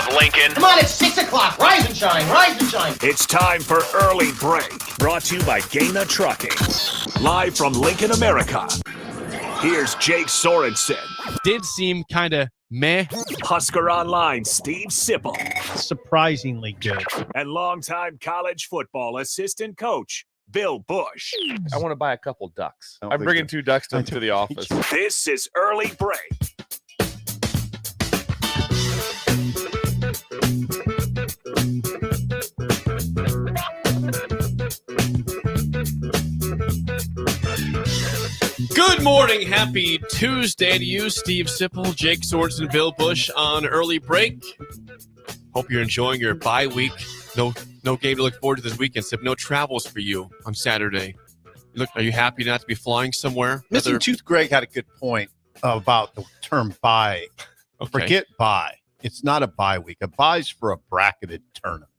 of Lincoln. Come on, it's 6 o'clock. Rise and shine, rise and shine. It's time for Early Break, brought to you by Gaina Trucking. Live from Lincoln, America. Here's Jake Sorensen. Did seem kind of meh. Husker Online, Steve Sipple. Surprisingly good. And longtime college football assistant coach, Bill Busch. I want to buy a couple ducks. I'm bringing 2 ducks to the office. This is Early Break. Good morning. Happy Tuesday to you, Steve Sipple, Jake Sorensen, Bill Busch on Early Break. Hope you're enjoying your bye week. No game to look forward to this weekend, Sip. No travels for you on Saturday. Look, are you happy not to be flying somewhere? Missing Tooth Greg had a good point about the term bye. Okay. Forget bye. It's not a bye week. A bye's for a bracketed tournament.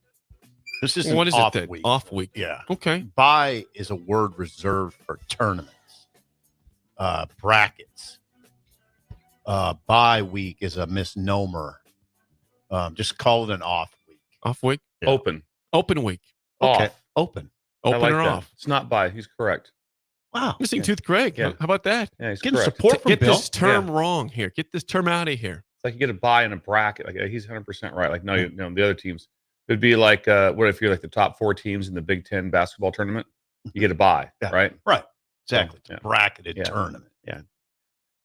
This is an off week. Off week. Yeah. Okay. Bye is a word reserved for tournaments. Brackets. Bye week is a misnomer. Just call it an off week. Off week? Yeah. Open week. Okay. Off. Open. Open like or that. off? It's not by. He's correct. Wow. Missing Tooth Greg. Yeah. How about that? Yeah, he's Getting correct. support from Get Bill. this term wrong here. Get this term out of here. It's like you get a buy in a bracket. Like he's 100% right. Like no, the other teams. It'd be like what if you're like the top 4 teams in the Big Ten basketball tournament? You get a buy, Yeah. right? Right. Exactly. It's Yeah. a bracketed Yeah. tournament. Yeah.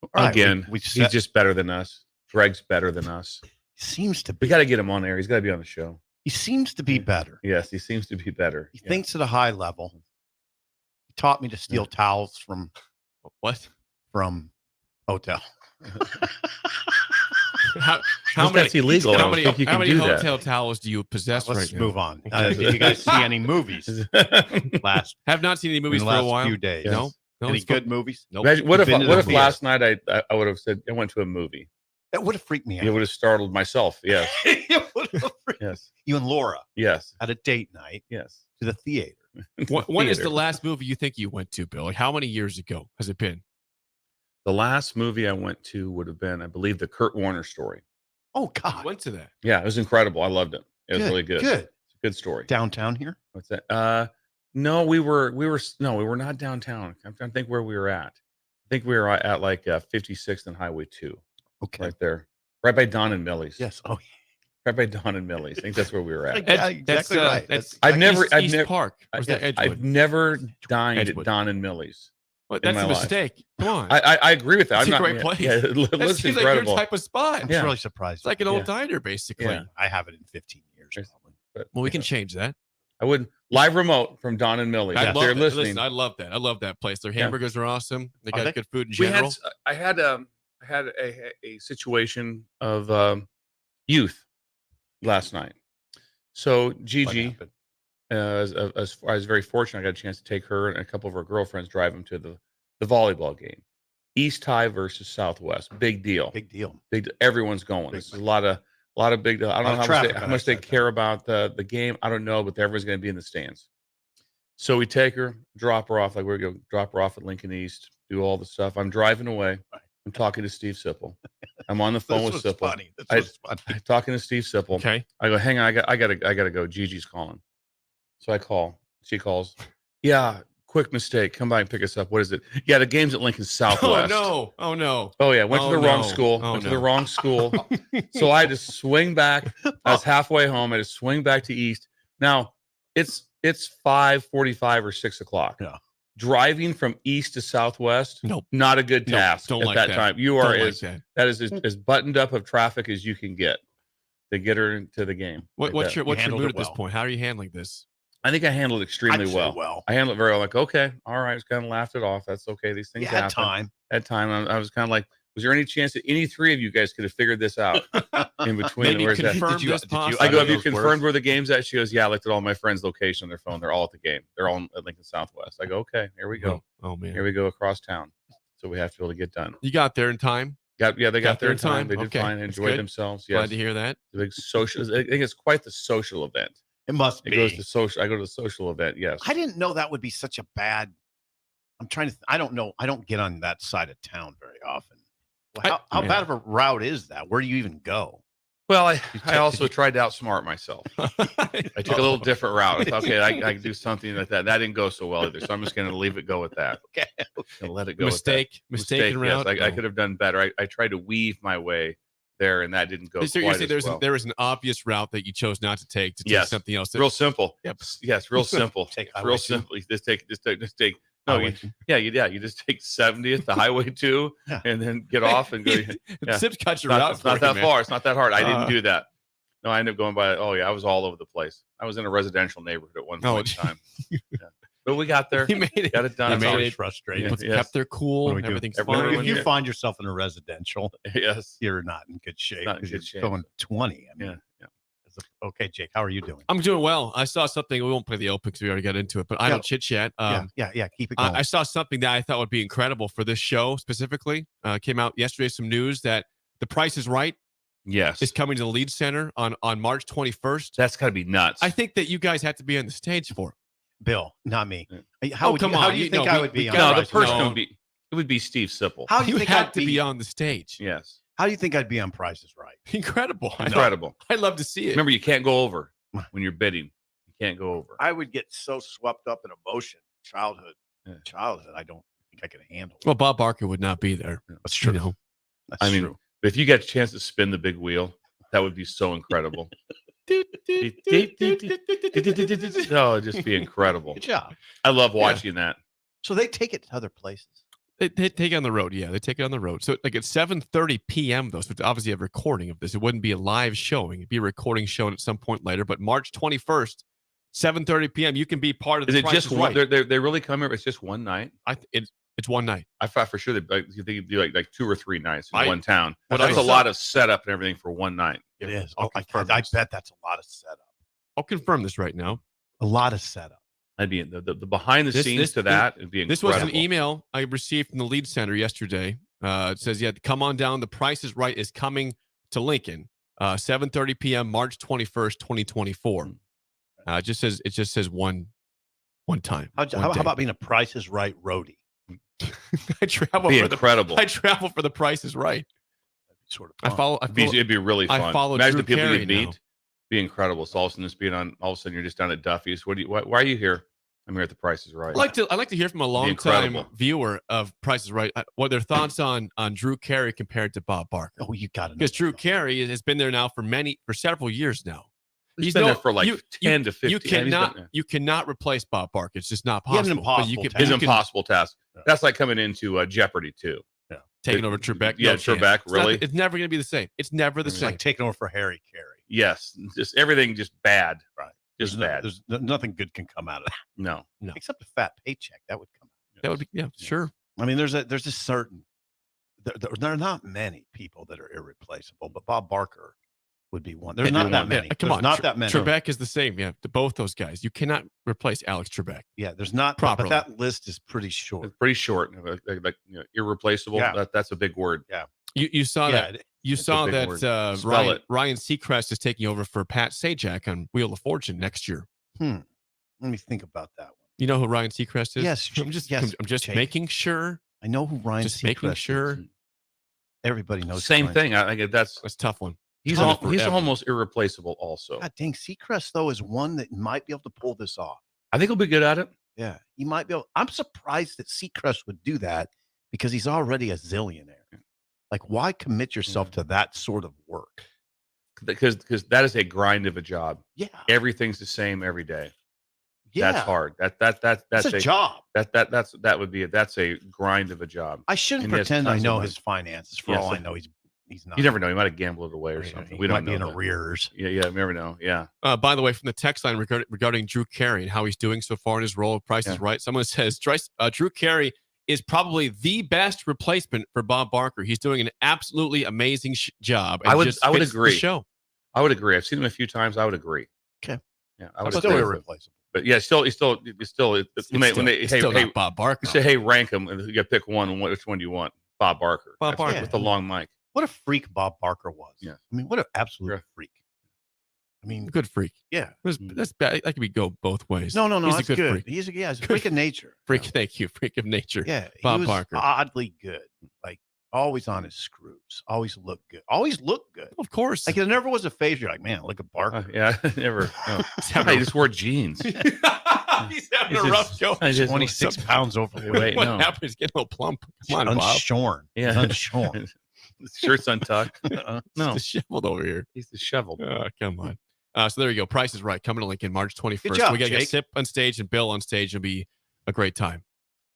All right, Again, we he's just better than us. Greg's better than us. seems to We be. got to get him on there. He's got to be on the show. He seems to be better. Yes, he seems to be better. He thinks at a high level. He taught me to steal towels from hotel. How many That's illegal. How I many, don't think you how can many do that. hotel towels do you possess Let's right now? move on. Did you guys see any movies last Have not seen any movies in for the a last while. few days? No. No, Any it's fun. good movies? Nope. Imagine, what if Been to the theater. last night I would have said I went to a movie? That would have freaked me out. It would have startled myself. Yes. It would have freaked- Yes. You and Laura Yes. had a date night Yes. to the theater. When is Theater. the last movie you think you went to, Bill? Like how many years ago has it been? The last movie I went to would have been, I believe, the Kurt Warner story. Oh You God! went to that. Yeah, it was incredible. I loved it. It was really good. Good. It's a good story. Downtown here. What's that? No, we were not downtown. I'm trying to think where we were at. I think we were at like 56th and Highway 2, Okay. right there, right by Don and Millie's. Yes. Oh, Right by Don and Millie's. I think that's where we were at. yeah, exactly right. That's I've never- East Park. Or is that Edgewood? I've never dined Edgewood. at Don and Millie's. What, in that's a my life. mistake. Come on. I agree with that. It's I'm a not, great place. Yeah, it that looks seems like incredible. your type of spot. I'm Yeah. really surprised. It's like an old Yeah. diner, basically. Yeah. I haven't in 15 years. Yes. Probably. But, Well, we can change that. I would live remote from Don and Millie's. I If love they're it. listening. Listen, I love that. I love that place. Their Yeah. hamburgers are awesome. They Are got they? good food in we general. had I had a situation of youth last night. So What Gigi, happened? I was very fortunate. I got a chance to take her and a couple of her girlfriends, drive them to the volleyball game. East High versus Southwest. Big deal. Big deal. Everyone's going. Big This is a lot of big deal. I don't Lot know of how traffic much on they, that side, care about the game. I don't know, but everyone's going to be in the stands. So we take her, drop her off. Like we're going to drop her off at Lincoln East, do all the stuff. I'm driving away. I'm talking to Steve Sipple. I'm on the phone This with was Sipple. funny. This I- was funny. I'm talking to Steve Sipple. Okay. I go, hang on, I gotta go. Gigi's calling. So I call. She calls. Yeah, quick mistake. Come by and pick us up. What is it? Yeah, the game's at Lincoln Oh, Southwest. no. Oh, no. Oh yeah, went to Oh, the wrong no. school. Oh, went to no. the wrong school. So I had to swing back. I was halfway home. I had to swing back to East. Now it's 5:45 or 6 o'clock. Yeah. Driving from East to Southwest, Nope. not a good No, task don't at like that that. time. You Don't are like that. that is as buttoned up of traffic as you can get to get her into the game. What's Like that. your handled mood it at this well. point? How are you handling this? I think I handled it extremely I'd say well. well. I handled it very well. Like, okay, all right, just kind of laughed it off. That's okay. These things You had happen. time. At time, I was kind of like, was there any chance that any 3 of you guys could have figured this out in between? Maybe Where's that? confirm Did you- this did you- possible. I go, Out have of you those confirmed words? where the game's at? She goes, yeah, I looked at all my friends' location on their phone. They're all at the game. They're all at Lincoln Southwest. I go, okay, here we go. Oh, man. Here we go across town. So we have to be able to get done. You got there in time. They got there in time. They did Okay, fine. that's Enjoyed good. themselves. Glad Yes. to hear that. The big social. I think it's quite the social event. It must It be. goes to social. I go to the social event. Yes. I didn't know that would be such a bad. I'm trying to. I don't know. I don't get on that side of town very often. Well, how yeah. bad of a route is that? Where do you even go? Well, I also tried to outsmart myself. I took a little different route. I thought, okay, I can do something like that. That didn't go so well either. So I'm just going to leave it go with that. Okay. Gonna let it go. Mistake Yes, route. I could have done better. I tried to weave my way there, and that didn't go So quite you're saying as well. there was an obvious route that you chose not to take Yes. something else. Real simple. Yep. Yes, real simple. Take It's Highway real 2. simple. You just take. No, Highway you just take 70th, the Highway 2, Yeah. and then get off and go. Yeah. Sips cut your route. It's not that far. It's not that hard. I didn't Uh, do that. No, I ended up going by. Oh yeah, I was all over the place. I was in a residential neighborhood at one point in time. Yeah. But we got there. You made it. Got it done. You That's made always it. frustrating. Yeah. People kept their cool. What do we do? Everything's Everyone- fine. If you Yeah. find yourself in a residential, Yes. you're not in good shape. Not in 'cause good you're shape. going 20. I mean, Yeah. okay, Jake, how are you doing? I'm doing well. I saw something. We won't play the open because we already got into it, but I Yeah. don't chit chat. Yeah. Keep it going. I saw something that I thought would be incredible for this show specifically. Came out yesterday. Some news that The Price is Right Yes. is coming to the Lead Center on March 21st. That's got to be nuts. I think that you guys have to be on the stage for it. Bill, not me. Yeah. How Oh, would come you, how on. do you You think know, I we- would we be on got- no, the Price- person no. would be. It would be Steve Sipple. How do you You think had I'd to be on the stage. Yes. How do you think I'd be on Price is Right? Incredible. Incredible. I'd love to see it. Remember, you can't go over when you're bidding. You can't go over. I would get so swept up in emotion. Childhood. Yeah. I don't think I could handle. Well, Bob Barker would not be there. That's You know, That's I mean, true. if you got a chance to spin the big wheel, that would be so incredible. Oh, it'd just be incredible. Good job. I love watching that. So they take it to other places. They take it on the road. Yeah, they take it on the road. So like at 7:30 p.m. though, so it's obviously a recording of this. It wouldn't be a live showing. It'd be a recording shown at some point later. But March 21st, 7:30 p.m. You can be part of the Is it Price just is one? Right. They really come here. It's just one night. It's one night. I thought for sure they could do like 2 or 3 nights in I- one town. what That's I a saw- lot of setup and everything for one night. It is. I'll I confirm this. bet that's a lot of setup. I'll confirm this right now. A lot of setup. I'd be the behind the This- scenes this- to that. It'd be This incredible. was an email I received from the Lead Center yesterday. It says, "Yeah, come on down. The Price is Right is coming to Lincoln, 7:30 p.m. March 21st, 2024." It just says one time. How one day. about being a Price is Right roadie? I travel Be for incredible. I travel for the Price is Right. Sort of. I fun. follow. It'd be really I fun. follow Imagine Drew the people Carey you meet. now. Be incredible. So all of a sudden, just being on. All of a sudden, you're just down at Duffy's. Why are you here? I'm here at the Price is Right. I like to hear from a long-time incredible. viewer of Price is Right what their thoughts on Drew Carey compared to Bob Barker. Oh, you got to know. Because Drew Carey has been there now for several years now. He's been there for like 10 to 15. You cannot replace Bob Barker. It's just not He had possible. an But you impossible can, task. It's you an can impossible task. Yeah. That's like coming into Jeopardy too. taking over Trebek. Yeah, No chance. Trebek, It's not- really? it's never going to be the same. It's never the It's same. like taking over for Harry Carey. Yes, just everything just bad. Right. Just bad. Nothing good can come out of that No. except a fat paycheck. That would come out. That would be sure. I mean, there's a certain. There are not many people that are irreplaceable, but Bob Barker would be one. There's He'd not be that one. many. Come There's on, not that many. Trebek is the same. Yeah, to both those guys. You cannot replace Alex Trebek. Yeah, there's not. Properly. But that list is pretty short. It's pretty short. Like irreplaceable. Yeah. That's a big word. You saw that. You It's a saw big that word. Spell Ryan it. Ryan Seacrest is taking over for Pat Sajak on Wheel of Fortune next year. Let me think about that one. You know who Ryan Seacrest is? Yes, I'm just Jake. making sure. I know who Ryan. Just making Seacrest sure. is. Everybody knows. who Same Ryan thing. I think that's That's a tough one. he's Done it he's forever. almost irreplaceable. Also, God dang, Seacrest though is one that might be able to pull this off. I think he'll be good at it. Yeah, he might be able. I'm surprised that Seacrest would do that because he's already a zillionaire. Like, why commit yourself to that sort of work? Because that is a grind of a job. Yeah, Everything's the same every day. yeah, That's hard. That's That's a job. That would be that's a grind of a job. I shouldn't And he has pretend I tons of know money. his finances. For Yes, all I and- know, he's not. You never know. He might have gambled it away or He something. might We don't be know. in that. arrears. Yeah, you never know. Yeah. By the way, from the text line regarding Drew Carey and how he's doing so far in his role of Price is Yeah. Right, someone says Drew Carey is probably the best replacement for Bob Barker. He's doing an absolutely amazing job. And I would just agree. fits the show. I would agree. I've seen him a few times. I would agree. Okay. Yeah, I How would about Still agree. that? irreplaceable. But yeah, still, when they It's still hey, not Bob Barker. say hey, rank them. And you got to pick one. And which one do you want? Bob Barker. Bob That's Barker. with the long mic. What a freak Bob Barker was. Yeah. I mean, what an absolute Yeah. freak. I mean, Good freak. yeah. That's bad. That could go both ways. No, He's that's a good good. freak. He's a Good freak of nature. Freak. Thank you. Freak of nature. Yeah, he Bob was Barker. oddly good. Like always on his screws. Always looked good. Always looked good. Of course. Like, there never was a phase you're like, man, look at Barker. Yeah, never. No. He just wore jeans. He's having a rough show. 26 pounds overweight. Wait, What no. happened? He's getting a little plump. Come on, Bob. Unshorn. Yeah. Unshorn. His shirt's untucked. No, He's disheveled over here. he's disheveled. Oh, come on. So there you go. Price is Right. Coming to Lincoln March 21st. Good job, We got to get Jake. Sip on stage and Bill on stage. It'll be a great time.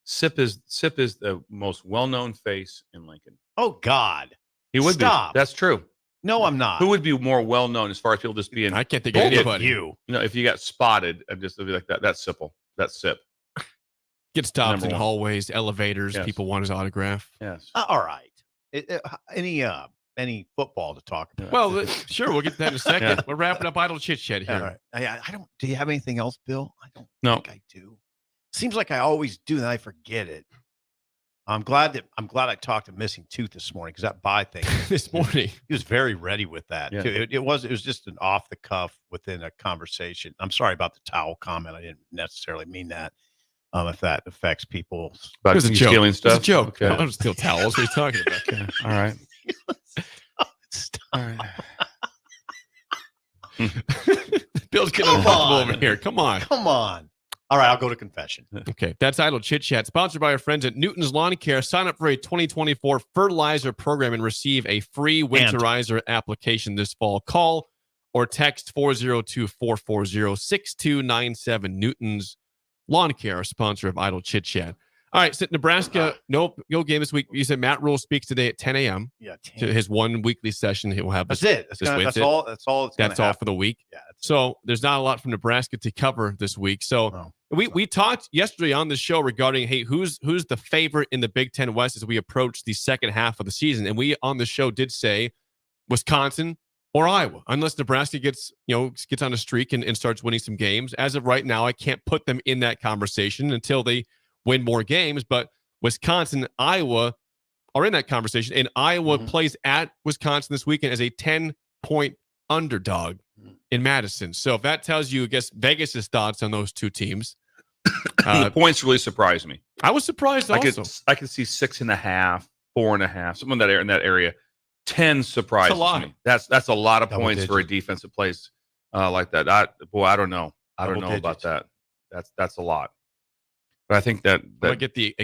Sip is the most well-known face in Lincoln. Oh, God. He would Stop. be. That's true. No, I'm not. Who would be more well-known as far as people just being? I can't think of Both of anybody. you. If you got spotted, I'd just be like that. That's Sipple. That's Sip. Get stopped Number in one. hallways, elevators. Yes. People want his autograph. Yes. All right. Any football to talk about? Well, sure. We'll get to that in a second. Yeah. we're wrapping up idle chit chat here. All right. I don't. Do you have anything else, Bill? I don't No. think I do. Seems like I always do, and I forget it. I'm glad I talked to Missing Tooth this morning because that buy thing. This morning. He was very ready with that. Yeah. Too. It was just an off the cuff within a conversation. I'm sorry about the towel comment. I didn't necessarily mean that. If that affects people's. About It was a you joke. stealing It's stuff. a joke. Okay. I don't steal towels. What are you talking about? Okay. All right. Stop. All right. Bill's getting Come uncomfortable on. over here. Come on. Come on. All right, I'll go to confession. Okay, that's Idle Chit Chat, sponsored by our friends at Newton's Lawn Care. Sign up for a 2024 fertilizer program and receive a free winterizer application this fall. Call or text 402-440-6297. Newton's Lawn Care, a sponsor of Idle Chit Chat. All right, so Nebraska, no game this week. You said Matt Rule speaks today at 10 a.m. Yeah, to his one weekly session. He will have that's this. it. That's, this gonna, that's Wednesday. all. That's all. It's That's gonna all for the week. Yeah. that's it. So there's not a lot from Nebraska to cover this week. So Oh, we talked yesterday on the show regarding, hey, who's the favorite in the Big Ten West as we approach the second half of the season, and we on the show did say Wisconsin or Iowa, unless Nebraska gets on a streak and starts winning some games. As of right now, I can't put them in that conversation until they win more games. But Wisconsin, Iowa are in that conversation, and Iowa plays at Wisconsin this weekend as a 10-point underdog in Madison. So if that tells you, I guess, Vegas's thoughts on those two teams. The points really surprised me. I was surprised also. I could see 6.5, 4.5, something in that area. 10 surprises lot. me. That's a lot of Double points for a digits. defensive place like that. I don't know. I don't Double know about digits. that. That's a lot. But I think that I get the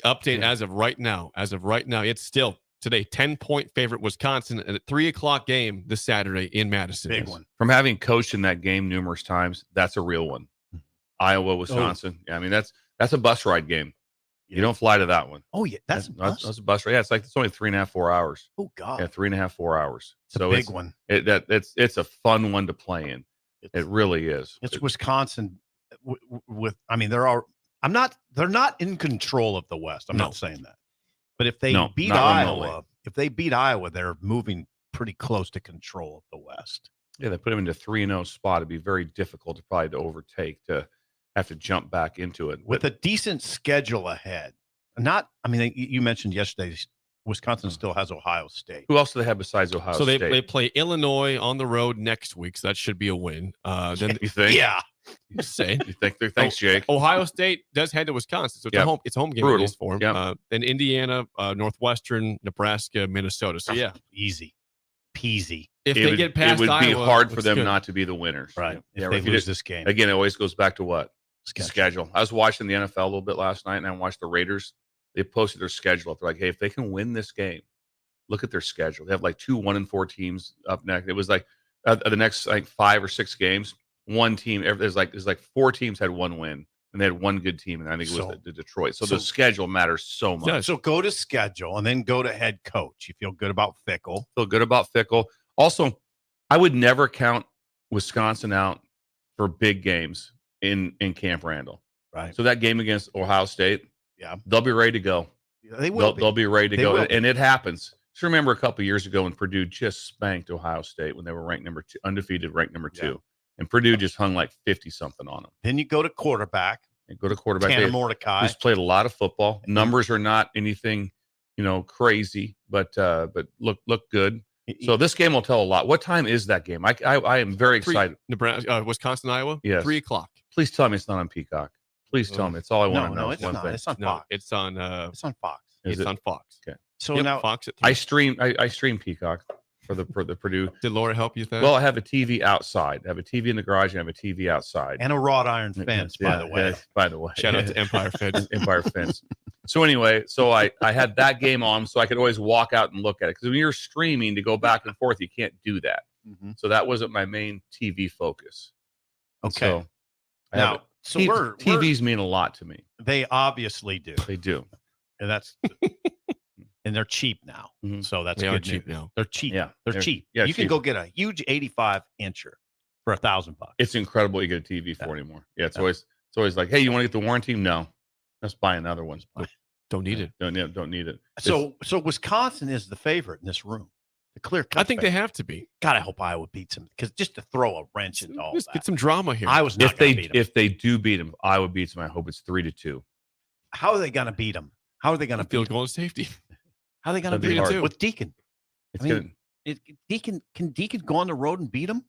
update as of right now. As of right now, it's still today 10-point favorite Wisconsin at a 3:00 game this Saturday in Madison. big one. from having coached in that game numerous times, that's a real one. Iowa, Wisconsin. Yeah, I mean that's a bus ride game. Yeah. You don't fly to that one. Oh yeah, that's That's a bus ride. Yeah, it's only 3.5, 4 hours. oh god, Yeah, 3.5, 4 hours. it's So a big one. It's a fun one to play in. It really is. It's Wisconsin. They're not in control of the West. I'm No. not saying that, but if they No, beat not Iowa, remotely. they're moving pretty close to control of the West. Yeah, they put him into 3-0 spot. It'd be very difficult to overtake, to have to jump back into it. With a decent schedule ahead. You mentioned yesterday, Wisconsin still has Ohio State. Who else do they have besides Ohio So State? they play Illinois on the road next week, so that should be a win. Then You think? Yeah, you say You think? Thanks, Jake. Ohio State does head to Wisconsin, so it's Yep. a home game Brutal. at least for them. Yep. Then Indiana, Northwestern, Nebraska, Minnesota. So yeah, easy peasy. if It they would- get past it would be Iowa, hard for looks them good. not to be the winners. Right. Yeah. If they if you lose did- this game. Again, it always goes back to what? Schedule. Schedule. I was watching the NFL a little bit last night, and I watched the Raiders. They posted their schedule. They're like, hey, if they can win this game, look at their schedule. They have like 2 1-4 teams up next. It was like the next 5 or 6 games, one team. There's like 4 teams had 1 win, and they had 1 good team, and I think it was So- the Detroit. So so- the schedule matters so much. Yeah. So go to schedule and then go to head coach. You feel good about Fickle. Feel good about Fickle. Also, I would never count Wisconsin out for big games in Camp Randall. Right. So that game against Ohio State, Yeah. they'll be ready to go. They will. They'll be ready to They go, will be. and it happens. Just remember a couple years ago when Purdue just spanked Ohio State when they were ranked number 2, undefeated, ranked number 2, Yeah. and Purdue just hung like 50 something on them. Then you go to quarterback. And go to quarterback. Tanner They- Mordecai. He's played a lot of football. Numbers are not anything, crazy, but look good. So this game will tell a lot. What time is that game? I am very excited. Nebraska, Wisconsin, Iowa. Yes. 3:00. Please tell me it's not on Peacock. Please tell me. It's all I want to know. No, is it's one not. thing. It's on No, Fox. it's on. It's on Fox. Is It's it? on Fox. Okay. So now Fox at 3. I stream Peacock for the Purdue. Did Laura help you with that? Well, I have a TV outside. I have a TV in the garage and I have a TV outside. and a wrought iron fence, by the way. By the way. Shout out to Empire Fence. Empire Fence. So anyway, I had that game on so I could always walk out and look at it. Because when you're streaming to go back and forth, you can't do that. Mm-hmm. So that wasn't my main TV focus. Okay. So TVs mean a lot to me. They obviously do. They do. And that's and they're cheap now. Mhm. So that's They are good cheap news. now. They're cheap. Yeah, They're cheap. yeah, you can cheap. go get a huge 85-incher for $1,000. It's incredible you get a TV for anymore. Yeah, it's always like, hey, you want to get the warranty? No. Let's buy another one. Don't need it. Don't need it. So Wisconsin is the favorite in this room. The clear cut. I think they have to be. God, I hope Iowa beats them because just to throw a wrench into all Just that. get some drama here. I was not If going they to beat them. if they do beat them, Iowa beats them. I hope it's 3-2. How are they going to beat them? How are they going to beat field them? goal and safety. How are they going to That'd be beat them hard. with Deacon? It's I mean, good. Can Deacon go on the road and beat them?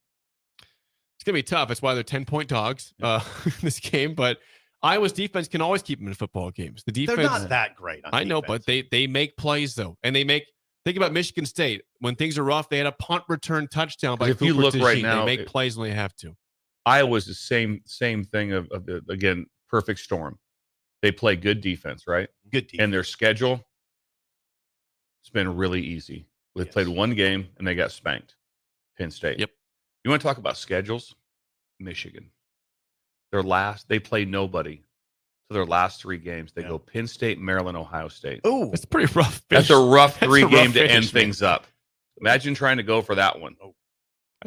It's gonna be tough. That's why they're 10-point dogs in this game. But Iowa's defense can always keep them in football games. The defense, They're not that great. On I know, defense. but they make plays though, and they make. Think about Michigan State. When things are rough, they had a punt return touchdown by If you Cooper look right Tagine. now, they make plays when they have to. Iowa's the same thing of the, again, perfect storm. They play good defense, right? good defense. And their schedule, it's been really easy. They Yes. played one game and they got spanked. Penn State. Yep. You want to talk about schedules? Michigan. They play nobody. So their last 3 games, they go Penn State, Maryland, Ohio State. Oh, It's pretty rough. That's a rough That's 3 a rough game to finish, end man. things up. Imagine trying to go for that one.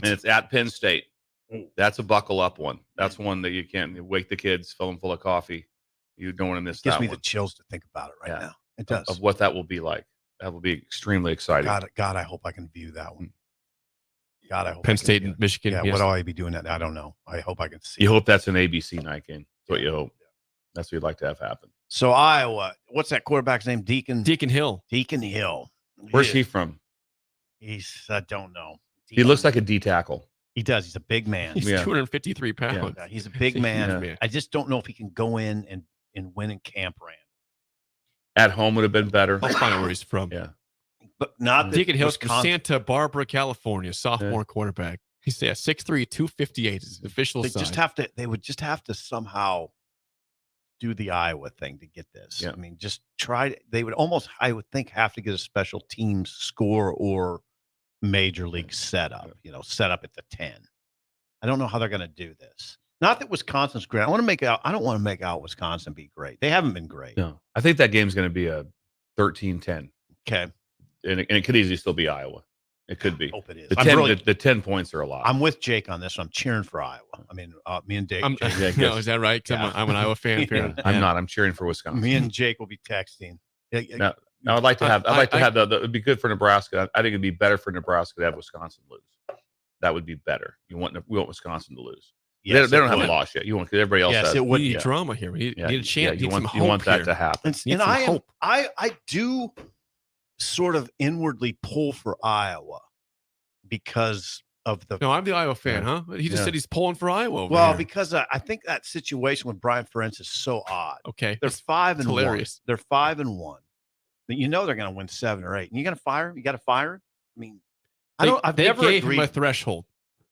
And it's at Penn State. That's a buckle up one. That's one that you can't wake the kids, fill them full of coffee. You don't want to miss gives that me one. the chills to think about it right Yeah. now. It does. Of what that will be like. That will be extremely exciting. God, I hope I can view that one. God, I hope I Penn can State view and it. Michigan. Yeah, yes. what do I be doing that? I don't know. I hope I can see. You it. hope that's an ABC night game. That's what you hope. That's what you'd like to have happen. So Iowa, what's that quarterback's name? Deacon Hill. Deacon Hill. Where's he from? He's I don't know. He looks like a D tackle. he does. He's a big man. He's Yeah. 253 pounds. Yeah, he's a big man. Yeah. I just don't know if he can go in and win in Camp Rand. At home would have been better. I'll find out where he's from. Yeah. But not that Deacon Hill's from Wisconsin- Santa Barbara, California, sophomore quarterback. He's 6'3", 258 is his official They size. just have to. They would just have to somehow do the Iowa thing to get this. Yeah. I mean, just try. They would almost, I would think, have to get a special teams score or major league setup. Set up at the 10. I don't know how they're going to do this. Not that Wisconsin's great. I don't want to make out Wisconsin be great. They haven't been great. No. I think that game's going to be a 13-10. Okay. And it could easily still be Iowa. It could be. Hope it is. The 10 points are a lot. I'm with Jake on this one. I'm cheering for Iowa. I mean, me and Jake. No, is that right? 'Cause Yeah. I'm an Iowa fan. Yeah. I'm not. I'm cheering for Wisconsin. Me and Jake will be texting. No, No, I'd like to have. I'd like to have the. It'd be good for Nebraska. I think it'd be better for Nebraska to have Wisconsin lose. That would be better. We want Wisconsin to lose. Yes, they don't it have would. a loss yet. You want because everybody else Yes, has. it would. We need Yeah. drama here. We need a chance. Yeah, Need you some want that hope to here. happen. And Need some hope. I do sort of inwardly pull for Iowa because of the No, I'm the Iowa fan, huh? He just Yeah. said he's pulling for Iowa. Over well, here. because I think that situation with Brian Ferentz is so odd. Okay, They're 5-1. hilarious. They're 5-1. But you know they're going to win 7 or 8. And you're going to fire him. You got to fire him. I mean, I've they never gave agreed. him a threshold.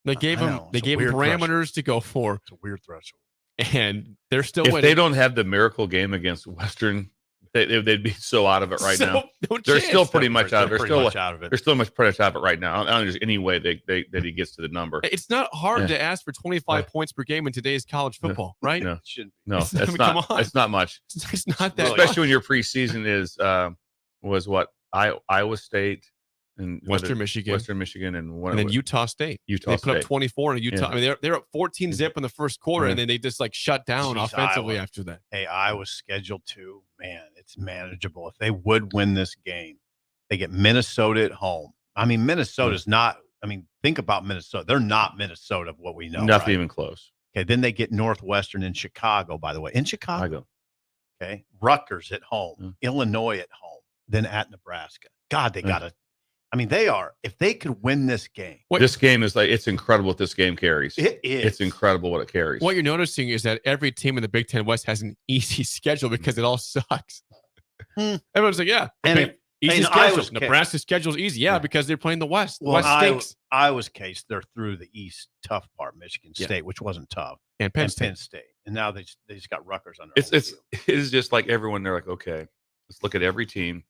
They gave I him. know. They It's a gave him weird parameters to go for, It's a weird threshold. and they're still If winning. they don't have the miracle game against Western, they'd be so out of it right now. No They're chance. still pretty much out of it. They're pretty much out of it. They're still much pretty much out of it right now. I don't think there's any way that he gets to the number. It's not hard Yeah. to ask for 25 Yeah. points per game in today's college football, right? No. It shouldn't be. No, It's- it's come not. on. It's not much, It's not that. especially much. when your preseason was what Iowa State and Western Michigan, Western Michigan, and then Utah State. Utah They put up State. 24 in Utah. Yeah. I mean, they're up 14 zip in the first quarter, Yeah. and then they just like shut down Jeez, offensively Iowa. after that. Hey, Iowa's scheduled to, man, it's manageable. If they would win this game, they get Minnesota at home. I mean, Minnesota's not, think about Minnesota. They're not Minnesota of what we know. Nothing right? even close. Okay, then they get Northwestern in Chicago, by the way. In Chicago. I go. Okay. Rutgers at home, Mm. Illinois at home, then at Nebraska. God, they Mm. got to, they are, if they could win this game, What- This game is it's incredible what this game carries. it is. It's incredible what it carries. What you're noticing is that every team in the Big Ten West has an easy schedule because it all sucks. Hmm. Everyone's like, yeah. And okay, Easy In schedule. Iowa's case. Nebraska's schedule is easy. Yeah, because they're playing the West. The Well, West stinks. Iowa's case, they're through the East tough part, Michigan Yeah. State, which wasn't tough, And Penn and State. Penn State, and now they just got Rutgers under. It is just like everyone. They're like, okay, let's look at every team.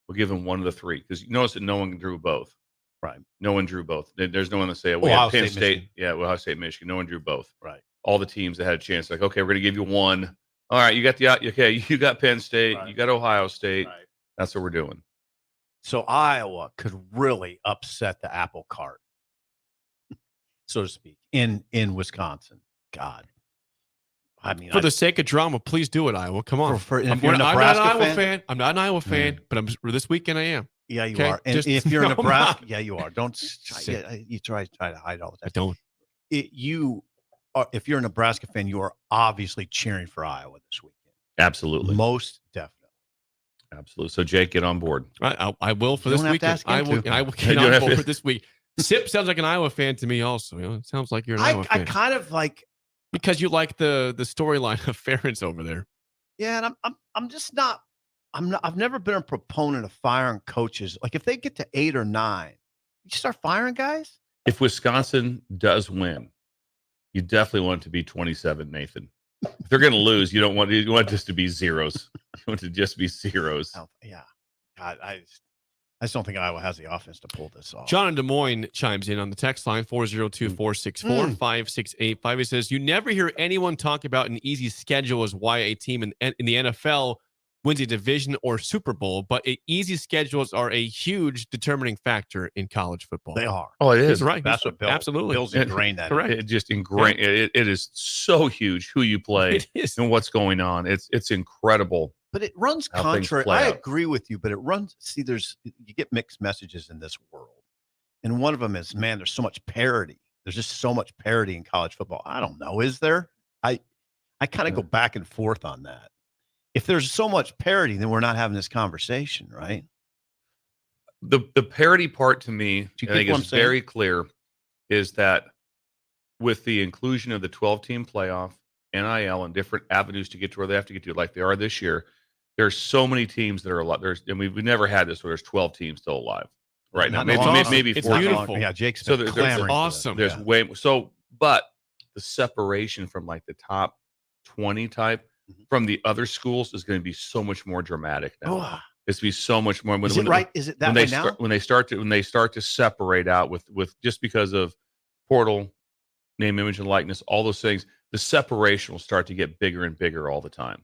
We'll give them one of the three because you notice that no one drew both. Right. No one drew both. There's no one to say we Ohio have Penn State, State. Michigan. Yeah, Ohio State, Michigan. No one drew both. Right. All the teams that had a chance, like, okay, we're going to give you one. All right, you got you got Penn State, Right. you got Ohio State. Right. That's what we're doing. So Iowa could really upset the apple cart, so to speak, in Wisconsin. God, I mean, For the sake of drama, please do it, Iowa. Come on. if I'm you're a not Nebraska an Iowa fan, fan. I'm not an Iowa fan, but this weekend I am. yeah, you Okay, are. And just if you're a know Nebraska, that. yeah, you are. Don't Sick. you try to hide all the I time. don't. You are, if you're a Nebraska fan, you are obviously cheering for Iowa this weekend. Absolutely. Most definitely. Absolutely. So, Jake, get on board. I will for You this don't have to weekend. ask him I will. to. I will You get don't on have board to. for this week. Sip sounds like an Iowa fan to me. Also, it sounds like you're an Iowa I fan kind of like, because you like the storyline of Ferentz over there. yeah, and I'm just not. I've never been a proponent of firing coaches. Like if they get to 8 or 9, you start firing guys. If Wisconsin does win, you definitely want it to be 27, Nathan. If they're going to lose, you want this to be zeros. You want it to just be zeros. Yeah, God, I just don't think Iowa has the offense to pull this off. John in Des Moines chimes in on the text line 402-464-5685. He says, you never hear anyone talk about an easy schedule as why a team in the NFL wins a division or Super Bowl, but easy schedules are a huge determining factor in college football. They are. Oh, it He's is. right. That's what Bill, Absolutely. Bill's ingrained that. Correct. It just ingrained. It is so huge who you play It is. and what's going on. It's incredible. But it runs How things contrary. play I out. agree with you, but it runs. See, you get mixed messages in this world, and one of them is, man, there's so much parity. There's just so much parity in college football. I don't know, is there? I kind of go back and forth on that. If there's so much parity, then we're not having this conversation, right? The parity part to me, Do you I think get what is I'm saying? very clear, is that with the inclusion of the 12-team playoff, NIL, and different avenues to get to where they have to get to, like they are this year, there's so many teams that are alive. We've never had this where there's 12 teams still alive right now. Not Maybe long. maybe, maybe It's 14. beautiful. Yeah, Jake's So been there's clamoring for that. awesome. There's Yeah. way more. So, but the separation from like the top 20 type from the other schools is going to be so much more dramatic now. Oh, It's going to be so much more. is it right? Is it that way now? When they start to separate out with just because of portal, name, image, and likeness, all those things, the separation will start to get bigger and bigger all the time.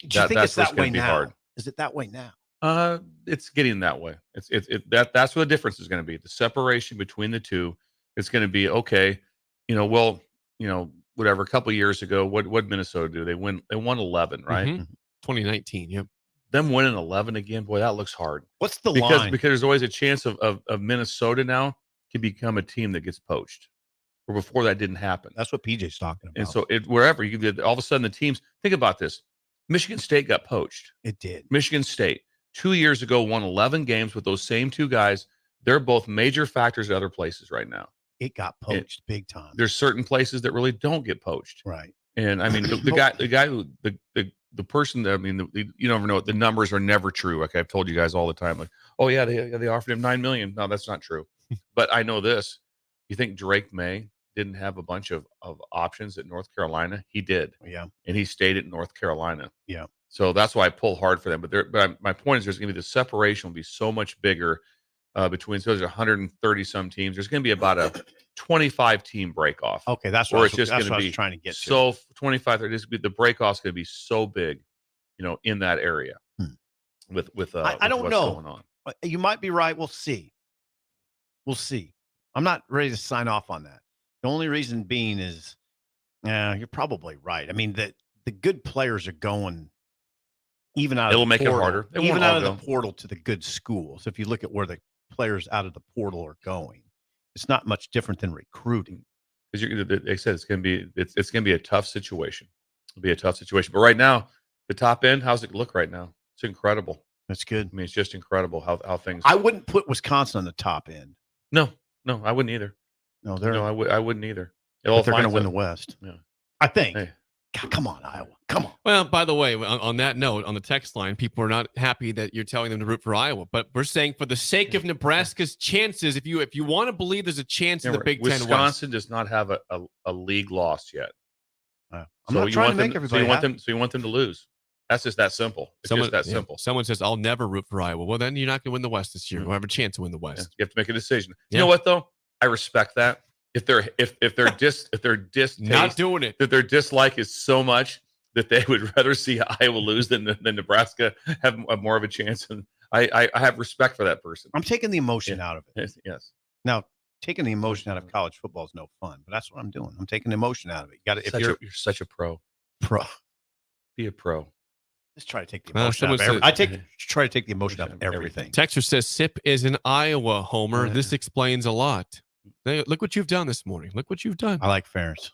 Do you think that's it's what's that gonna way be now? hard. Is it that way now? It's getting that way. That's where the difference is going to be. The separation between the two. It's going to be okay. Whatever. A couple of years ago, what Minnesota do? They won 11, right? Mhm. 2019. Yep. Them winning 11 again, boy, that looks hard. What's the Because line? there's always a chance of Minnesota now can become a team that gets poached. Where before that didn't happen. That's what PJ's talking about. And so wherever you get all of a sudden the teams think about this. Michigan State got poached. it did. Michigan State 2 years ago won 11 games with those same two guys. They're both major factors at other places right now. It got poached big time. There's certain places that really don't get poached. Right. And I mean, the person that, I mean, you never know. The numbers are never true. Like I've told you guys all the time, like, oh yeah, they offered him $9 million. No, that's not true. But I know this. You think Drake May didn't have a bunch of options at North Carolina? He did. Yeah. And he stayed at North Carolina. Yeah. So that's why I pull hard for them. But my point is, there's going to be the separation will be so much bigger between. So there's 130 some teams. There's going to be about a 25 team break off. Okay, that's Or what, it's just that's gonna what I be was trying to get to. So 25, 30, the break off's going to be so big, in that area. With I don't what's know. going on. You might be right. We'll see. We'll see. I'm not ready to sign off on that. The only reason being is, you're probably right. I mean, the good players are going even out. It'll of the make it portal, harder. They won't even out all of the go. portal to the good schools. If you look at where the players out of the portal are going, it's not much different than recruiting. Because they said it's going to be a tough situation. It'll be a tough situation. But right now, the top end, how's it look right now? It's incredible. That's good. I mean, it's just incredible how things. I wouldn't put Wisconsin on the top end. No, I wouldn't either. No, they're No, I wouldn't either. It but all they're going to finds win out. the West. Yeah. I think. Hey, God, come on, Iowa. Come on. Well, by the way, on that note, on the text line, people are not happy that you're telling them to root for Iowa, but we're saying for the sake of Nebraska's chances, if you want to believe there's a chance in the Big Ten West. Wisconsin does not have a league loss yet. I'm not trying to make everybody happy. So you want them to lose. That's just that simple. It's just that simple. Someone says, I'll never root for Iowa. Well, then you're not going to win the West this year. We'll have a chance to win the West. Yeah. You have to make a decision. You know what, though? I respect that. If their distaste not doing it, that their dislike is so much that they would rather see Iowa lose than Nebraska have more of a chance. And I have respect for that person. I'm taking the emotion out of it. Yes. Now, taking the emotion out of college football is no fun, but that's what I'm doing. I'm taking the emotion out of it. You got to. If you're such a pro, be a pro. Just try to take the emotion out of everything. Try to take the emotion out of everything. Texter says Sip is an Iowa homer. Yeah. This explains a lot. Look what you've done this morning. Look what you've done. I like Ferentz.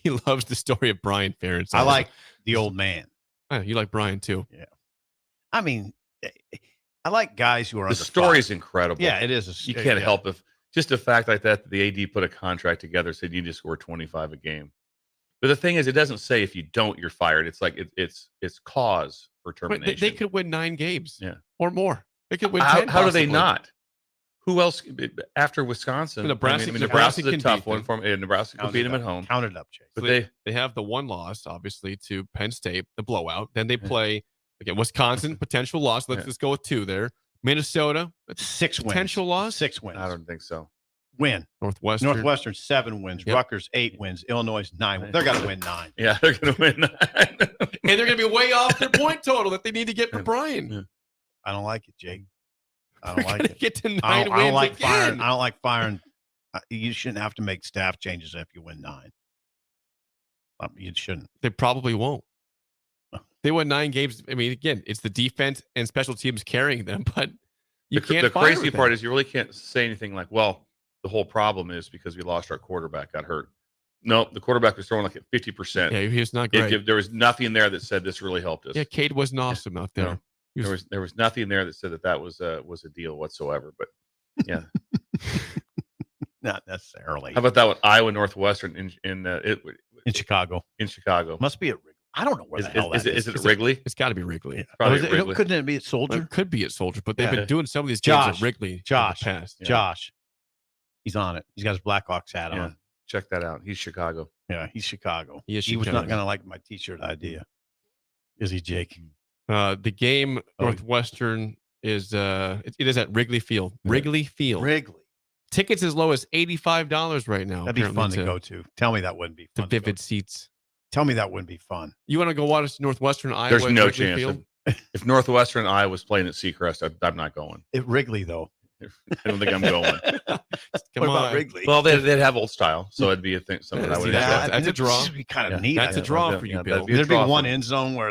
He loves the story of Brian Ferentz. I like the old man. Oh, you like Brian too. Yeah. I mean, I like guys who are the story's incredible. Yeah, it is. You can't help if just a fact like that. The AD put a contract together, said you need to score 25 a game. But the thing is, it doesn't say if you don't, you're fired. It's like it's cause for termination. They could win 9 games, or more. They could win 10. How do they not? Who else after Wisconsin? Nebraska's a tough one for them. Nebraska can beat them at home. Count it up, Chase. But they have the one loss, obviously, to Penn State, the blowout. Then they play again Wisconsin, potential loss. Let's go with 2 there. Minnesota, 6 wins. Potential loss. 6 wins. I don't think so. Win. Northwestern 7 wins. Yep. Rutgers 8 wins. Illinois 9 wins. They're going to win 9. Yeah, they're going to win 9. And they're going to be way off their point total that they need to get for Brian. Yeah. I don't like it, Jake. I don't like it. Get to 9 wins I don't like again. firing. I don't like firing. You shouldn't have to make staff changes if you win 9. You shouldn't. They probably won't. They won 9 games. I mean, again, it's the defense and special teams carrying them, but you can't. The crazy part is you really can't say anything like, well, the whole problem is because we lost our quarterback, got hurt. No, the quarterback was throwing like at 50%. Yeah, he was not great. There was nothing there that said this really helped us. Yeah, Cade wasn't awesome out there. No. There was nothing there that said that was a deal whatsoever. But yeah, not necessarily. How about that with Iowa Northwestern in Chicago? In Chicago, must be at Wrigley. I don't know where the hell that is. Is it Wrigley? It's got to be Wrigley. Yeah. Probably Wrigley. Couldn't it be at Soldier? Well, it could be at Soldier, but they've been doing some of these games at Wrigley. Josh, Yeah. He's on it. He's got his Blackhawks hat on. Check that out. He's Chicago. Yeah, he's Chicago. He was not going to like my T-shirt idea. Is he, Jake? The game Northwestern is it is at Wrigley Field. Wrigley Field. Wrigley. Tickets as low as $85 right now. That'd be fun to go to. Tell me that wouldn't be fun. The Vivid seats. Tell me that wouldn't be fun. You want to go watch Northwestern Iowa? There's no chance. If Northwestern Iowa was playing at Seacrest, I'm not going. At Wrigley, though. I don't think I'm going. Come on, Wrigley? Well, they'd have old style, so it'd be a thing. Something I would. That's a draw. It'd be kind of neat. That's a draw for you, Bill. There'd be one end zone where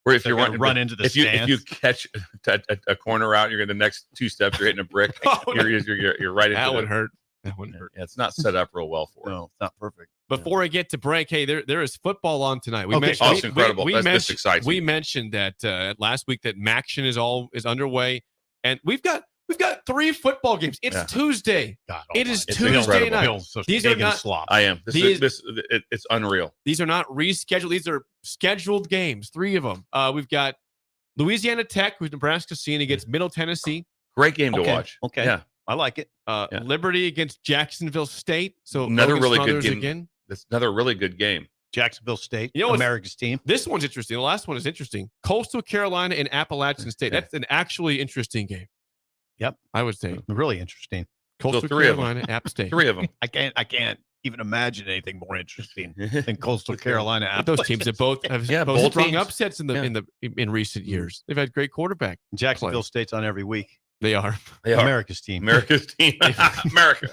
if you run into the stands. If you catch a corner out, you're in the next 2 steps, you're hitting a brick. You're right into that would hurt. That wouldn't hurt. Yeah, it's not set up real well for it. No, it's not perfect. Before I get to break, hey, there is football on tonight. That's incredible. This excites me. We mentioned that last week that Maction is underway, and we've got 3 football games. It's Tuesday. It is Tuesday night. These are not slop. I am. It's unreal. These are not rescheduled. These are scheduled games. 3 of them. We've got Louisiana Tech, who's Nebraska's seeing against Middle Tennessee. Great game to watch. Okay. Yeah. I like it. Liberty against Jacksonville State. So another Logan really Smothers good game. Again. That's another really good game. Jacksonville State, America's team. This one's interesting. The last one is interesting. Coastal Carolina and Appalachian State. That's an actually interesting game. Yep, I would say really interesting. Coastal Carolina, App State. 3 of them. I can't even imagine anything more interesting than Coastal Carolina. App Those teams have both both strong upsets in recent years. They've had great quarterback. Jacksonville State's on every week. They are. America's team. America's team. America.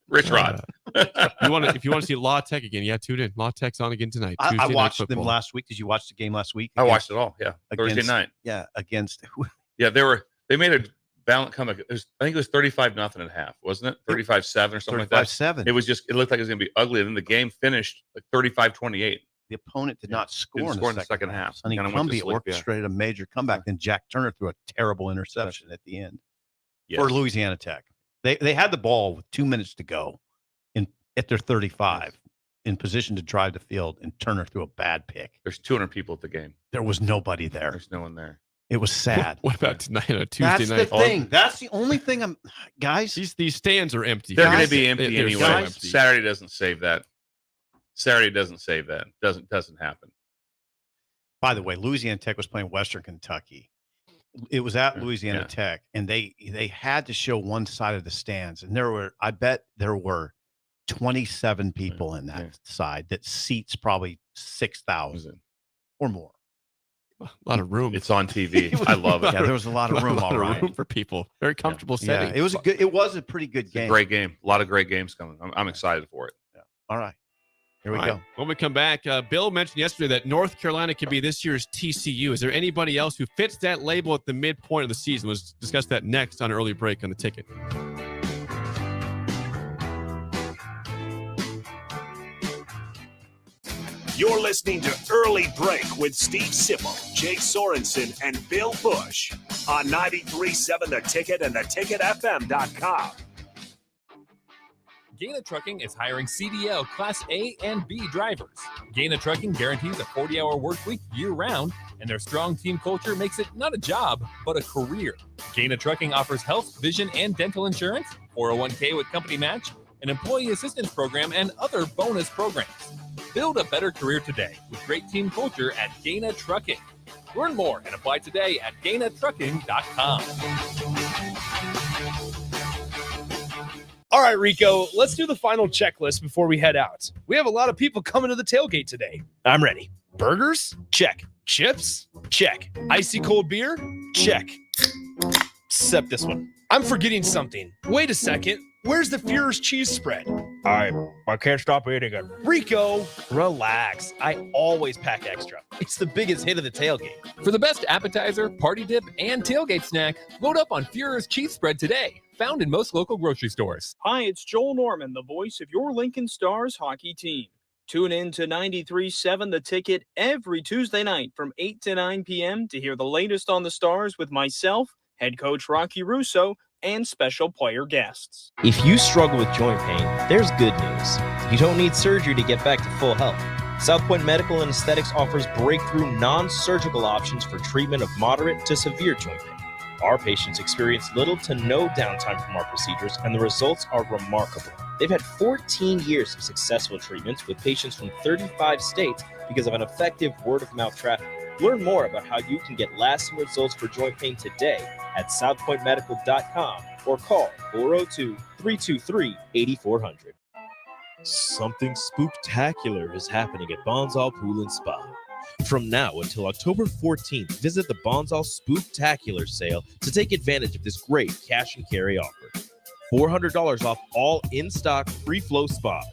Rich Rod. If you want to see La Tech again, tune in. La Tech's on again tonight. I watched them last week. Did you watch the game last week? I watched it all. Yeah, Thursday night. Yeah, against. Yeah, they made a balance comeback. I think it was 35-0 at half, wasn't it? 35-7 or something like that. 35-7. It looked like it was going to be ugly, and then the game finished like 35-28. The opponent did not score in the second half. Sonny Cumbie orchestrated a major comeback. Then Jack Turner threw a terrible interception at the end for Louisiana Tech. They had the ball with 2 minutes to go at their 35. in position to drive the field, and Turner threw a bad pick. There's 200 people at the game. There was nobody there. There's no one there. It was sad. What about tonight on a Tuesday That's night? the thing. That's the only thing guys. These stands are empty. They're going to Guys, be empty they're anyway. so empty. Saturday doesn't save that. Doesn't happen. By the way, Louisiana Tech was playing Western Kentucky. It was at Louisiana Tech, and they had to show one side of the stands, and I bet there were 27 people in that side. That seats probably 6,000 or more. A lot of room. It's on TV. I love it. Yeah, there was a lot of room. All right, room for people. Very comfortable setting. Yeah, it was a pretty good game. Great game. A lot of great games coming. I'm excited for it. Yeah. All right. Here we go. When we come back, Bill mentioned yesterday that North Carolina could be this year's TCU. Is there anybody else who fits that label at the midpoint of the season? We'll discuss that next on Early Break on the Ticket. You're listening to Early Break with Steve Sipple, Jake Sorensen, and Bill Busch on 93.7 The Ticket and theticketfm.com. Gaina Trucking is hiring CDL Class A and B drivers. Gaina Trucking guarantees a 40-hour work week year-round, and their strong team culture makes it not a job, but a career. Gaina Trucking offers health, vision, and dental insurance, 401k with company match, an employee assistance program, and other bonus programs. Build a better career today with great team culture at Gaina Trucking. Learn more and apply today at GainaTrucking.com. All right, Rico, let's do the final checklist before we head out. We have a lot of people coming to the tailgate today. I'm ready. Burgers? Check. Chips? Check. Icy cold beer? Check. Except this one. I'm forgetting something. Wait a second. Where's the Führer's cheese spread? I can't stop eating it. Rico, relax. I always pack extra. It's the biggest hit of the tailgate. For the best appetizer, party dip, and tailgate snack, load up on Führer's cheese spread today. Found in most local grocery stores. Hi, it's Joel Norman, the voice of your Lincoln Stars hockey team. Tune in to 93.7 The Ticket every Tuesday night from 8 to 9 p.m. to hear the latest on the Stars with myself, head coach Rocky Russo, and special player guests. If you struggle with joint pain, there's good news. You don't need surgery to get back to full health. South Point Medical and Aesthetics offers breakthrough non-surgical options for treatment of moderate to severe joint pain. Our patients experience little to no downtime from our procedures, and the results are remarkable. They've had 14 years of successful treatments with patients from 35 states because of an effective word-of-mouth traffic. Learn more about how you can get lasting results for joint pain today at southpointmedical.com or call 402-323-8400. Something spooktacular is happening at Bonsall Pool and Spa. From now until October 14th, visit the Bonsall Spooktacular sale to take advantage of this great cash and carry offer. $400 off all in-stock free-flow spas.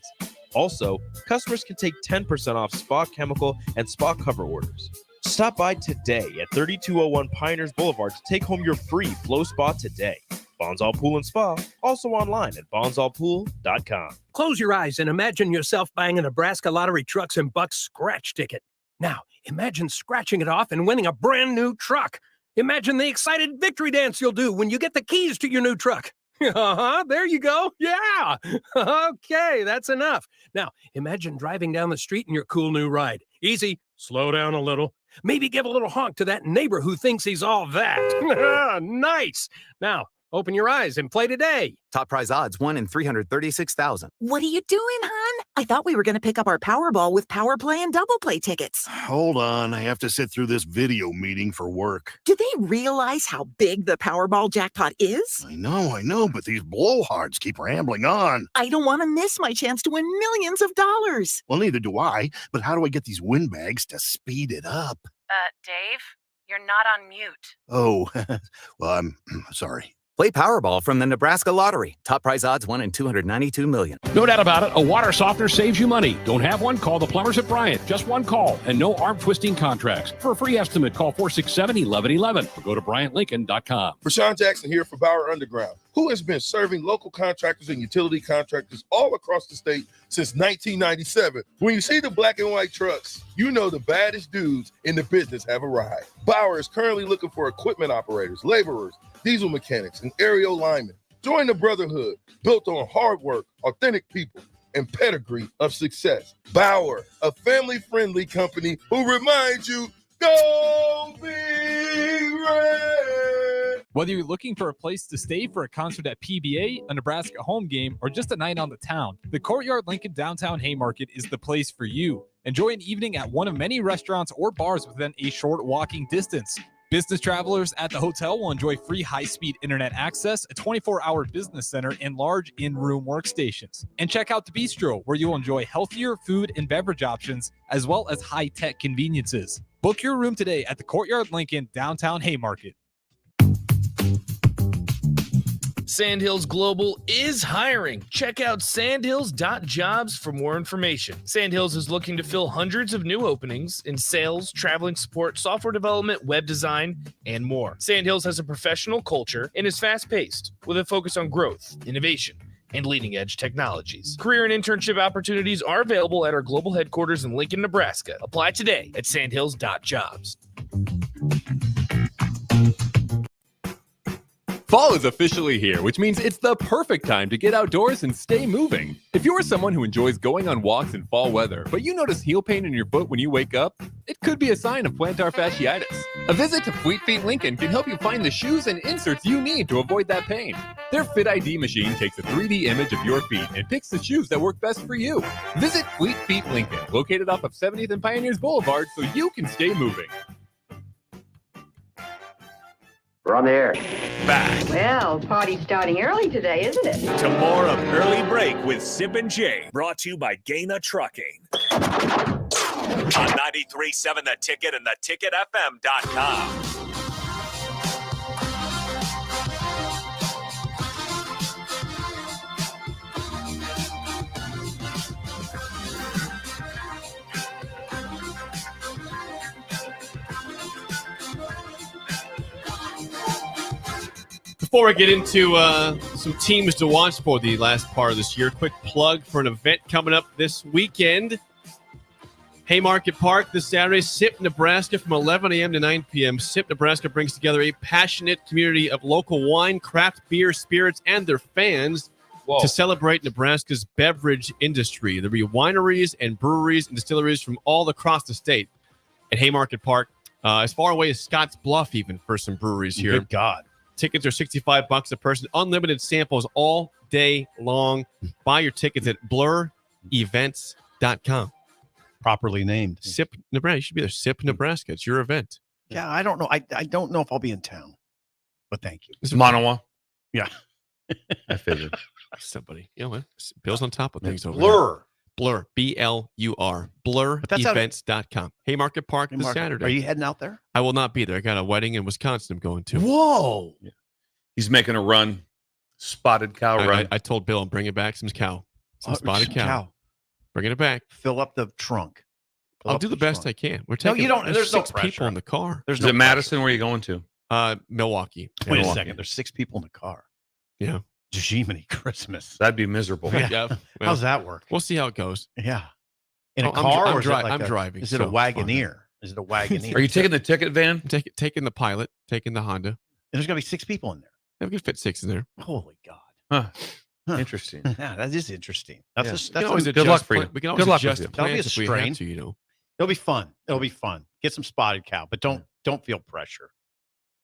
Also, customers can take 10% off spa chemical and spa cover orders. Stop by today at 3201 Pioneers Boulevard to take home your free flow spa today. Bonsall Pool and Spa, also online at bonsallpool.com. Close your eyes and imagine yourself buying a Nebraska Lottery Trucks and Bucks scratch ticket. Now, imagine scratching it off and winning a brand new truck. Imagine the excited victory dance you'll do when you get the keys to your new truck. There you go. Yeah. Okay, that's enough. Now, imagine driving down the street in your cool new ride. Easy. Slow down a little. Maybe give a little honk to that neighbor who thinks he's all that. Nice. Now, open your eyes and play today. Top prize odds, 1 in 336,000. What are you doing, hon? I thought we were going to pick up our Powerball with Power Play and Double Play tickets. Hold on. I have to sit through this video meeting for work. Do they realize how big the Powerball jackpot is? I know, but these blowhards keep rambling on. I don't want to miss my chance to win millions of dollars. Well, neither do I, but how do I get these win bags to speed it up? Dave, you're not on mute. Oh, well, I'm sorry. Play Powerball from the Nebraska Lottery. Top prize odds, 1 in 292 million. No doubt about it, a water softener saves you money. Don't have one? Call the plumbers at Bryant. Just one call and no arm-twisting contracts. For a free estimate, call 467-1111 or go to BryantLincoln.com. Rashawn Jackson here for Bauer Underground, who has been serving local contractors and utility contractors all across the state since 1997. When you see the black and white trucks, you know the baddest dudes in the business have arrived. Bauer is currently looking for equipment operators, laborers, diesel mechanics, and aerial linemen. Join the brotherhood built on hard work, authentic people, and pedigree of success. Bauer, a family-friendly company who reminds you, go Big Red! Whether you're looking for a place to stay for a concert at PBA, a Nebraska home game, or just a night on the town, the Courtyard Lincoln Downtown Haymarket is the place for you. Enjoy an evening at one of many restaurants or bars within a short walking distance. Business travelers at the hotel will enjoy free high-speed internet access, a 24-hour business center, and large in-room workstations. And check out the bistro, where you'll enjoy healthier food and beverage options, as well as high-tech conveniences. Book your room today at the Courtyard Lincoln Downtown Haymarket. Sandhills Global is hiring. Check out sandhills.jobs for more information. Sandhills is looking to fill hundreds of new openings in sales, traveling support, software development, web design, and more. Sandhills has a professional culture and is fast-paced with a focus on growth, innovation, and leading-edge technologies. Career and internship opportunities are available at our global headquarters in Lincoln, Nebraska. Apply today at sandhills.jobs. Fall is officially here, which means it's the perfect time to get outdoors and stay moving. If you're someone who enjoys going on walks in fall weather, but you notice heel pain in your foot when you wake up, it could be a sign of plantar fasciitis. A visit to Fleet Feet Lincoln can help you find the shoes and inserts you need to avoid that pain. Their Fit ID machine takes a 3D image of your feet and picks the shoes that work best for you. Visit Fleet Feet Lincoln, located off of 70th and Pioneers Boulevard, so you can stay moving. We're on the air. Back Well, party's starting early today, isn't it? to more of Early Break with Sip and Jay, brought to you by Gaina Trucking. On 93.7 The Ticket and theticketfm.com. Before I get into some teams to watch for the last part of this year, quick plug for an event coming up this weekend. Haymarket Park this Saturday, SIP Nebraska from 11 a.m. to 9 p.m. SIP Nebraska brings together a passionate community of local wine, craft beer, spirits, and their fans to celebrate Nebraska's beverage industry. There'll be wineries and breweries and distilleries from all across the state at Haymarket Park, as far away as Scotts Bluff even for some breweries here. Good God. Tickets are $65 a person. Unlimited samples all day long. Buy your tickets at blurevents.com. Properly named. SIP Nebraska. You should be there. SIP Nebraska. It's your event. Yeah, I don't know. I don't know if I'll be in town, but thank you. It's Manawa. Yeah. I figured. Somebody. You know what? Bill's on top of things over Blur. there. Blur. BLUR. Blurevents.com. Haymarket Park this Saturday. Are you heading out there? I will not be there. I got a wedding in Wisconsin I'm going to. Whoa. Yeah. He's making a run. Spotted cow run. I told Bill I'm bringing back some cow. Some spotted cow. Bringing it back. Fill up the trunk. I'll do the best I can. We're taking. No, you don't. There's no six pressure. people in the car. There's Is it Madison? Where are you going to? Milwaukee. Wait a second. There's 6 people in the car. Yeah. Jiminy Christmas. That'd be miserable. Yeah. Well, how's that work? We'll see how it goes. Yeah. In a I'm car, I'm or is it like I'm driving. Is it so a it's fine. Wagoneer? Is it a Wagoneer? Are you taking the ticket van? Taking the Pilot, taking the Honda. And there's gonna be 6 people in there. We can fit 6 in there. Holy God. Huh. Interesting. Yeah, that is interesting. That's We can always good adjust luck for you. We can always Good luck adjust with the you. That'll be a plans if we have strain. to, you know. It'll be fun. It'll be fun. Get some spotted cow, but don't feel pressure.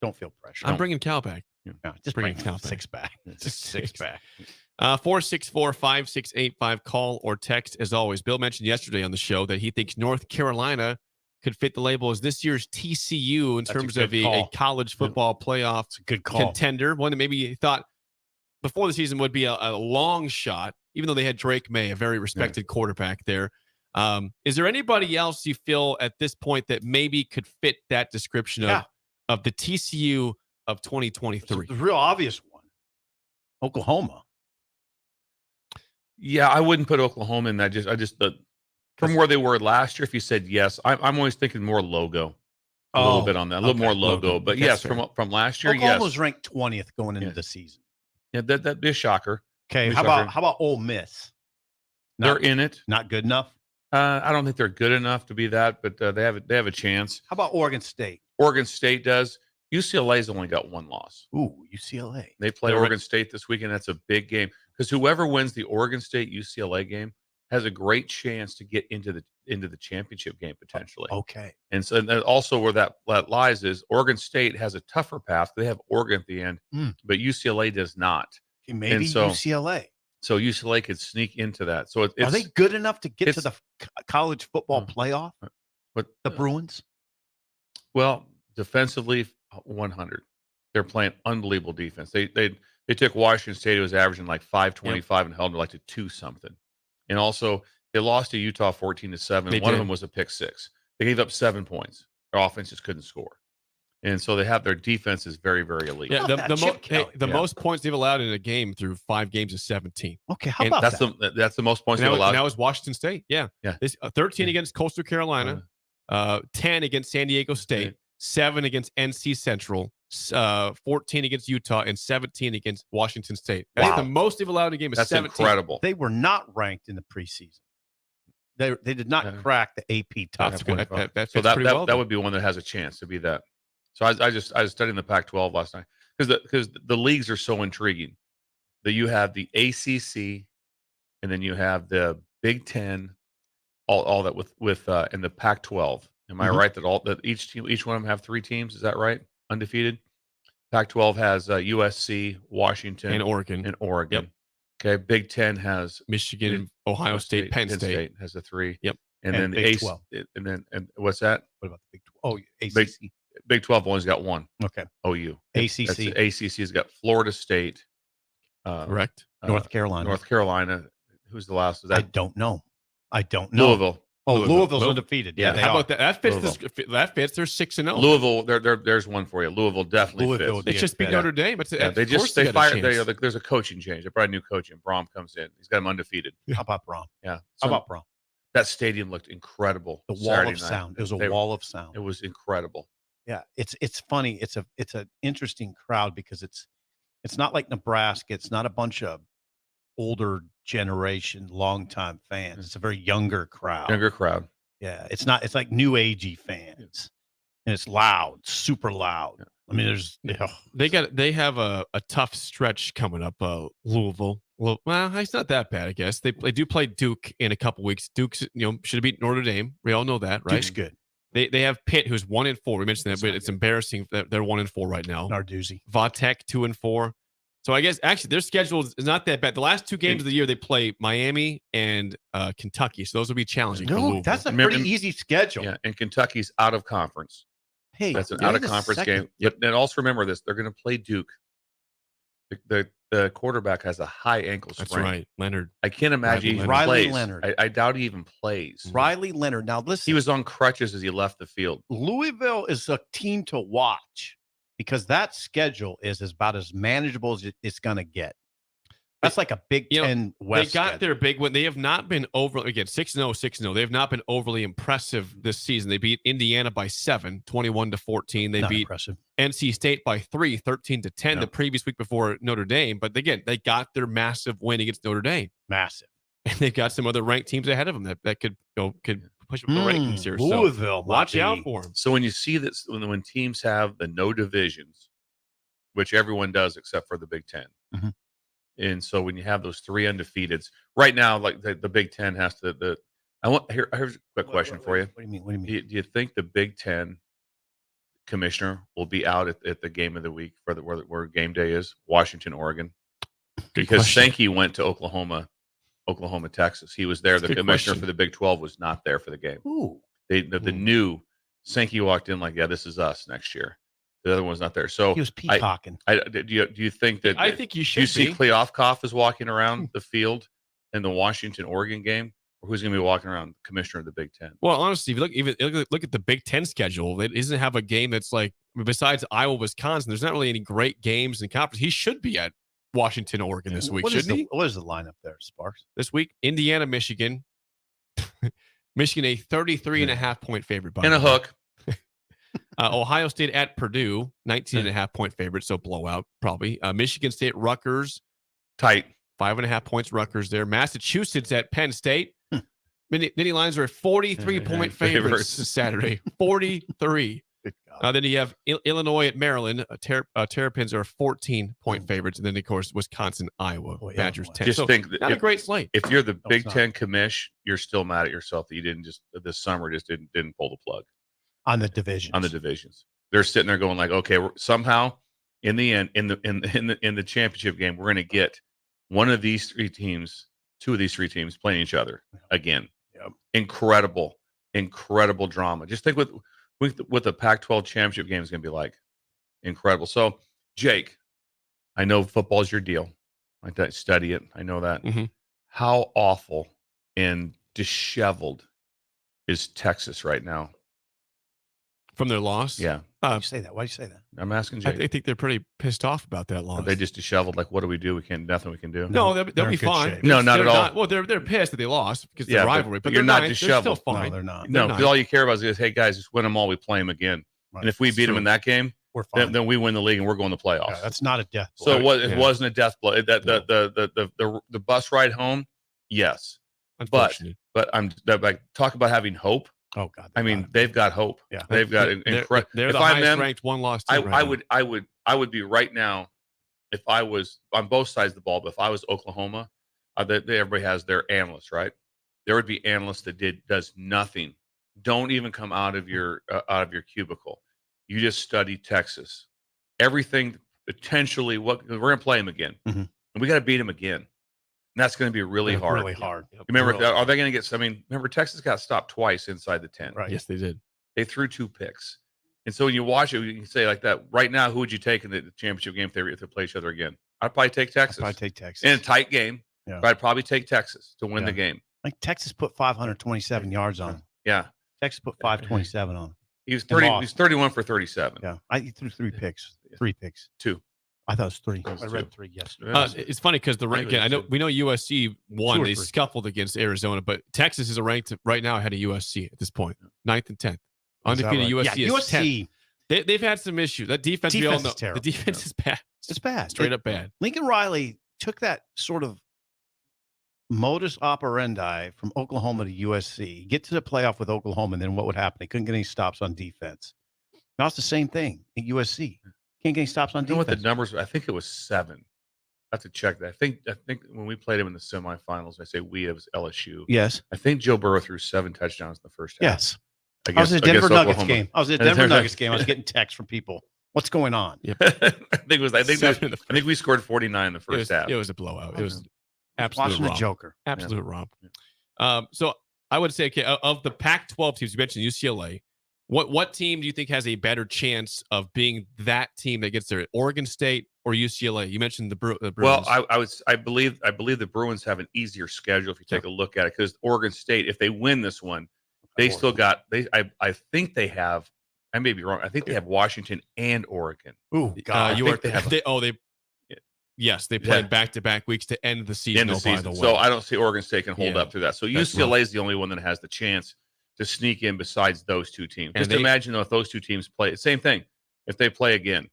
Don't feel pressure. I'm bringing cow back. No, just bringing bring cow a back. 6-pack. Just 6-pack. 464-5685. Call or text as always. Bill mentioned yesterday on the show that he thinks North Carolina could fit the label as this year's TCU in That's a terms good of a call. college football playoff It's a good call. contender. One that maybe he thought before the season would be a long shot, even though they had Drake May, a very respected quarterback there. Is there anybody else you feel at this point that maybe could fit that description of the TCU of 2023? The real obvious one. Oklahoma. Yeah, I wouldn't put Oklahoma in that. From where they were last year, if you said yes, I'm always thinking more logo. A little bit on that. A little more logo. But yes, from last year, Oklahoma yes. was ranked 20th going into the season. Yeah, that'd be a shocker. Okay, Be a how shocker. about Ole Miss? They're in it. Not good enough. I don't think they're good enough to be that, but they have a chance. How about Oregon State? Oregon State does. UCLA's only got 1 loss. Ooh, UCLA. They play Oregon State this weekend. That's a big game. because whoever wins the Oregon State UCLA game has a great chance to get into the championship game potentially. Okay. And so and also where that lies is Oregon State has a tougher path. They have Oregon at the end, but UCLA does not. Maybe And so, UCLA. So UCLA could sneak into that. So it's, are they good enough to get to the college football playoff? But the Bruins? Well, defensively, 100. They're playing unbelievable defense. They took Washington State, who was averaging like 525, and held them like to 2 something. And also, they lost to Utah 14-7. One of them was a pick 6. They gave up 7 points. Their offense just couldn't score. And so they have their defense is very, very elite. Yeah, the most points they've allowed in a game through 5 games is 17. Okay, how about that? That's the most points they've allowed. And that was Washington State. Yeah. This 13 against Coastal Carolina, 10 against San Diego State, 7 against NC Central, 14 against Utah, and 17 against Washington State. That's the most they've allowed in a game is 17. That's incredible. They were not ranked in the preseason. They did not crack the AP top 25. That would be one that has a chance to be that. So I was studying the Pac-12 last night because the leagues are so intriguing that you have the ACC and then you have the Big Ten, all that with and the Pac-12. Am I right that each one of them have 3 teams? Is that right? Undefeated. Pac-12 has USC, Washington, and Oregon. Yep. Okay. Big Ten has Michigan, Ohio State, Penn State has the 3. Yep. And then the Big AC, 12. and what's that? What about the Big 12? Oh, ACC. Big 12 only's got 1. Okay. OU. ACC. ACC has got Florida State. Correct. North Carolina. North Carolina. Who's the last? Is that I don't know. Louisville. Oh, Louisville's undefeated. Yeah, how about that? That fits. They're 6-0. Louisville. There's one for you. Louisville definitely fits. They just beat Notre Dame. But they fired. There's a coaching change. They brought a new coach in. Brom comes in. He's got him undefeated. How about Brom? Yeah. How about Brom? That stadium looked incredible. The wall Saturday of night. sound. It was a wall of sound. It was incredible. Yeah, it's funny. It's an interesting crowd because it's not like Nebraska. It's not a bunch of older generation, longtime fans. It's a very younger crowd. Yeah, it's not. It's like new agey fans, and it's loud, super loud. I mean, there's they have a tough stretch coming up. Louisville. Well, it's not that bad, I guess. They do play Duke in a couple weeks. Duke's should have beat Notre Dame. We all know that, right? Duke's good. They have Pitt, who's 1-4. We mentioned that, but it's embarrassing that they're 1-4 right now. Narduzzi. Vatek 2-4. So I guess actually their schedule is not that bad. The last 2 games of the year they play Miami and Kentucky, so those will be challenging. No, that's a pretty easy schedule. Yeah, and Kentucky's out of conference. Hey, that's an out of conference game. But then also remember this: they're going to play Duke. The quarterback has a high ankle sprain. That's right, Leonard. I can't imagine he even plays. Leonard. I doubt he even plays. Riley Leonard. Now listen, he was on crutches as he left the field. Louisville is a team to watch because that schedule is about as manageable as it's going to get. That's like a Big Ten West. They got their big win. They have not been overly, again, 6-0. They have not been overly impressive this season. They beat Indiana by 7, 21-14. They beat NC State by 3, 13-10 the previous week before Notre Dame. But again, they got their massive win against Notre Dame. Massive. And they've got some other ranked teams ahead of them that could push up the rankings here. Louisville, so watch out for them. So when you see this, when teams have the no divisions, which everyone does except for the Big Ten. Mm-hmm. And so when you have those 3 undefeateds right now, like the Big Ten has to. Here's a quick question for you. What do you mean? What do you mean? Do you think the Big Ten commissioner will be out at the game of the week for where game day is? Washington, Oregon, because Sankey went to Oklahoma, Texas. He was there. The commissioner for the Big 12 was not there for the game. Ooh. The new Sankey walked in like, yeah, this is us next year. The other one's not there. So he was peacocking. Do you think that? I think you should. Do you see Kleofkoff is walking around the field in the Washington Oregon game, or who's going to be walking around? The commissioner of the Big Ten. Well, honestly, if you look at the Big Ten schedule, it doesn't have a game that's like besides Iowa, Wisconsin. There's not really any great games in conference. He should be at Washington, Oregon this week, shouldn't he? What is the lineup there, Sparks? This week, Indiana, Michigan. Michigan, a 33.5 point favorite. And a hook. Ohio State at Purdue, 19.5 point favorite, so blowout probably. Michigan State, Rutgers, tight, 5.5 points. Rutgers there. Massachusetts at Penn State. Mini lines are at 43 point favorites Saturday. 43. Then you have Illinois at Maryland. Terrapins are 14-point favorites, and then of course Wisconsin, Iowa. Badgers 10. Just So, think that not a great slate. If you're the Big Ten commish, you're still mad at yourself that you didn't just this summer didn't pull the plug on the divisions. They're sitting there going like, okay, somehow in the end, in the championship game, we're going to get one of these three teams, two of these three teams playing each other again. Yep. Incredible drama. Just think what the Pac-12 championship game is going to be like. Incredible. So, Jake, I know football is your deal. I study it. I know that. Mm-hmm. How awful and disheveled is Texas right now? From their loss? Yeah. Why'd you say that? Why'd you say that? I'm asking Jake. I think they're pretty pissed off about that loss. Are they just disheveled? Like, what do we do? Nothing we can do. No, they'll be fine. No, not at all. Well, they're pissed that they lost because of the rivalry. But you're not nice. disheveled. They're still fine. No, they're not. No, because all you care about is, hey, guys, just win them all. We play them again. Right. And if we beat them in that game, we're fine. Then we win the league and we're going to playoffs. Yeah, that's not a death blow. So it wasn't a death blow. The bus ride home, yes. But I'm like, talk about having hope. Oh God! I mean, they've got hope. Yeah, they've got incredible. They're the highest ranked one-loss team. I would be right now if I was on both sides of the ball. But if I was Oklahoma, everybody has their analysts, right? There would be analysts that does nothing. Don't even come out of your cubicle. You just study Texas. Everything potentially. We're going to play them again, and we got to beat them again. And that's going to be really hard. Really hard. Remember, are they going to get? I mean, remember, Texas got stopped twice inside the 10. Right. Yes, they did. They threw 2 picks, and so when you watch it, you can say like that. Right now, who would you take in the championship game if they play each other again? I'd probably take Texas. In a tight game. Yeah. But I'd probably take Texas to win the game. Like Texas put 527 yards on him. Yeah. Texas put 527 on him. He was 30. He was 31 for 37. Yeah. He threw 3 picks. 3 picks. 2. I thought it was 3. was I 2. read 3 yesterday. It's funny because we know USC won. They scuffled against Arizona, but Texas is ranked right now ahead of USC at this point, 9th and 10th. Undefeated USC is USC. 10th. They've had some issues. That defense, we all know. Is terrible. The defense is bad. It's bad. Straight up bad. Lincoln Riley took that sort of modus operandi from Oklahoma to USC, get to the playoff with Oklahoma, and then what would happen? They couldn't get any stops on defense. Now it's the same thing at USC. Can't get any stops on defense. You know what the numbers? I think it was 7. I have to check that. I think when we played him in the semifinals, I say it was LSU. Yes. I think Joe Burrow threw 7 touchdowns in the first half. Yes. I was at Denver Nuggets game. I was getting texts from people. What's going on? Yep. I think we scored 49 in the first half. It was a blowout. It was absolute Watching romp. the Joker. Absolute romp. So I would say, okay, of the Pac-12 teams, you mentioned UCLA. What team do you think has a better chance of being that team that gets there? Oregon State or UCLA? You mentioned the Bruins. Well, I believe the Bruins have an easier schedule if you take a look at it, because Oregon State, if they win this one, they still got I think they have. I may be wrong. I think they have Washington and Oregon. Ooh, God! Yes, they played back-to-back weeks to end the season. By the way. So I don't see Oregon State can hold up through that. So UCLA is the only one that has the chance to sneak in besides those two teams. Just imagine though, if those two teams play, same thing. If they play again,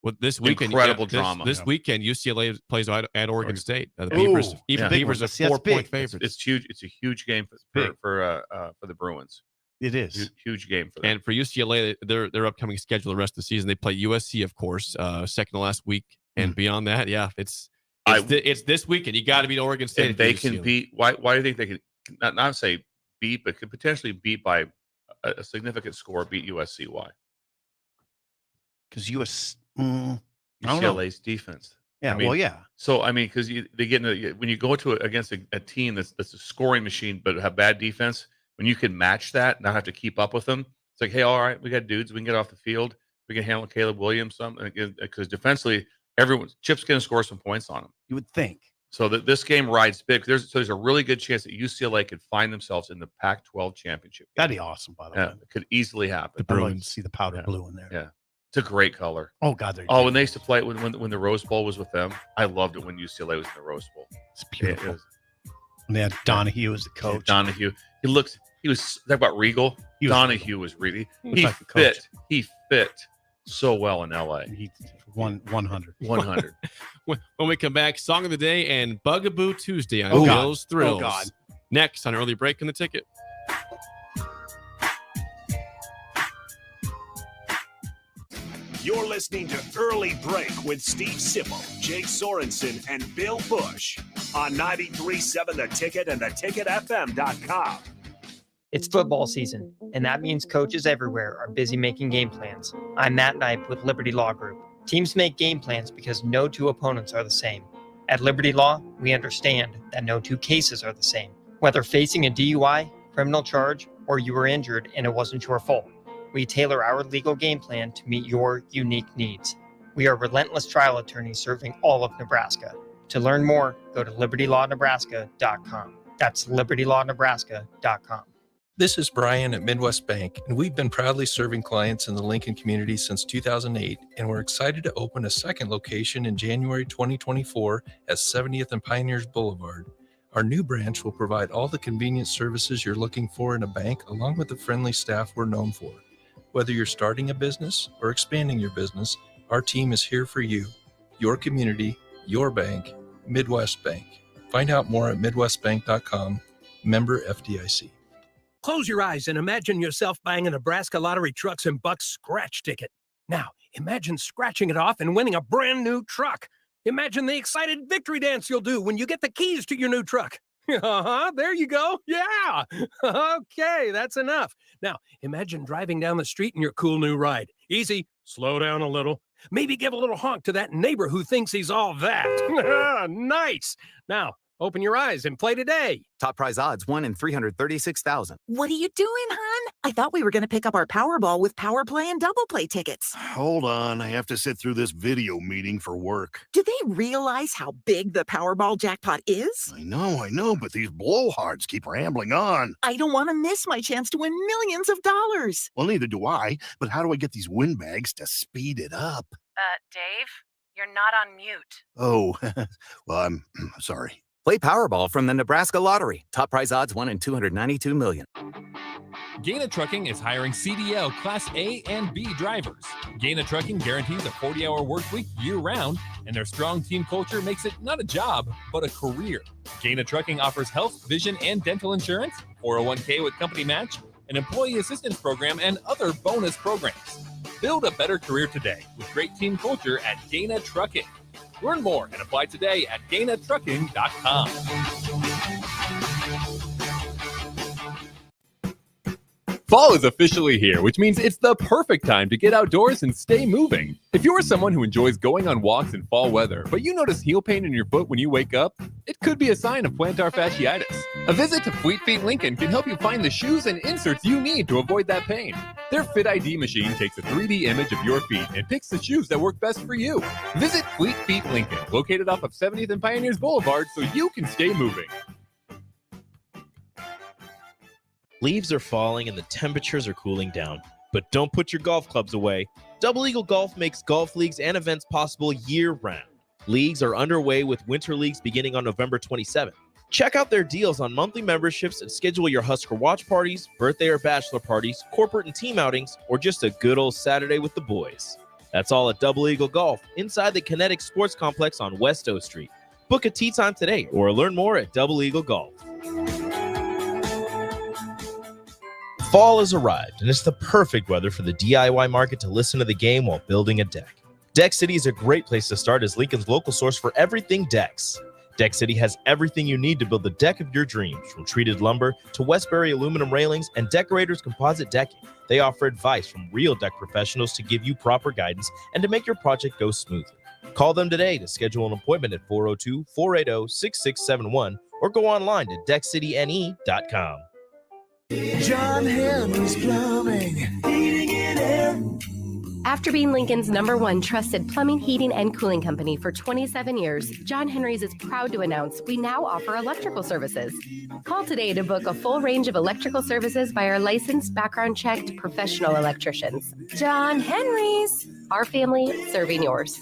well, this weekend, incredible drama. This weekend, UCLA plays at Oregon State. The Beavers, Beavers are 4-point favorites. It's huge. It's a huge game for the Bruins. It is huge game for them. And for UCLA, their upcoming schedule the rest of the season, they play USC, of course, second to last week, and beyond that, it's this weekend. You got to beat Oregon State. If they can beat, why do you think they can not say beat, but could potentially beat by a significant score? Beat USC? Why? Because UCLA's defense. Yeah, So because they get when you go against a team that's a scoring machine but have bad defense. When you can match that, not have to keep up with them, it's like, hey, all right, we got dudes, we can get off the field, we can handle Caleb Williams something, because defensively, Chip's going to score some points on them. You would think. So that this game rides big. There's a really good chance that UCLA could find themselves in the Pac-12 championship game. That'd be awesome, by the way. It could easily happen. The Bruins. I'd like to see the powder blue in there. Yeah, it's a great color. Oh God, when they used to play when the Rose Bowl was with them, I loved it when UCLA was in the Rose Bowl. It's beautiful. And they had Donahue as the coach. Donahue. He was talk about regal. Donahue was really he fit so well in LA. He won 100. 100. When we come back, Song of the Day and Bugaboo Tuesday on Bill's Thrills. Oh God. Next on Early Break in the Ticket. You're listening to Early Break with Steve Sipple, Jay Sorensen, and Bill Busch on 93.7 The Ticket and theticketfm.com. It's football season, and that means coaches everywhere are busy making game plans. I'm Matt Knipe with Liberty Law Group. Teams make game plans because no two opponents are the same. At Liberty Law, we understand that no two cases are the same. Whether facing a DUI, criminal charge, or you were injured and it wasn't your fault, we tailor our legal game plan to meet your unique needs. We are relentless trial attorneys serving all of Nebraska. To learn more, go to libertylawnebraska.com. That's libertylawnebraska.com. This is Brian at Midwest Bank, and we've been proudly serving clients in the Lincoln community since 2008, and we're excited to open a second location in January 2024 at 70th and Pioneers Boulevard. Our new branch will provide all the convenient services you're looking for in a bank, along with the friendly staff we're known for. Whether you're starting a business or expanding your business, our team is here for you. Your community, your bank, Midwest Bank. Find out more at midwestbank.com, member FDIC. Close your eyes and imagine yourself buying a Nebraska Lottery Trucks and Bucks scratch ticket. Now, imagine scratching it off and winning a brand new truck. Imagine the excited victory dance you'll do when you get the keys to your new truck. There you go. Yeah. Okay, that's enough. Now, imagine driving down the street in your cool new ride. Easy. Slow down a little. Maybe give a little honk to that neighbor who thinks he's all that. Nice. Now, open your eyes and play today. Top prize odds, 1 in 336,000. What are you doing, hon? I thought we were going to pick up our Powerball with Power Play and Double Play tickets. Hold on. I have to sit through this video meeting for work. Do they realize how big the Powerball jackpot is? I know, but these blowhards keep rambling on. I don't want to miss my chance to win millions of dollars. Well, neither do I. But how do I get these win bags to speed it up? Dave, you're not on mute. Oh, well, I'm sorry. Play Powerball from the Nebraska Lottery. Top prize odds, 1 in 292 million. Gaina Trucking is hiring CDL Class A and B drivers. Gaina Trucking guarantees a 40-hour work week year-round, and their strong team culture makes it not a job, but a career. Gaina Trucking offers health, vision, and dental insurance, 401k with company match, an employee assistance program, and other bonus programs. Build a better career today with great team culture at Gaina Trucking. Learn more and apply today at GainaTrucking.com. Fall is officially here, which means it's the perfect time to get outdoors and stay moving. If you're someone who enjoys going on walks in fall weather, but you notice heel pain in your foot when you wake up, it could be a sign of plantar fasciitis. A visit to Fleet Feet Lincoln can help you find the shoes and inserts you need to avoid that pain. Their Fit ID machine takes a 3D image of your feet and picks the shoes that work best for you. Visit Fleet Feet Lincoln, located off of 70th and Pioneers Boulevard, so you can stay moving. Leaves are falling and the temperatures are cooling down. But don't put your golf clubs away. Double Eagle Golf makes golf leagues and events possible year-round. Leagues are underway with winter leagues beginning on November 27th. Check out their deals on monthly memberships and schedule your Husker watch parties, birthday or bachelor parties, corporate and team outings, or just a good old Saturday with the boys. That's all at Double Eagle Golf inside the Kinetic Sports Complex on West O Street. Book a tee time today or learn more at Double Eagle Golf. Fall has arrived, and it's the perfect weather for the DIY market to listen to the game while building a deck. Deck City is a great place to start as Lincoln's local source for everything decks. Deck City has everything you need to build the deck of your dreams, from treated lumber to Westbury aluminum railings and Decorators composite decking. They offer advice from real deck professionals to give you proper guidance and to make your project go smoothly. Call them today to schedule an appointment at 402-480-6671 or go online to deckcityne.com. John Henry's Plumbing, Heating and Air. After being Lincoln's #1 trusted plumbing, heating, and cooling company for 27 years, John Henry's is proud to announce we now offer electrical services. Call today to book a full range of electrical services by our licensed, background-checked professional electricians. John Henry's, our family serving yours.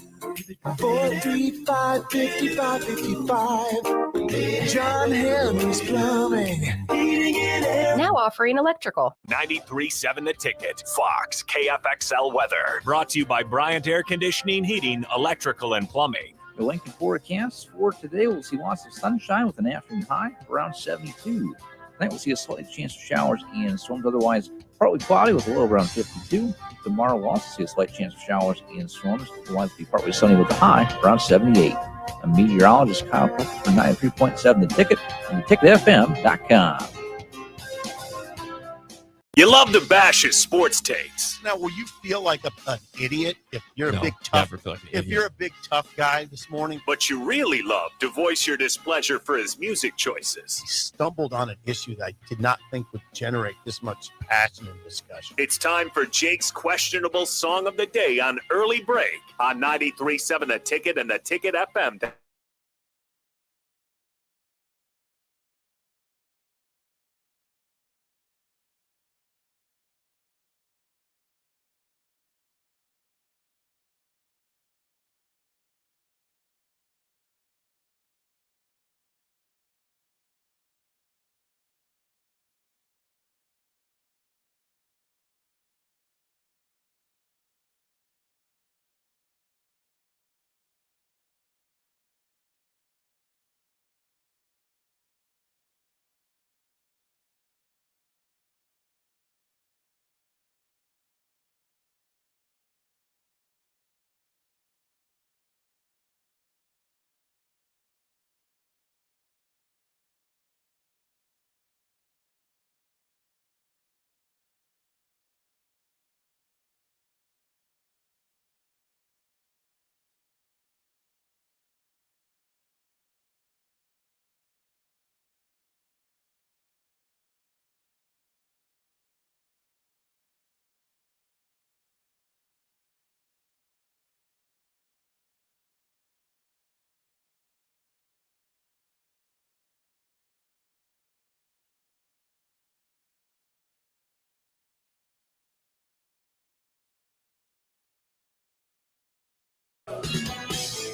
435-5555. John Henry's Plumbing, Heating and Air. Now offering electrical. 93.7 The Ticket, Fox, KFXL weather. Brought to you by Bryant Air Conditioning, Heating, Electrical, and Plumbing. The Lincoln forecast for today, we'll see lots of sunshine with an afternoon high around 72. Tonight we'll see a slight chance of showers and storms. Otherwise, partly cloudy with a low around 52. Tomorrow we'll also see a slight chance of showers and storms. The lines will be partly sunny with a high around 78. I'm meteorologist Kyle Tucker for 93.7 The Ticket and theticketfm.com. You love to bash his sports takes. Now, will you feel like an idiot if you're a big tough? Never feel like an If idiot. you're a big tough guy this morning, But you really love to voice your displeasure for his music choices. he stumbled on an issue that I did not think would generate this much passion and discussion. It's time for Jake's questionable song of the day on Early Break on 93.7 The Ticket and the Ticket FM.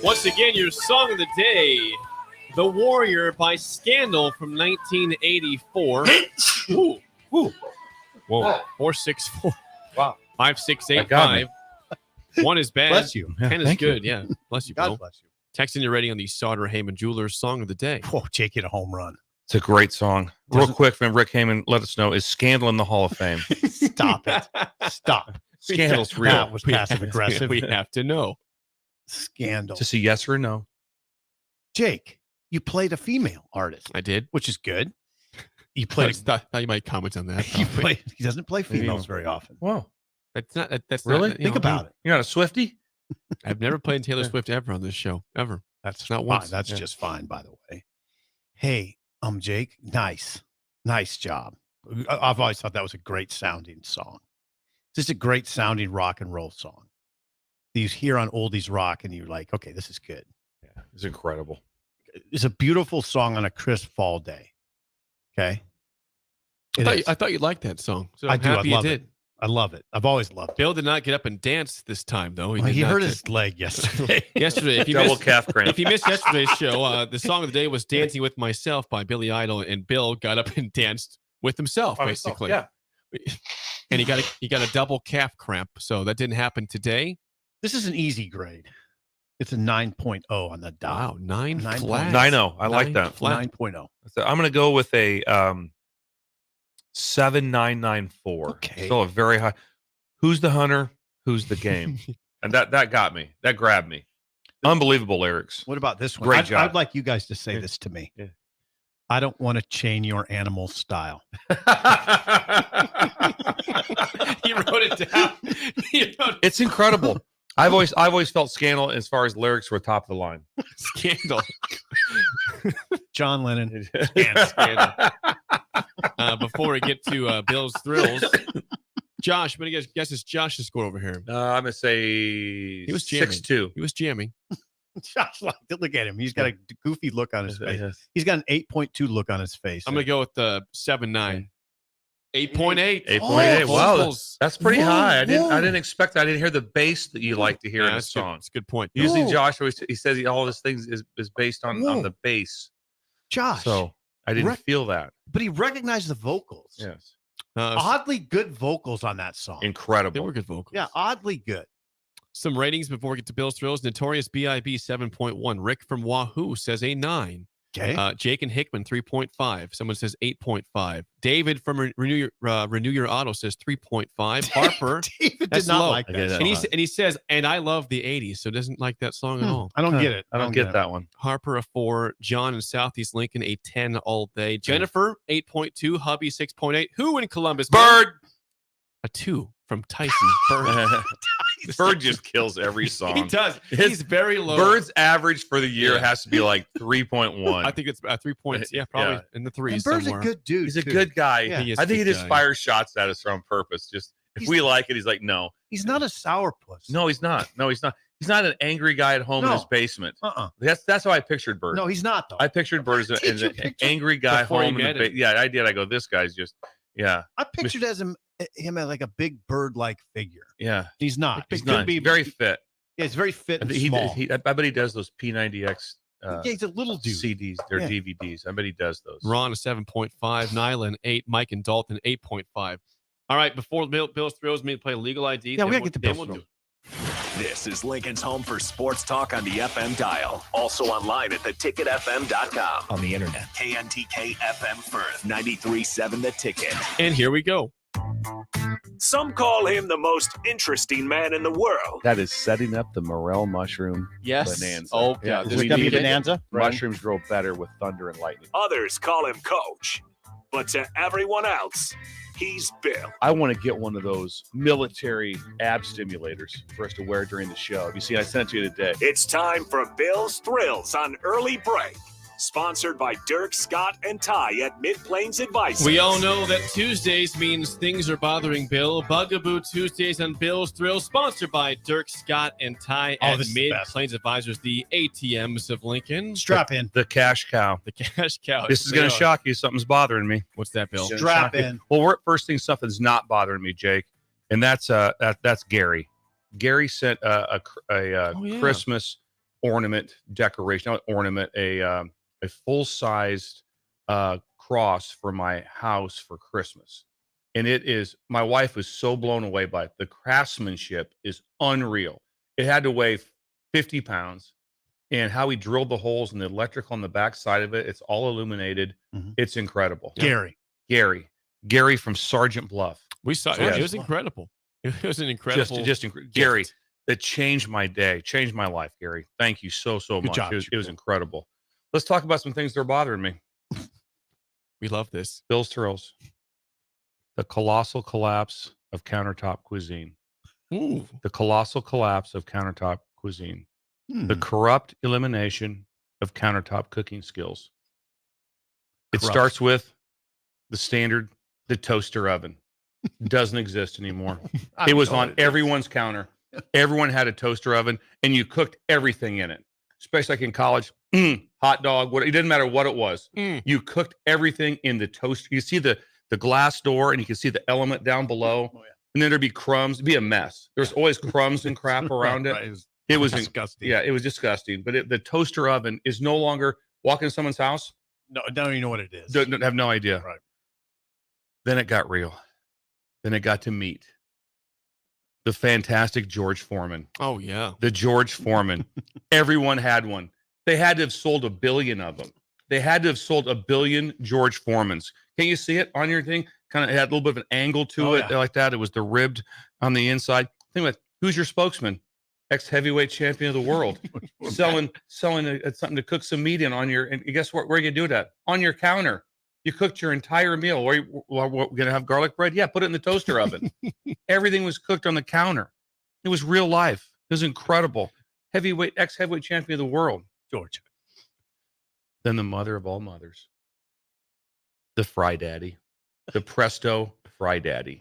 Once again, your song of the day, The Warrior by Scandal from 1984. Ooh, ooh. Whoa. 464. Wow. 5685. One is bad. Bless you. 10 is Thank you. good. Yeah. Bless you, God Bill. bless you. Texting your rating on the Sauter Heyman Jewelers song of the day. Oh, Jake hit a home run. It's a great song. Real quick, man, Rick Heyman, let us know, is Scandal in the Hall of Fame? Stop it. Stop. Scandal's real. That was passive aggressive. We have to know. Scandal. Just a yes or no. Jake, you played a female artist, I did. which is good. You I played. thought you might comment on that. He doesn't play females very often. Whoa. That's not. That's Really? Not, Think about it. You're not a Swiftie? I've never played Taylor Swift ever on this show. Ever. That's not fine. once. That's just fine, by the way. Hey, Jake, nice job. I've always thought that was a great sounding song. Just a great sounding rock and roll song. You hear on Oldies Rock and you're like, okay, this is good. Yeah, it's incredible. It's a beautiful song on a crisp fall day. Okay. I thought you liked that song. So I'm I do. happy I love you did. it. I love it. I've always loved it. Bill did not get up and dance this time, though. Well, did he not hurt do- his leg yesterday. Yesterday, if you Double missed, calf cramp. if you missed yesterday's show, the song of the day was "Dancing with Myself" by Billy Idol, and Bill got up and danced with himself, By myself, basically. yeah. And he got a double calf cramp, so that didn't happen today. This is an easy grade. It's a 9.0 on the dot. Wow, 9 9.0. flat. 9-0. I like 9 that. flat. 9.0. So I'm going to go with a 7994. Okay. Still a very high. Who's the hunter? Who's the game? And that got me. That grabbed me. Unbelievable lyrics. What about this one? Great job. I'd like you guys to say this to me. Yeah. I don't want to chain your animal style. He wrote it down. It's incredible. I've always felt Scandal as far as lyrics were top of the line. Scandal. John Lennon. Scandal. Before we get to Bill's Thrills, Josh, what do you guess is Josh's score over here? I'm gonna say He was jamming. 6-2. He was jamming. Josh, look at him. He's got a goofy look on his face. Yes. He's got an 8.2 look on his face. I'm gonna go with the 7-9. 8.8. 8.8. Wow, vocals. that's pretty Whoa, high. I whoa. didn't expect that. I didn't hear the bass that you like to hear in a that's good. song. That's a good point. Usually, Whoa. Josh always he says all his things is based on Whoa. the bass. Josh. So I didn't feel that. But he recognized the vocals. Yes, Oddly good vocals on that song. incredible. They were good vocals. Yeah, oddly good. Some ratings before we get to Bill's Thrills. Notorious B.I.B. 7.1. Rick from Wahoo says a 9. Okay. Jake and Hickman, 3.5. Someone says 8.5. David from Renew Your Auto says 3.5. Harper, David that's did not low. like that And song. he says, and I love the 80s, so doesn't like that song at all. I don't get it. I don't get that one. Harper, a 4. John in Southeast Lincoln, a 10 all day. Jennifer, 8.2. Hubby, 6.8. Who in Columbus? Bird. A 2 from Tyson. Bird. Bird just kills every song. He does. He's very low. Bird's average for the year Yeah. has to be like 3.1. I think it's 3 points. Yeah, probably in the 3s And Bird's somewhere. a good dude. He's a too. good guy. Yeah. He is I a think he good just guy. fires shots at us on purpose. Just if we like it, he's like, no. He's not a sourpuss. No, he's not. No, he's not. He's not an angry guy at home in No. his basement. Uh-uh. That's how I pictured Bird. No, he's not though. I pictured Bird as Did you an picture- angry guy Before you home in met the him. Yeah, I did. I go, this guy's just I pictured him as like a big bird-like figure. yeah. He's not. He's It could not. be Very fit. Yeah, he's very fit I and bet small. I bet he does those P90X Yeah, he's a little dude. CDs. They're Yeah. DVDs. I bet he does those. Ron, a 7.5. Nylan, 8. Mike and Dalton, 8.5. All right, before Bill's throws me to play legal ID. Yeah, we then gotta get the then Bills we'll do throw. it. This is Lincoln's home for sports talk on the FM dial. Also online at theticketfm.com. On the internet. KNTK FM Firth, 93.7 The Ticket. And here we go. Some call him the most interesting man in the world. That is setting up the morel mushroom Yes. bonanza. Oh, yeah. God. Is it gonna be bonanza? Mushrooms grow better with thunder and lightning. Others call him Coach. But to everyone else, he's Bill. I want to get one of those military ab stimulators for us to wear during the show. You see, I sent it to you today. It's time for Bill's Thrills on Early Break. Sponsored by Dirk, Scott, and Ty at Mid-Plains Advice. We all know that Tuesdays means things are bothering Bill. Bugaboo Tuesdays on Bill's Thrills, sponsored by Dirk, Scott, and Ty at this is the Mid best. Plains Advisors, the ATMs of Lincoln. Strap in. The cash cow. The cash cow. This is They going are. to shock you. Something's bothering me. What's that, Bill? Strap in. Well, first thing, something's not bothering me, Jake, and that's Gary. Gary sent a yeah. Christmas ornament decoration, not ornament, a full-sized cross for my house for Christmas, and it is. My wife was so blown away by it. The craftsmanship is unreal. It had to weigh 50 pounds, and how he drilled the holes and the electrical on the back side of it. It's all illuminated. Mhm. It's incredible. Gary. From Sergeant Bluff. We saw Yes. it was incredible. It was an incredible. Gary, that changed my day, changed my life. Gary, thank you so much. job, It was incredible. Let's talk about some things that are bothering me. We love this. Bill's Thrills. The colossal collapse of countertop cuisine. Ooh. The colossal collapse of countertop cuisine. Hmm. The corrupt elimination of countertop cooking skills. It Corrupt. starts with the standard, the toaster oven. Doesn't exist anymore. It was on everyone's counter. Everyone had a toaster oven, and you cooked everything in it. Especially like in college, hot dog. It didn't matter what it was. You cooked everything in the toaster. You see the glass door, and you can see the element down below. And then there'd be crumbs. It'd be a mess. There's always crumbs and crap around it. Right. It was disgusting. Yeah, it was disgusting. But the toaster oven is no longer. Walk into someone's house, No, I don't even know what it is. don't have no idea. Right. Then it got real. Then it got to meat. The fantastic George Foreman. Oh yeah. The George Foreman. Everyone had one. They had to have sold 1 billion of them. They had to have sold 1 billion George Foremans. Can you see it on your thing? Kind of had a little bit of an angle to it like that. It was the ribbed on the inside. Think about who's your spokesman? Ex-heavyweight champion of the world. selling something to cook some meat in on your, and guess what? Where you do that? On your counter. You cooked your entire meal. We're going to have garlic bread? Yeah, put it in the toaster oven. Everything was cooked on the counter. It was real life. It was incredible. Ex-heavyweight champion of the world. George. Then the mother of all mothers. The Fry Daddy. The Presto Fry Daddy.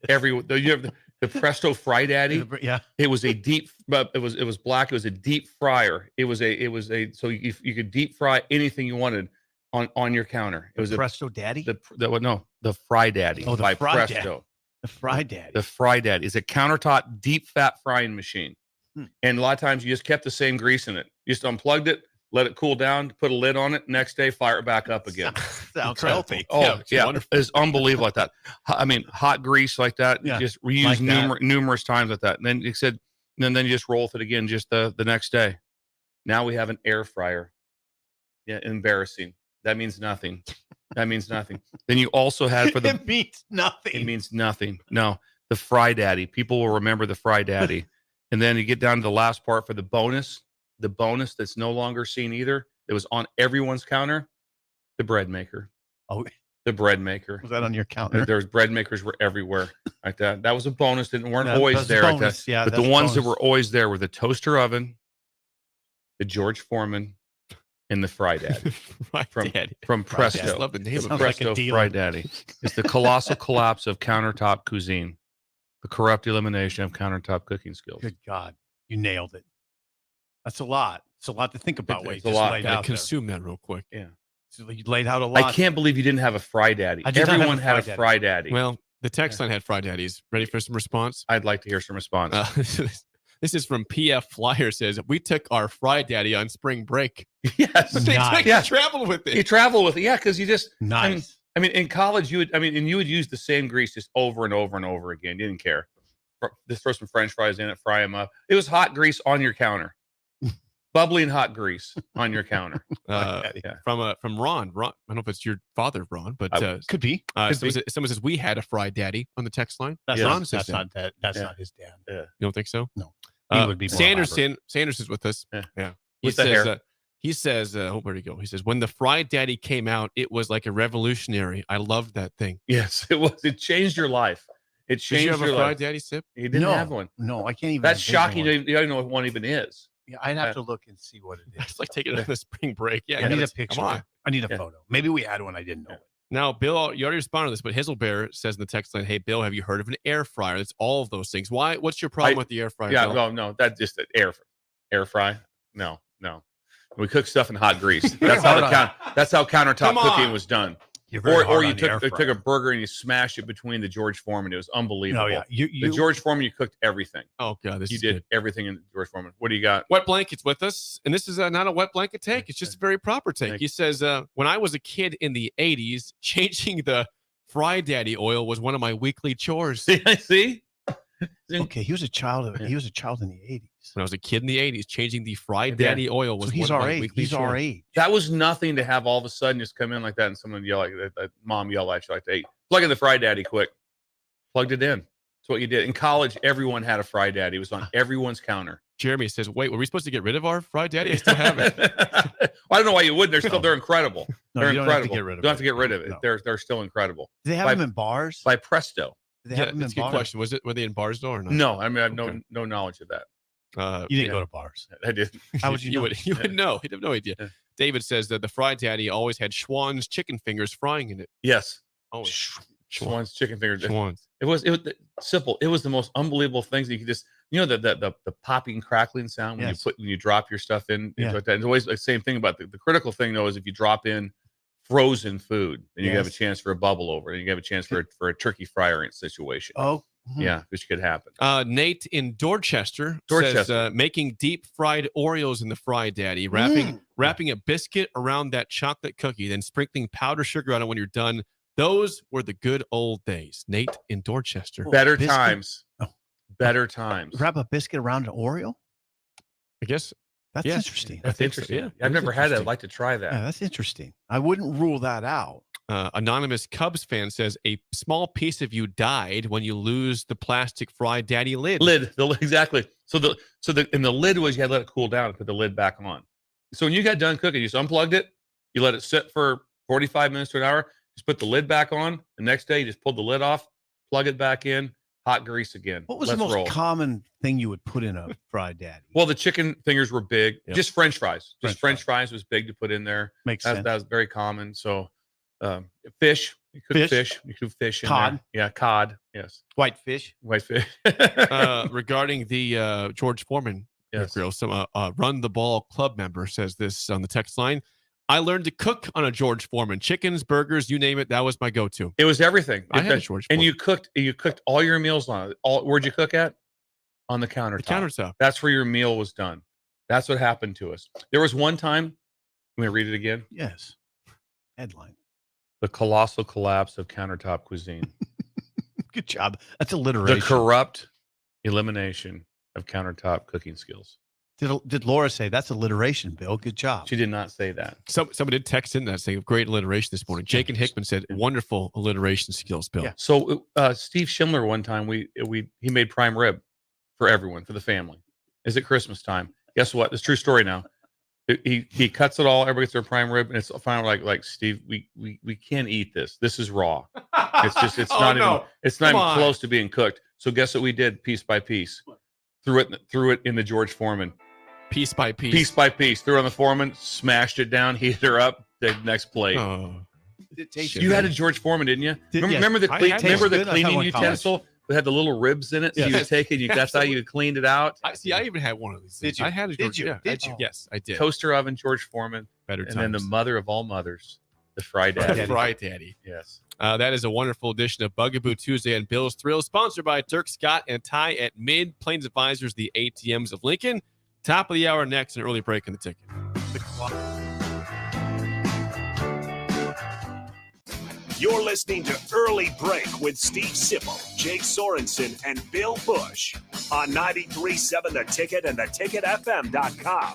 The Presto Fry Daddy. Yeah. It was a deep, but it was black. It was a deep fryer. It was a so you could deep fry anything you wanted on your counter. It was Presto Daddy? The Fry Daddy by Fry Presto. Daddy. The Fry Daddy. The Fry Daddy is a countertop deep fat frying machine. And a lot of times you just kept the same grease in it. You just unplugged it, let it cool down, put a lid on it, next day fire it back up again. Sounds healthy. Oh, yeah. It's unbelievable like that. I mean, hot grease like that, just reused Like numerous times like that. And then you said, and then you just roll with it again just the next day. Now we have an air fryer. Yeah, embarrassing. That means nothing. That means nothing. Then you also had for the. It means nothing. It means nothing. No, the Fry Daddy. People will remember the Fry Daddy. And then you get down to the last part for the bonus that's no longer seen either. It was on everyone's counter. The bread maker. Oh, the bread maker. Was that on your counter? There's bread makers were everywhere. Like that. That was a bonus. Weren't That always was a there. Like bonus. that. Yeah, but that's the a ones that bonus. were always there were the toaster oven, the George Foreman, and the Fry Daddy. From Presto. I just love the name The of it. Presto Fry Daddy. It's the colossal collapse of countertop cuisine. The corrupt elimination of countertop cooking skills. Good God, you nailed it. That's a lot. It's a lot to think about. It's a lot. Gotta consume that real quick. Yeah. So you laid out a lot. I can't believe you didn't have a Fry Daddy. I did not have Everyone a had a Fry Fry Daddy. Well, the text line had Fry Daddies. Ready for some response? I'd like to hear some response. This is from PF Flyer. Says we took our Fry Daddy on spring break. Yes, You travel with it. You travel with it, yeah, because you just nice. I mean, in college, you would use the same grease just over and over and over again. You didn't care. Just throw some French fries in it, fry them up. It was hot grease on your counter, bubbling hot grease on your counter. From Ron. Ron, I don't know if it's your father, Ron, but could be. Someone says we had a Fry Daddy on the text line. That's Ron not. says That's not that. That's not his dad. Yeah. You don't think so? No. He would be more Sanders is with us. Yeah. He With the says, hair. he says, where'd he go? He says, when the Fry Daddy came out, it was like a revolutionary. I loved that thing. Yes, it was. It changed your life. It Did changed you have your a Fry life. Daddy Sip? You didn't have one. No, I can't even. That's envision shocking. one. You don't know what one even is. Yeah, I'd have to look and see what it is. It's like taking it on the spring break. Yeah, I need a let's- picture. Come on. I need a photo. Maybe we had one. I didn't know it. Now, Bill, you already responded to this, but Hizzlebear says in the text line, "Hey, Bill, have you heard of an air fryer? It's all of those things. Why? What's your problem with the air fryer? Yeah, Bill? well, no, that's just an air fry. No. We cook stuff in hot grease. That's how countertop Come on. cooking was done. You're very Or hard you on the air took fryer. a burger and you smashed it between the George Foreman. It was unbelievable. No, yeah. The George Foreman, you cooked everything. Oh God, this You is did good. everything in George Foreman. What do you got? Wet Blanket's with us, and this is not a wet blanket take. It's just a very proper take. Thank He says, when I was a kid in the 80s, changing the Fry Daddy oil was one of my weekly chores. See? Okay, he was a child. He was a child in the 80s. When I was a kid in the 80s, changing the Fry Daddy oil was So he's one of our my age. weekly He's chores. our age. That was nothing to have all of a sudden just come in like that and someone yell like that, mom yell at you like, hey, plug in the Fry Daddy quick. Plugged it in. That's what you did. In college, everyone had a Fry Daddy. It was on everyone's counter. Jeremy says, wait, were we supposed to get rid of our Fry Daddy? I still have it. Well, I don't know why you would. They're incredible. No, They're you don't have to incredible. get rid of Don't have to it. get rid of it. No. They're still incredible. Do they have them in bars? By Presto. Do they have Yeah, them that's in a good bars? question. Were they in bars though or not? No, I mean I have Okay. no knowledge of that. You didn't go to bars. I did. How would you know? You would know. He'd have no idea. Yeah. David says that the Fry Daddy always had Schwann's chicken fingers frying in it. Yes. Oh, Schwann's chicken fingers. Schwann's. It was simple. It was the most unbelievable things that you could just the popping crackling sound when Yes. when you drop your stuff in. Yeah. Like that. It's always the same thing about the critical thing though is if you drop in frozen food, then you have a Yes. chance for a bubble over, and you have a chance for a turkey fryer situation. Oh, Yeah, which could happen. Nate in Dorchester, Dorchester. says making deep fried Oreos in the Fry Daddy, wrapping a biscuit around that chocolate cookie, then sprinkling powdered sugar on it when you're done. Those were the good old days. Nate in Dorchester. Better biscuit? times. Oh. Better times. Wrap a biscuit around an Oreo? I guess That's Yeah. interesting. That's interesting. Yeah, I've never had that. interesting. I'd like to try that. Yeah, that's interesting. I wouldn't rule that out. Anonymous Cubs fan says a small piece of you died when you lose the plastic Fry Daddy lid. Exactly. So the lid was you had to let it cool down and put the lid back on. So when you got done cooking, you just unplugged it, you let it sit for 45 minutes to an hour, just put the lid back on. The next day you just pulled the lid off, plug it back in, hot grease again. What was Let's the most roll. common thing you would put in a Fry Daddy? Well, the chicken fingers were big. Yep. Just French fries. Just French French fries was big to put in there. Makes That sense. was very common. So fish. You cook fish. You cook fish in Cod. there. Yeah, cod. Yes. White fish. White fish. Regarding the George Foreman Yes. grill, some Run the Ball club member says this on the text line. I learned to cook on a George Foreman. Chickens, burgers, you name it. That was my go-to. It was everything. I had a George and Foreman. you cooked all your meals on it. Where'd you cook at? On the countertop. The countertop. That's where your meal was done. That's what happened to us. There was one time. Let me read it again. Yes. Headline. The colossal collapse of countertop cuisine. Good job. That's alliteration. The corrupt elimination of countertop cooking skills. Did Laura say that's alliteration, Bill? Good job. She did not say that. Someone did text in that saying great alliteration this morning. Jake and Hickman said wonderful alliteration skills, Bill. Yeah. So Steve Schindler one time he made prime rib for everyone, for the family. Is it Christmas time? Guess what? It's a true story now. He cuts it all. Everybody gets their prime rib, and it's finally like Steve, we can't eat this. This is raw. It's not even close to being cooked. So guess what we did piece by piece? Threw it in the George Foreman. Piece by piece. Piece by piece. Threw it on the Foreman, smashed it down, heated her up, the next plate. Oh. You had a George Foreman, didn't you? Remember the cleaning utensil that had the little ribs in it? So you would take it, that's how you cleaned it out. I even had one of these. Did you? I had a George. Did you? Yes, I did. Toaster oven, George Foreman. Better and times. then the mother of all mothers, the Fry Daddy. Fry Daddy. Yes. That is a wonderful edition of Bugaboo Tuesday and Bill's Thrills, sponsored by Dirk Scott and Ty at Mid Plains Advisors, the ATMs of Lincoln. Top of the hour next, an early break in the ticket. You're listening to Early Break with Steve Sipple, Jake Sorensen, and Bill Busch on 93.7 The Ticket and theticketfm.com.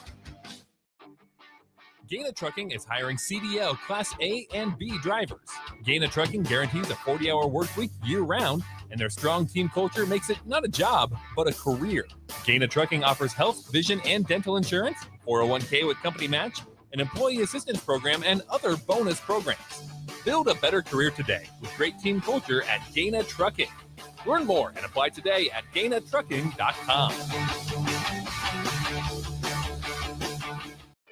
Gaina Trucking is hiring CDL Class A and B drivers. Gaina Trucking guarantees a 40-hour work week year-round, and their strong team culture makes it not a job, but a career. Gaina Trucking offers health, vision, and dental insurance, 401k with company match, an employee assistance program, and other bonus programs. Build a better career today with great team culture at Gaina Trucking. Learn more and apply today at GainaTrucking.com.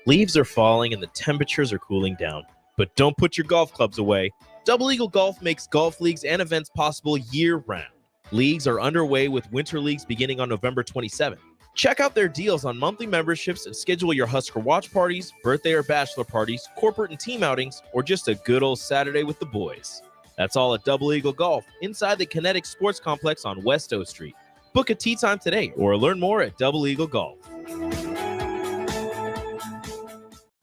Leaves are falling and the temperatures are cooling down. But don't put your golf clubs away. Double Eagle Golf makes golf leagues and events possible year-round. Leagues are underway with winter leagues beginning on November 27th. Check out their deals on monthly memberships and schedule your Husker watch parties, birthday or bachelor parties, corporate and team outings, or just a good old Saturday with the boys. That's all at Double Eagle Golf inside the Kinetic Sports Complex on West O Street. Book a tee time today or learn more at Double Eagle Golf.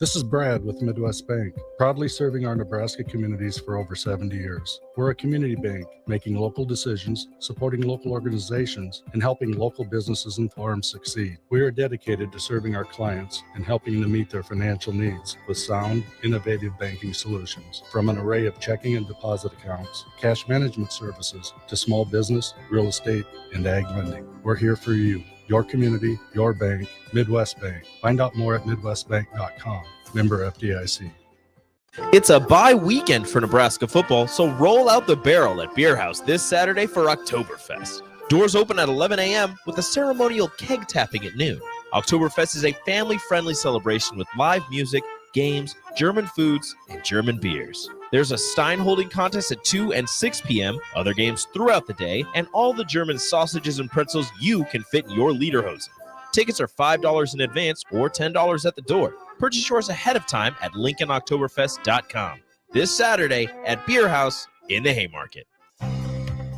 This is Brad with Midwest Bank, proudly serving our Nebraska communities for over 70 years. We're a community bank, making local decisions, supporting local organizations, and helping local businesses and farms succeed. We are dedicated to serving our clients and helping them meet their financial needs with sound, innovative banking solutions. From an array of checking and deposit accounts, cash management services, to small business, real estate, and ag lending. We're here for you. Your community, your bank, Midwest Bank. Find out more at MidwestBank.com. Member FDIC. It's a bye weekend for Nebraska football, so roll out the barrel at Beer House this Saturday for Oktoberfest. Doors open at 11 a.m. with a ceremonial keg tapping at noon. Oktoberfest is a family-friendly celebration with live music, games, German foods, and German beers. There's a Stein holding contest at 2 and 6 p.m., other games throughout the day, and all the German sausages and pretzels you can fit in your lederhosen. Tickets are $5 in advance or $10 at the door. Purchase yours ahead of time at LincolnOktoberfest.com. This Saturday at Beer House in the Haymarket.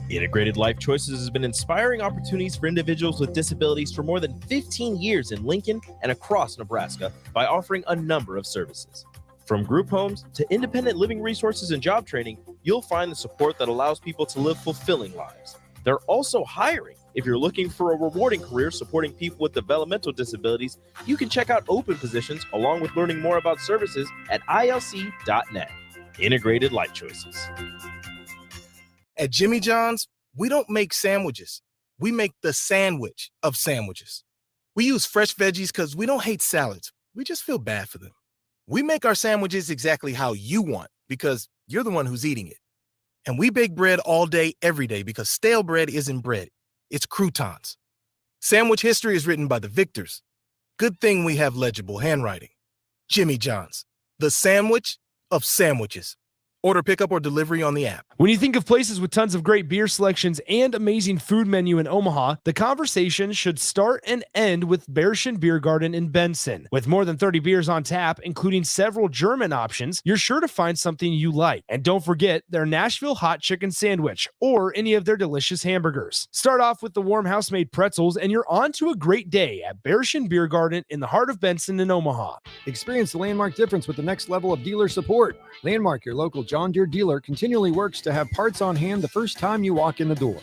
Integrated Life Choices has been inspiring opportunities for individuals with disabilities for more than 15 years in Lincoln and across Nebraska by offering a number of services. From group homes to independent living resources and job training, you'll find the support that allows people to live fulfilling lives. They're also hiring. If you're looking for a rewarding career supporting people with developmental disabilities, you can check out open positions along with learning more about services at ilc.net. Integrated Life Choices. At Jimmy John's, we don't make sandwiches. We make the sandwich of sandwiches. We use fresh veggies because we don't hate salads. We just feel bad for them. We make our sandwiches exactly how you want because you're the one who's eating it. And we bake bread all day, every day because stale bread isn't bread. It's croutons. Sandwich history is written by the victors. Good thing we have legible handwriting. Jimmy John's, the sandwich of sandwiches. Order pickup or delivery on the app. When you think of places with tons of great beer selections and amazing food menu in Omaha, the conversation should start and end with Busch Beer Garden in Benson. With more than 30 beers on tap, including several German options, you're sure to find something you like. And don't forget their Nashville hot chicken sandwich or any of their delicious hamburgers. Start off with the warm house-made pretzels and you're on to a great day at Busch Beer Garden in the heart of Benson in Omaha. Experience the Landmark difference with the next level of dealer support. Landmark, your local John Deere dealer, continually works to have parts on hand the first time you walk in the door.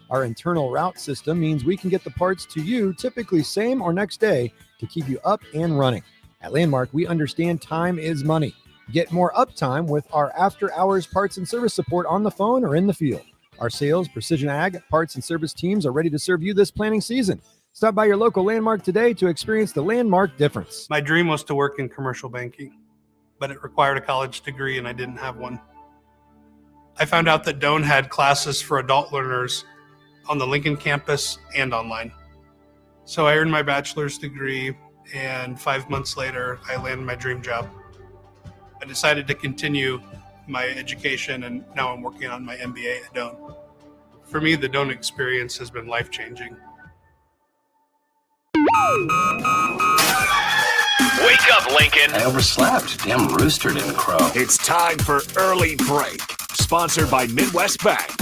Our internal route system means we can get the parts to you typically same or next day to keep you up and running. At Landmark, we understand time is money. Get more uptime with our after-hours parts and service support on the phone or in the field. Our sales, precision ag, parts, and service teams are ready to serve you this planning season. Stop by your local Landmark today to experience the Landmark difference. My dream was to work in commercial banking, but it required a college degree and I didn't have one. I found out that Doane had classes for adult learners on the Lincoln campus and online. So I earned my bachelor's degree, and 5 months later, I landed my dream job. I decided to continue my education, and now I'm working on my MBA at Doane. For me, the Doane experience has been life-changing. Wake up, Lincoln. I overslept. Damn rooster didn't crow. It's time for Early Break, sponsored by Midwest Bank.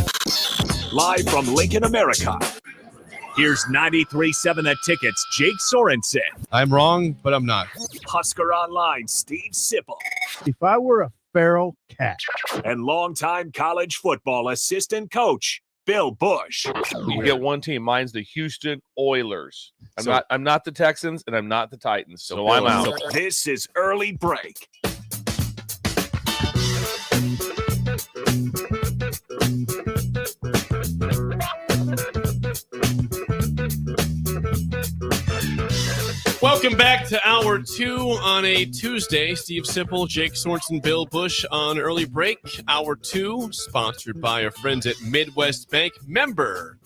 Live from Lincoln, America. Here's 93.7 The Ticket's Jake Sorensen. I'm wrong, but I'm not. Husker Online, Steve Sipple. If I were a feral cat. And longtime college football assistant coach, Bill Busch. You get one team. Mine's the Houston Oilers. I'm not the Texans, and I'm not the Titans, so I'm out. This is Early Break. Welcome back to Hour 2 on a Tuesday. Steve Sipple, Jake Sorensen, Bill Busch on Early Break. Hour 2, sponsored by our friends at Midwest Bank. Member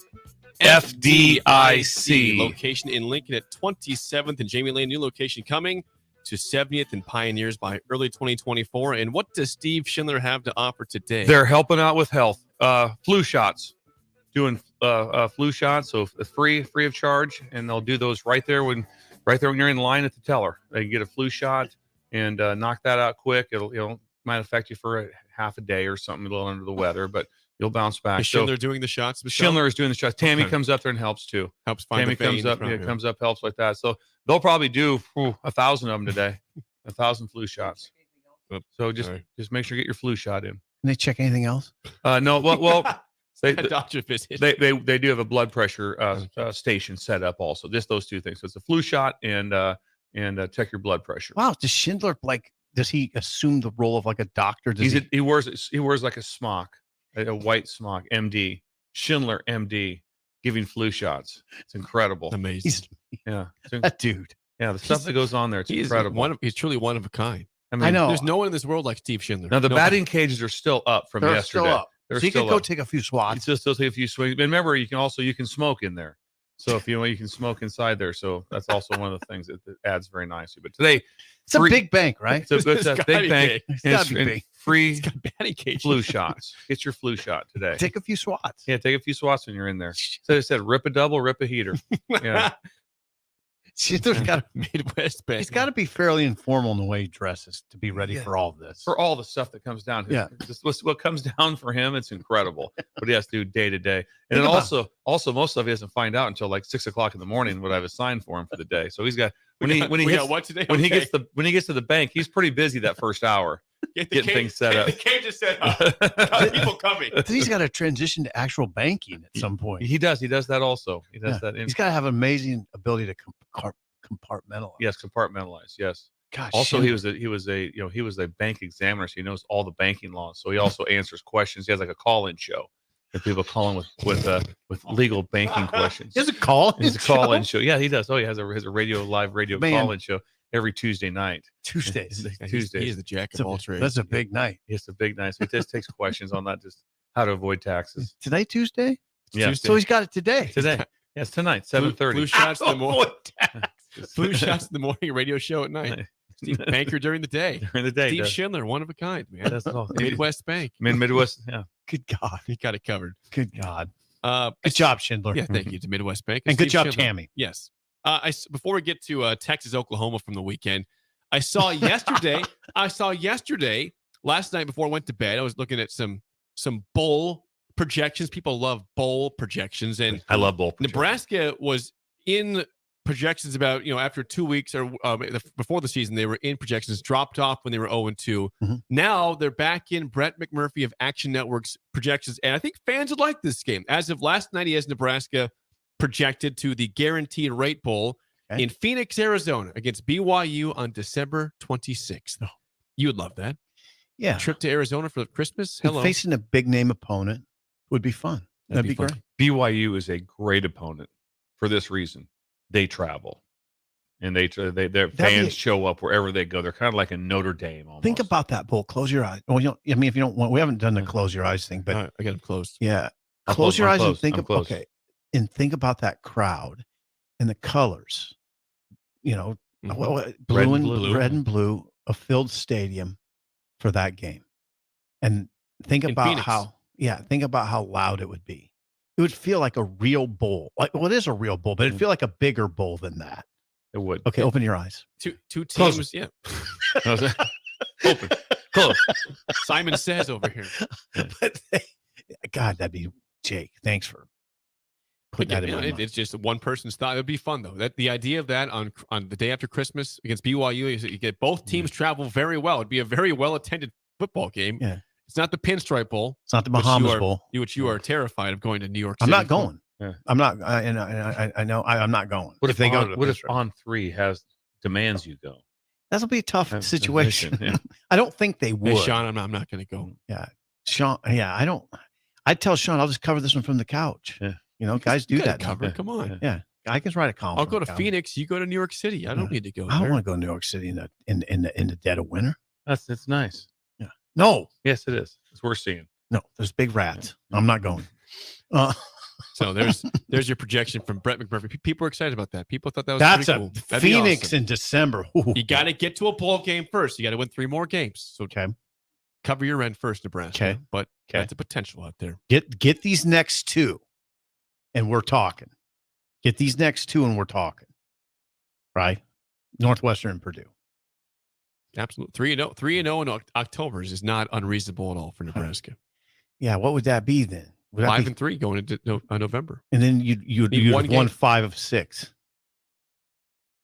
FDIC. Location in Lincoln at 27th and Jamie Lane. New location coming to 70th and Pioneers by early 2024. And what does Steve Schindler have to offer today? They're helping out with health. Flu shots. Doing flu shots, so free of charge, and they'll do those right there when you're in line at the teller. They can get a flu shot and knock that out quick. It'll might affect you for a half a day or something, a little under the weather, but you'll bounce back. Is Schindler doing the shots? Schindler is doing the shots. Tammy comes up there and helps too. Helps find Tammy the vein comes up, helps like that. So they'll probably do 1,000 of them today. 1,000 flu shots. So just make sure you get your flu shot in. Can they check anything else? No. Well. A doctor visit. They do have a blood pressure station set up also. Just those two things. So it's a flu shot and check your blood pressure. Wow. Does Schindler does he assume the role of like a doctor? He wears like a smock, a white smock, MD. Schindler, MD, giving flu shots. It's incredible. Amazing. That dude. Yeah, the stuff that goes on there. It's incredible. He's truly one of a kind. I know. There's no one in this world like Steve Schindler. Now the batting cages are still up from They're yesterday. Still up. They're so you still can go up. take a few swats. You still take a few swings. And remember, you can smoke in there. So if you want, you can smoke inside there. So that's also one of the things that adds very nicely. But today, it's a big bank, right? It's a big bank. It's gotta be big. Free flu shots. Get your flu shot today. Take a few swats. Yeah, take a few swats when you're in there. So it said, rip a double, rip a heater. Yeah. Schindler's got Midwest Bank. He's got to be fairly informal in the way he dresses to be ready for all of this. For all the stuff that comes down. Yeah. Just what comes down for him, it's incredible. But he has to do day to day. And then also most of it he doesn't find out until like 6 o'clock in the morning what I've assigned for him for the day. So he's got when he gets to the bank, he's pretty busy that first hour. Getting things set up. The cage is set up. People coming. He's got to transition to actual banking at some point. He does that also. He does that. He's got to have an amazing ability to compartmentalize. Yes, compartmentalize. Yes. Gosh. Also, he was a bank examiner, so he knows all the banking laws. So he also answers questions. He has like a call-in show. And people call in with legal banking questions. He has a call-in show. Yeah, he does. Oh, he has a live radio call-in show every Tuesday night. Tuesdays. He is the jack of all trades. That's a big night. It's a big night. So he just takes questions on that, just how to avoid taxes. Today, Tuesday? Yeah. Tuesday. So he's got it today. Yes, tonight, 7:30. Flu shots in the morning. Flu shots in the morning, radio show at night. Steve Banker during the day. Steve Schindler, one of a kind, man. That's all. Midwest Bank. Midwest, yeah. Good God. He got it covered. Good God. Good job, Schindler. Yeah, thank you to Midwest Bank. And good Steve job, Schindler. Tammy. Yes. Before we get to Texas, Oklahoma from the weekend, I saw yesterday, last night before I went to bed, I was looking at some bowl projections. People love bowl projections. And I love bowl projections. Nebraska was in projections about, after 2 weeks or before the season, they were in projections, dropped off when they were 0-2. Now they're back in Brett McMurphy of Action Network's projections. And I think fans would like this game. As of last night, he has Nebraska projected to the Guaranteed Rate Bowl in Phoenix, Arizona against BYU on December 26th. You would love that. Yeah. Trip to Arizona for Christmas. Hello. Facing a big name opponent would be fun. That'd be fun. great. BYU is a great opponent for this reason. They travel, and their fans show up wherever they go. They're kind of like a Notre Dame. Almost. Think about that, Bull. Close your eyes. Well, if you don't want, we haven't done the close your eyes thing, but I got them closed. Yeah, Close your eyes and think close. and think about that crowd and the colors. Blue red and blue, a filled stadium for that game, and think about how loud it would be. It would feel like a real bowl. It is a real bowl, but it'd feel like a bigger bowl than that. It would. Okay, open your eyes. Two Close teams, them. yeah. Open. Close. Simon Says over here. But God, that'd be Jake. Thanks for putting that in my mind. It's just one person's thought. It'd be fun though. That the idea of that on the day after Christmas against BYU is that you get both teams travel very well. It'd be a very well attended football game. Yeah. It's not the Pinstripe Bowl. It's not the Bahamas Bowl. Which you are terrified of going to New York City. I'm not going. Yeah. I'm not. I know I'm not going. What if they go to the what if Pinstripe? On 3 demands you go? That'll be a tough situation. Yeah. I don't think they would. Hey, Sean, I'm not going to go. Yeah, Sean. Yeah, I don't. I'd tell Sean I'll just cover this one from the couch. Yeah. Guys do that. Cover. Now. Come on. Yeah, I can write a column. I'll go to Phoenix. You go to New York City. I don't need to go. I don't want to go to New York City in the dead of winter. It's nice. Yeah. No. Yes, it is. It's worth seeing. No, there's big rats. I'm not going. So there's your projection from Brett McMurphy. People are excited about that. People thought that was That's pretty a cool. That'd be Phoenix awesome. in December. Ooh. You got to get to a bowl game first. You got to win 3 more games. So cover your end first, Nebraska. Okay. But that's a potential out there. Get these next 2, and we're talking. Get these next 2, and we're talking. Right, Northwestern and Purdue. Absolutely. 3-0 in October is not unreasonable at all for Nebraska. Yeah, what would that be then? Would that 5-3 going into November. And then you'd won 5 of 6.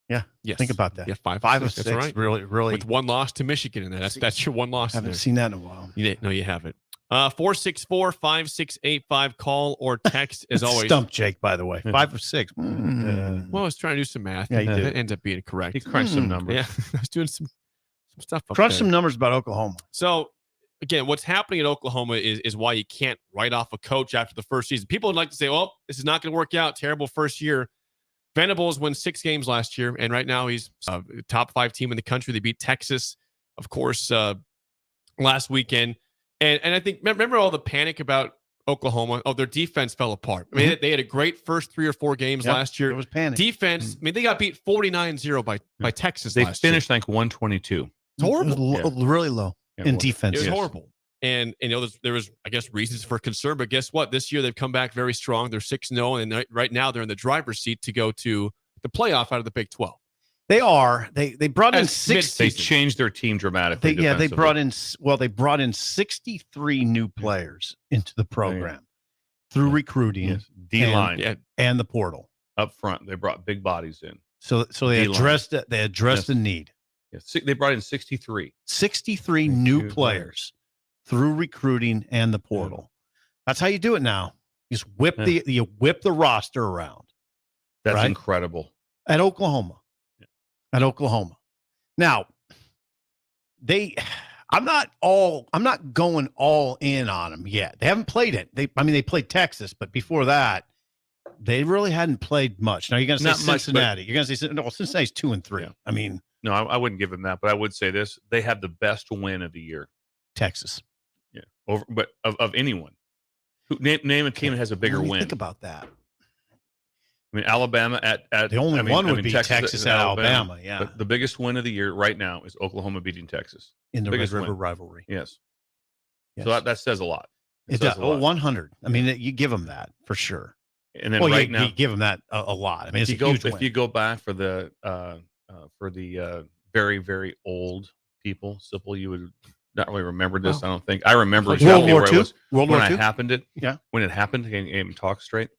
Yeah. Yes. Think about that. Yeah, 5 of 6. That's right. Really. With 1 loss to Michigan in there. That's your 1 loss. Haven't seen that in a while. No, you haven't. 464-5685. Call or text as always. Stump Jake, by the way. 5 of 6. Well, I was trying to do some math. Yeah, you did. It ends up being correct. He crunched some numbers. Yeah, I was doing some stuff. Crunch some numbers about Oklahoma. So, again, what's happening at Oklahoma is why you can't write off a coach after the first season. People would like to say, well, this is not going to work out. Terrible first year. Venables won 6 games last year, and right now he's a top 5 team in the country. They beat Texas, of course, last weekend. And I think, remember all the panic about Oklahoma? Oh, their defense fell apart. I mean, they had a great first 3 or 4 games last year. It was panic. Defense, I mean, they got beat 49-0 by Texas They last year. finished like 122. It's horrible. It was really low in defense. It was horrible. And there was, I guess, reasons for concern. But guess what? This year they've come back very strong. They're 6-0, and right now they're in the driver's seat to go to the playoff out of the Big 12. They are. They brought in 6. They changed their team dramatically. They brought in 63 new players into the program through recruiting, D-line, and the portal. Up front, they brought big bodies in. So they addressed it. They addressed the need. Yes. They brought in 63 new players through recruiting and the portal. That's how you do it now. You just whip the roster around. That's incredible. At Oklahoma. Now, I'm not going all in on them yet. They haven't played it. They played Texas, but before that, they really hadn't played much. Now you're going to say Cincinnati. You're going to say Cincinnati's 2-3. Yeah. I mean, no, I wouldn't give them that, but I would say this: they have the best win of the year. Texas. Yeah, but of anyone, name a team that has a bigger win. Think about that. I mean, Alabama at the only one would be Texas at Alabama. Yeah, but the biggest win of the year right now is Oklahoma beating Texas in the Red River win. rivalry. Yes. So that says a lot. It does. 100. I mean, you give them that for sure. And then now, you give them that a lot. I mean, it's a huge win. If you go back for the very, very old people, Sipple, you would not really remember this. I don't think I remember exactly where I was when it happened. When it happened, and talk straight,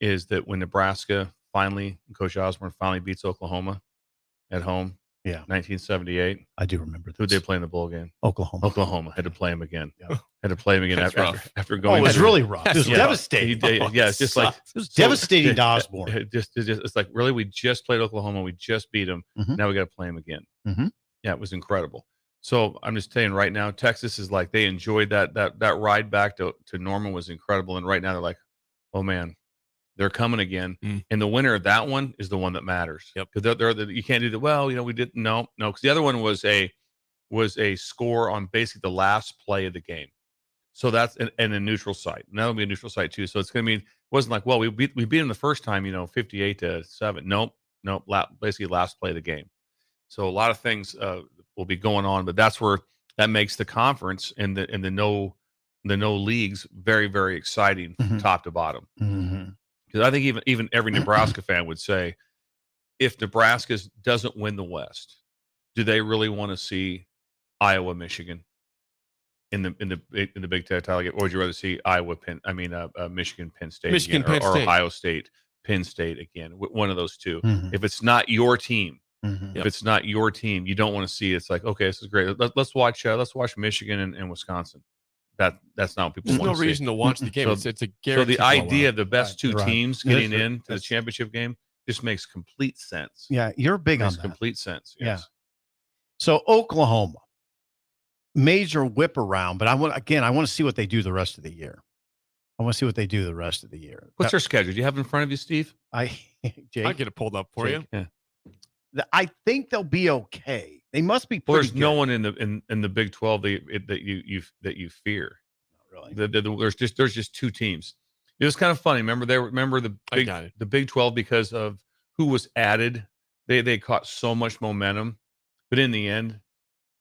is that when Nebraska finally, Coach Osborne finally beats Oklahoma at home. Yeah. 1978. I do remember this. Who did they play in the bowl game? Oklahoma. Had to play him again. Had to play him again after Oh, going. it was through- really rough. It was devastating. It's just like it was devastating to Osborne. It's like, really, we just played Oklahoma. We just beat them. Now we got to play them again. Yeah, it was incredible. So I'm just saying right now, Texas is like, they enjoyed that ride back to Norman was incredible. And right now they're like, oh man, they're coming again. And the winner of that one is the one that matters. Yep. Because you can't do that. Well, we didn't. No. Because the other one was a score on basically the last play of the game. So that's and a neutral site. And that'll be a neutral site too. So it's going to mean, it wasn't like, well, we beat them the first time, 58-7. Nope. Basically last play of the game. So a lot of things will be going on, but that's where that makes the conference and the no leagues very, very exciting from top to bottom. Because I think even every Nebraska fan would say, if Nebraska doesn't win the West, do they really want to see Iowa, Michigan in the Big Ten title game, or would you rather see Michigan, Penn State, Michigan, again, Penn or State. Ohio State, Penn State again? One of those two. If it's not your team, if it's not your team, you don't want to see it. It's like, okay, this is great. Let's watch Michigan and Wisconsin. That's not what people There's want no to see. reason to watch the game. So, It's a so guaranteed the idea blowout. of the best two Right. teams That's getting right. into the championship game just makes complete sense. Yeah, you're big on Makes that. complete sense. Yeah. Yes. So Oklahoma, major whip around, but I want to see what they do the rest of the year. What's their schedule? Do you have it in front of you, Steve? Jake, I'll get it pulled up for you. Yeah. I think they'll be okay. They must be. Well, Pretty there's no good. one in the Big 12 that you fear. Not really. There's just two teams. It was kind of funny. Remember the Big 12 because of who was added. They caught so much momentum, but in the end,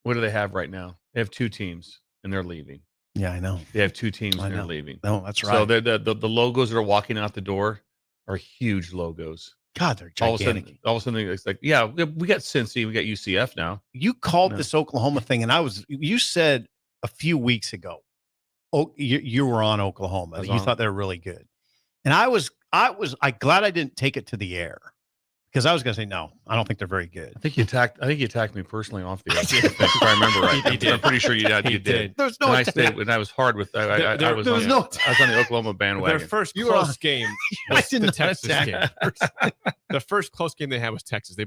what do they have right now? They have two teams and they're leaving. Yeah, I know. They have two teams I and they're know. leaving. No, that's So right. the logos that are walking out the door are huge logos. God, they're All of gigantic. a sudden, it's like, yeah, we got Cincy, we got UCF now. You called No. this Oklahoma thing, and you said a few weeks ago, you were on Oklahoma. was You on. thought they were really good, and I glad I didn't take it to the air because I was going to say no. I don't think they're very good. I think you attacked me personally off the air. If I remember right. He did. I'm pretty sure you did. did. There's no And I attack. stayed, and I was hard with. I was there on was the, no I was on the Oklahoma bandwagon. Their first You were close on- game I was did the not Texas attack. game. The first close game they had was Texas. They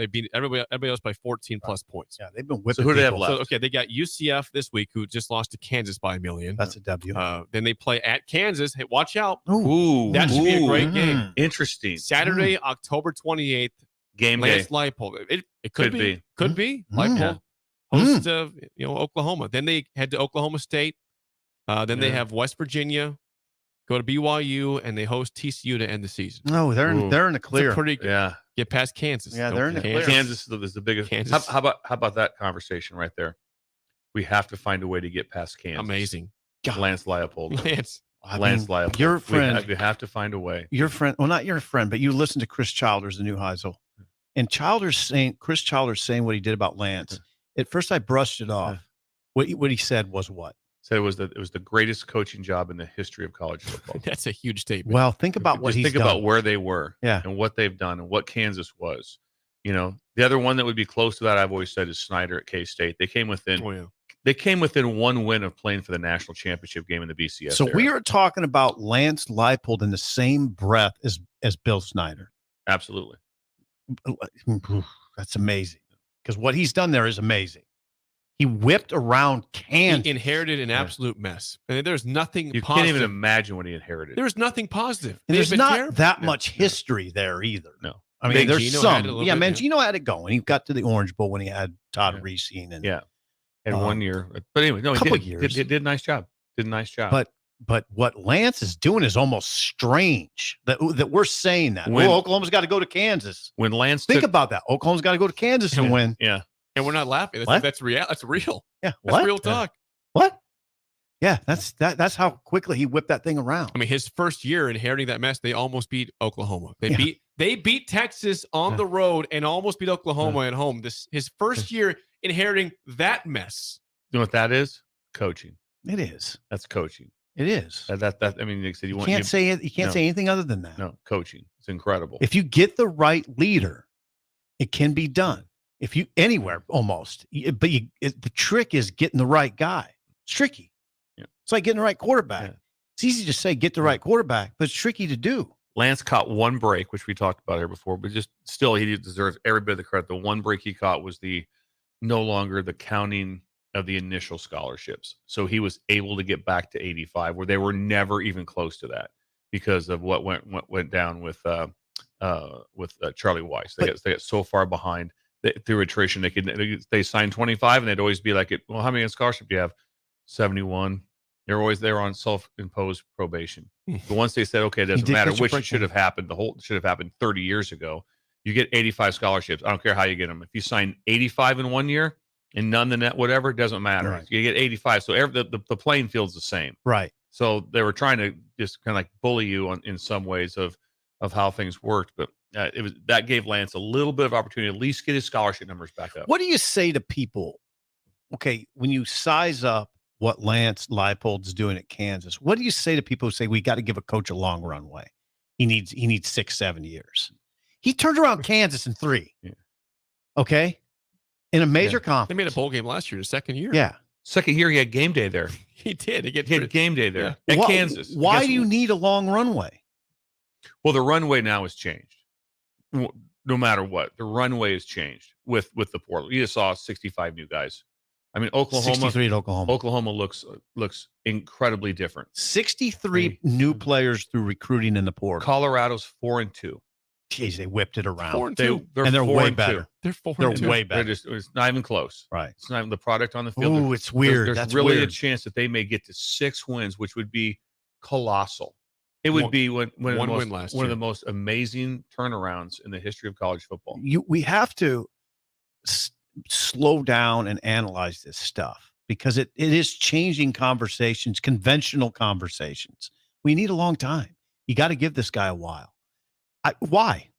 beat everybody else by 14 plus points. Yeah, they've been whipping. So who do they have people. left? So okay, they got UCF this week, who just lost to Kansas by 1 million. That's a W. Then they play at Kansas. Hey, watch out! Ooh, That should be a great ooh, game. Interesting. Saturday, October 28th. Game Lance day. Leipold. It Could could be. be. Could be. Mm. Leipold hosts Oklahoma. Then they head to Oklahoma State. Then they Yeah. have West Virginia. Go to BYU and they host TCU to end the season. No, they're in the It's a clear. pretty Yeah. get past Kansas. Yeah, Don't they're in the Kansas. clear. Kansas is the biggest. Kansas. How about that conversation right there? We have to find a way to get past Kansas. Amazing. Lance Leipold. Lance. Lance Leipold. Your friend, We have to find a way. your friend. Well, not your friend, but you listen to Chris Childers, the new Heisel, and Chris Childers saying what he did about Lance. At first, I brushed it off. What he said was what? Said it was the greatest coaching job in the history of college football. That's a huge statement. Well, think about what Just he's think done. about where they were, Yeah. and what they've done, and what Kansas was. The other one that would be close to that, I've always said, is Snyder at K-State. They came within. Oh, yeah. They came within one win of playing for the national championship game in the BCS. So era. we are talking about Lance Leipold in the same breath as Bill Snyder. Absolutely. That's amazing because what he's done there is amazing. He whipped around Kansas. He inherited an absolute mess. And there's nothing You positive. can't even imagine what he inherited. There's nothing positive. And there's They've been not terrible. that much history there either. No. I mean, there's Mangino had some. it a little Yeah, bit, Mangino had it going. He got to the Orange Bowl when he had Todd Reese and Yeah. And Um, 1 year. But anyway, no, he couple did. years. Did a nice job. Did a nice job. But what Lance is doing is almost strange that we're saying that. When- Oklahoma's got to go to Kansas. when Lance Think took, about that. Oklahoma's got to go to Kansas and win. yeah. And we're not laughing. What? That's real. That's real. Yeah. That's What? real talk. What? Yeah, that's how quickly he whipped that thing around. I mean, his first year inheriting that mess, they almost beat Oklahoma. They beat Texas on the road and almost beat Oklahoma at home. His first year inheriting that mess. You know what that is? Coaching. It is. That's coaching. It is. That I mean, like I said, You can't say it. You can't say anything other than that. No, coaching. It's incredible. If you get the right leader, it can be done. If you anywhere almost, but the trick is getting the right guy. It's tricky. Yeah. It's like getting the right quarterback. Yeah. It's easy to say get the right quarterback, but it's tricky to do. Lance caught one break, which we talked about here before, but just still, he deserves every bit of the credit. The one break he caught was no longer the counting of the initial scholarships. So he was able to get back to 85, where they were never even close to that because of what went down with Charlie Weiss. They got so far behind through attrition. They signed 25, and they'd always be like, "Well, how many scholarship do you have?" 71. They're on self-imposed probation. But once they said, "Okay, it doesn't matter," which should have happened. The whole should have happened 30 years ago. You get 85 scholarships. I don't care how you get them. If you sign 85 in 1 year and none the net, whatever, it doesn't matter. Right. You get 85. So the playing field's the same. Right. So they were trying to just kind of like bully you in some ways of how things worked. But that gave Lance a little bit of opportunity to at least get his scholarship numbers back up. What do you say to people? Okay, when you size up what Lance Leipold's doing at Kansas, what do you say to people who say we got to give a coach a long runway? He needs 6-7 years. He turned around Kansas in 3. Yeah. Okay, in a major conference. They made a bowl game last year, the second year. Yeah, second year he had game day there. He did. He had game day there at Kansas. Why do you need a long runway? Well, the runway now has changed. No matter what, the runway has changed with the portal. You just saw 65 new guys. I mean, 63 at Oklahoma. Oklahoma looks incredibly different. 63 new players through recruiting in the portal. Colorado's 4-2. Jeez, they whipped it around. 4-2. They're way better. They're 4-2. They're way better. It's not even close. Right. It's not even the product on the field. Oh, it's weird. There's That's really weird. a chance that they may get to 6 wins, which would be colossal. It would be one of the most amazing turnarounds in the history of college football. We have to slow down and analyze this stuff because it is changing conversations, conventional conversations. We need a long time. You got to give this guy a while. Why?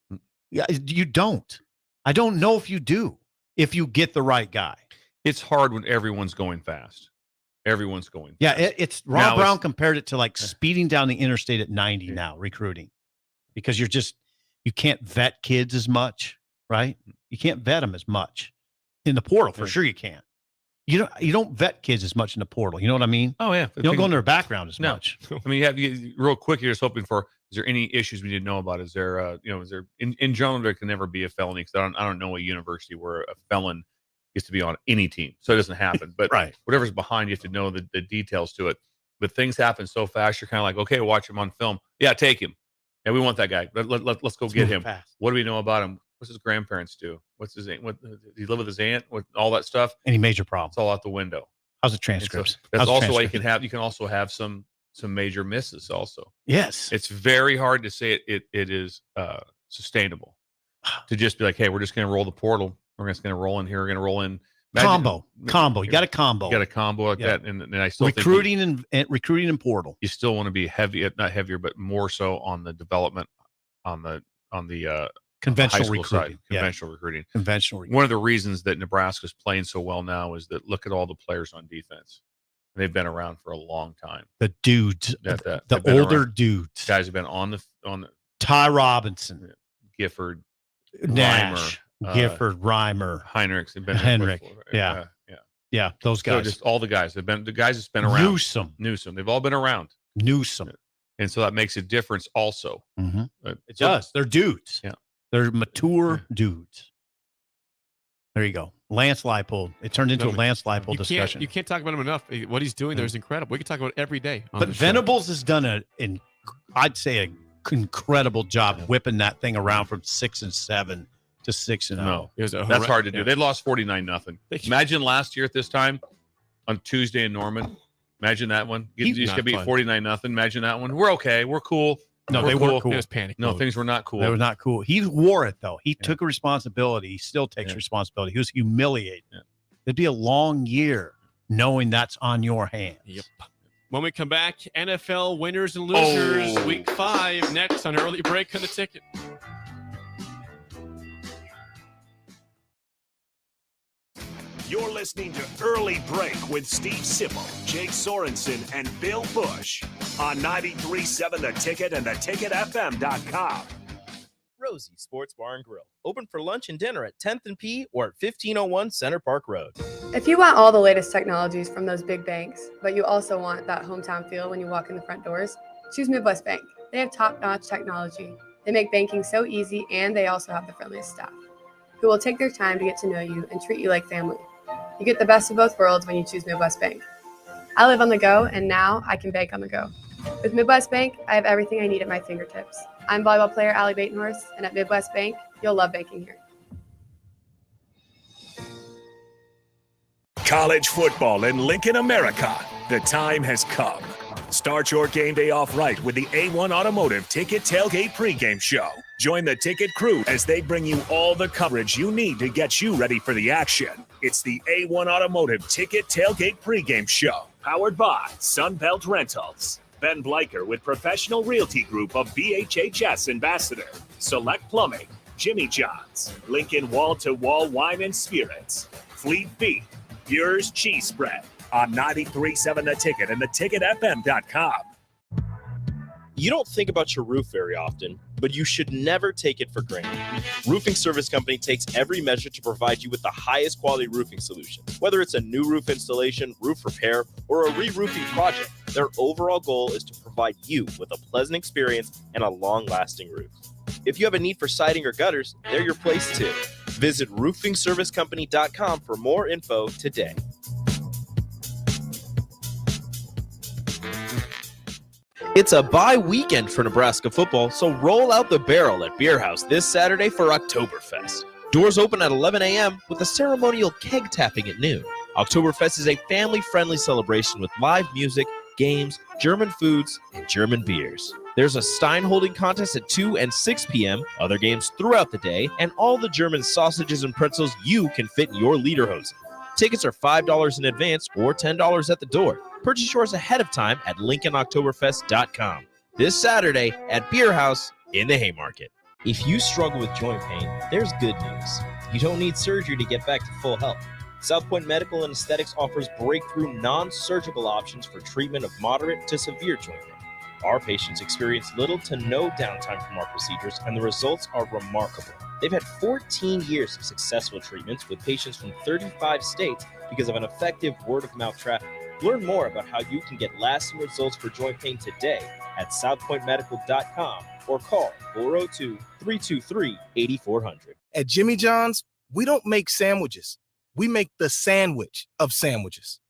You don't. I don't know if you do, if you get the right guy. It's hard when everyone's going fast. Everyone's going. Yeah, it's Ron Brown compared it to like speeding down the interstate at 90 now, recruiting, because you can't vet kids as much, right? You can't vet them as much in the portal for sure. You can't. You don't vet kids as much in the portal. You know what I mean? Oh yeah. You don't go into their background as much. I mean, real quick. You're just hoping for. Is there any issues we didn't know about? Is there is there in general there can never be a felony because I don't know a university where a felon gets to be on any team, so it doesn't happen. But whatever's behind, you have to know the details to it. But things happen so fast, you're kind of like, okay, watch him on film. Yeah, take him. Yeah, we want that guy. Let's go get him. Fast. What do we know about him? What's his grandparents do? What's his aunt? Does he live with his aunt? With all that stuff? Any major problems? It's all out the window. How's the transcripts? That's also why you can also have some major misses. Also, yes, it's very hard to say it is sustainable to just be like, hey, we're just going to roll the portal. We're just going to roll in here. We're going to roll in combo. You got a combo. You got a combo like that, and I still recruiting and portal. You still want to be not heavier, but more so on the development, on the conventional recruiting. Conventional recruiting. One of the reasons that Nebraska's playing so well now is that look at all the players on defense. They've been around for a long time. The dudes, the older dudes, guys have been on the Ty Robinson, Gifford, Nash. Gifford, Reimer, Heinrichs, have been Henrik, yeah, those guys. So just all the guys have been the guys that's been around. Newsome, they've all been around. Newsome, and so that makes a difference also. Mm-hmm. It does. They're dudes. Yeah, they're mature dudes. There you go, Lance Leipold. It turned into a Lance Leipold discussion. You can't talk about him enough. What he's doing there is incredible. We can talk about it every day. But Venables has done I'd say an incredible job whipping that thing around from 6-7. To 6-0. No, that's hard to do. They lost 49-0. Imagine last year at this time on Tuesday in Norman. Imagine that one. You used to beat 49-0. Imagine that one. We're okay. We're cool. No, they weren't cool. It was panic. No, things were not cool. They were not cool. He wore it though. He took a responsibility. He still takes responsibility. He was humiliated. Yeah. It'd be a long year knowing that's on your hands. Yep. When we come back, NFL winners and losers, Week 5 next on Early Break on the Ticket. You're listening to Early Break with Steve Sipple, Jake Sorensen, and Bill Busch on 93.7 The Ticket and theticketfm.com. Rosie Sports Bar and Grill, open for lunch and dinner at 10th and P or at 1501 Center Park Road. If you want all the latest technologies from those big banks, but you also want that hometown feel when you walk in the front doors, choose Midwest Bank. They have top-notch technology. They make banking so easy, and they also have the friendliest staff who will take their time to get to know you and treat you like family. You get the best of both worlds when you choose Midwest Bank. I live on the go, and now I can bank on the go. With Midwest Bank, I have everything I need at my fingertips. I'm volleyball player Allie Batenhorst, and at Midwest Bank, you'll love banking here. College football in Lincoln, America. The time has come. Start your game day off right with the A1 Automotive Ticket Tailgate pregame show. Join the Ticket crew as they bring you all the coverage you need to get you ready for the action. It's the A1 Automotive Ticket Tailgate pregame show, powered by Sunbelt Rentals. Ben Bleicher with Professional Realty Group of BHHS Ambassador, Select Plumbing, Jimmy John's, Lincoln Wall to Wall Wine and Spirits, Fleet Feet, Bure's Cheese Spread on 93.7 The Ticket and theticketfm.com. You don't think about your roof very often, but you should never take it for granted. Roofing Service Company takes every measure to provide you with the highest quality roofing solution. Whether it's a new roof installation, roof repair, or a re-roofing project, their overall goal is to provide you with a pleasant experience and a long-lasting roof. If you have a need for siding or gutters, they're your place too. Visit roofingservicecompany.com for more info today. It's a bye weekend for Nebraska football, so roll out the barrel at Beer House this Saturday for Oktoberfest. Doors open at 11 a.m. with a ceremonial keg tapping at noon. Oktoberfest is a family-friendly celebration with live music, games, German foods, and German beers. There's a Stein holding contest at 2 and 6 p.m., other games throughout the day, and all the German sausages and pretzels you can fit in your lederhosen. Tickets are $5 in advance or $10 at the door. Purchase yours ahead of time at LincolnOktoberfest.com. This Saturday at Beer House in the Haymarket. If you struggle with joint pain, there's good news. You don't need surgery to get back to full health. South Point Medical and Aesthetics offers breakthrough non-surgical options for treatment of moderate to severe joint pain. Our patients experience little to no downtime from our procedures, and the results are remarkable. They've had 14 years of successful treatments with patients from 35 states because of an effective word-of-mouth traffic. Learn more about how you can get lasting results for joint pain today at southpointmedical.com or call 402-323-8400. At Jimmy John's, we don't make sandwiches. We make the sandwich of sandwiches.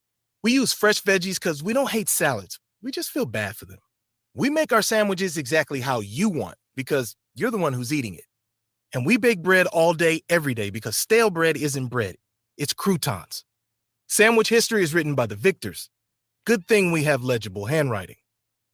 We use fresh veggies because we don't hate salads. We just feel bad for them. We make our sandwiches exactly how you want because you're the one who's eating it. And we bake bread all day, every day because stale bread isn't bread. It's croutons. Sandwich history is written by the victors. Good thing we have legible handwriting.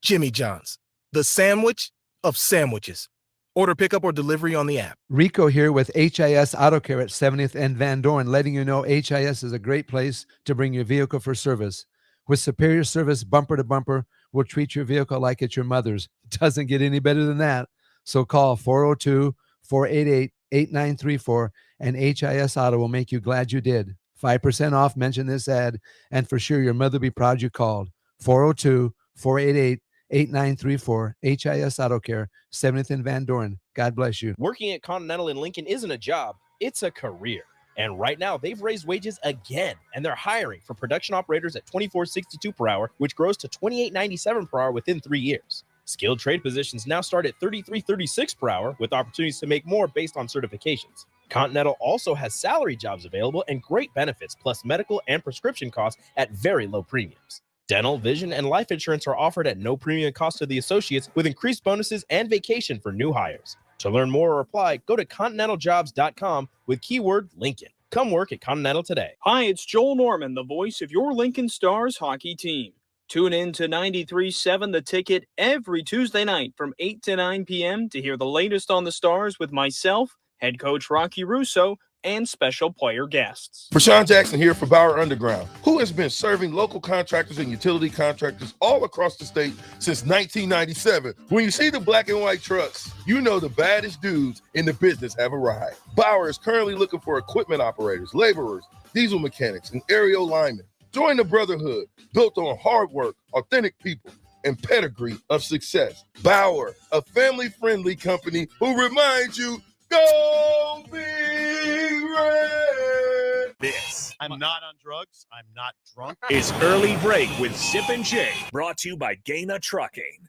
Jimmy John's, the sandwich of sandwiches. Order pickup or delivery on the app. Rico here with HIS Auto Care at 70th and Van Dorn, letting you know HIS is a great place to bring your vehicle for service. With superior service, bumper to bumper, we'll treat your vehicle like it's your mother's. It doesn't get any better than that. So call 402-488-8934 and HIS Auto will make you glad you did. 5% off, mention this ad, and for sure your mother will be proud you called. 402-488-8934, HIS Auto Care, 70th and Van Dorn. God bless you. Working at Continental in Lincoln isn't a job, it's a career. And right now, they've raised wages again, and they're hiring for production operators at $24.62 per hour, which grows to $28.97 per hour within 3 years. Skilled trade positions now start at $33.36 per hour, with opportunities to make more based on certifications. Continental also has salary jobs available and great benefits, plus medical and prescription costs at very low premiums. Dental, vision, and life insurance are offered at no premium cost to the associates, with increased bonuses and vacation for new hires. To learn more or apply, go to continentaljobs.com with keyword Lincoln. Come work at Continental today. Hi, it's Joel Norman, the voice of your Lincoln Stars hockey team. Tune in to 93.7 The Ticket every Tuesday night from 8 to 9 p.m. to hear the latest on the Stars with myself, head coach Rocky Russo, and special player guests. Rashawn Jackson here for Bauer Underground, who has been serving local contractors and utility contractors all across the state since 1997. When you see the black and white trucks, you know the baddest dudes in the business have arrived. Bauer is currently looking for equipment operators, laborers, diesel mechanics, and aerial linemen. Join the brotherhood built on hard work, authentic people, and pedigree of success. Bauer, a family-friendly company who reminds you, go Big Red. This I'm not on drugs. I'm not drunk. is Early Break with Sip and Jay, brought to you by Gaina Trucking.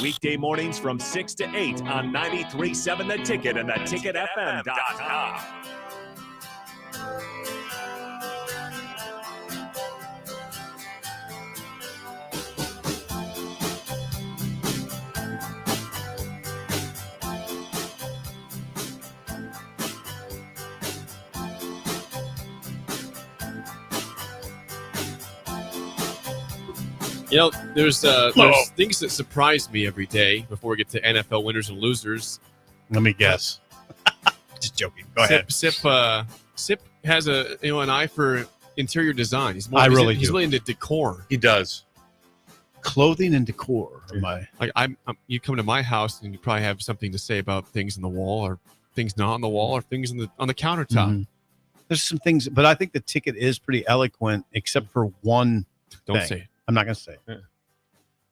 Weekday mornings from 6 to 8 on 93.7 The Ticket and theticketfm.com. You know, there's things that surprise me every day before we get to NFL winners and losers. Let me guess. Just joking. Go ahead. Sip has an eye for interior design. He's really into decor. He does. Clothing and decor. You come to my house and you probably have something to say about things on the wall, or things not on the wall, or things on the countertop. Mm-hmm. There's some things, but I think the ticket is pretty eloquent, except for one. Don't thing. say it. I'm not going to say it. Yeah.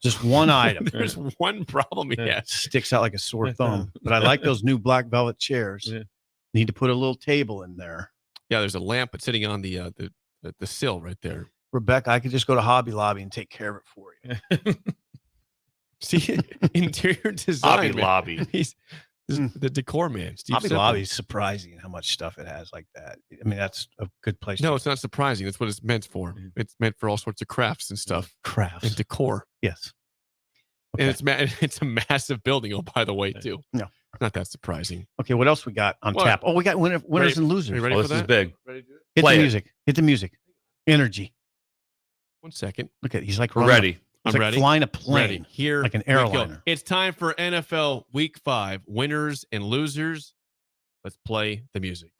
Just one item. There's one problem he has. Sticks out like a sore thumb. But I like those new black velvet chairs. Yeah. Need to put a little table in there. Yeah, there's a lamp sitting on the sill right there. Rebecca, I could just go to Hobby Lobby and take care of it for you. See, interior design. Hobby Lobby. He's the decor man. Steve Hobby Sipple. Lobby is surprising how much stuff it has like that. I mean, that's a good place. No, it's not surprising. That's what it's meant for. Mm-hmm. It's meant for all sorts of crafts and stuff. Crafts and decor. Yes. Okay. And it's a massive building. Oh, by the way, too. No, not that surprising. Okay, what else we got on tap? Oh, we got winners and losers. Are you ready for that? This is big. Ready to do it? Hit the music. Hit the music. Energy. 1 second. Look at he's like ready. He's I'm like ready. flying a plane. Ready. Here, like an airliner. It's time for NFL Week 5 winners and losers. Let's play the music.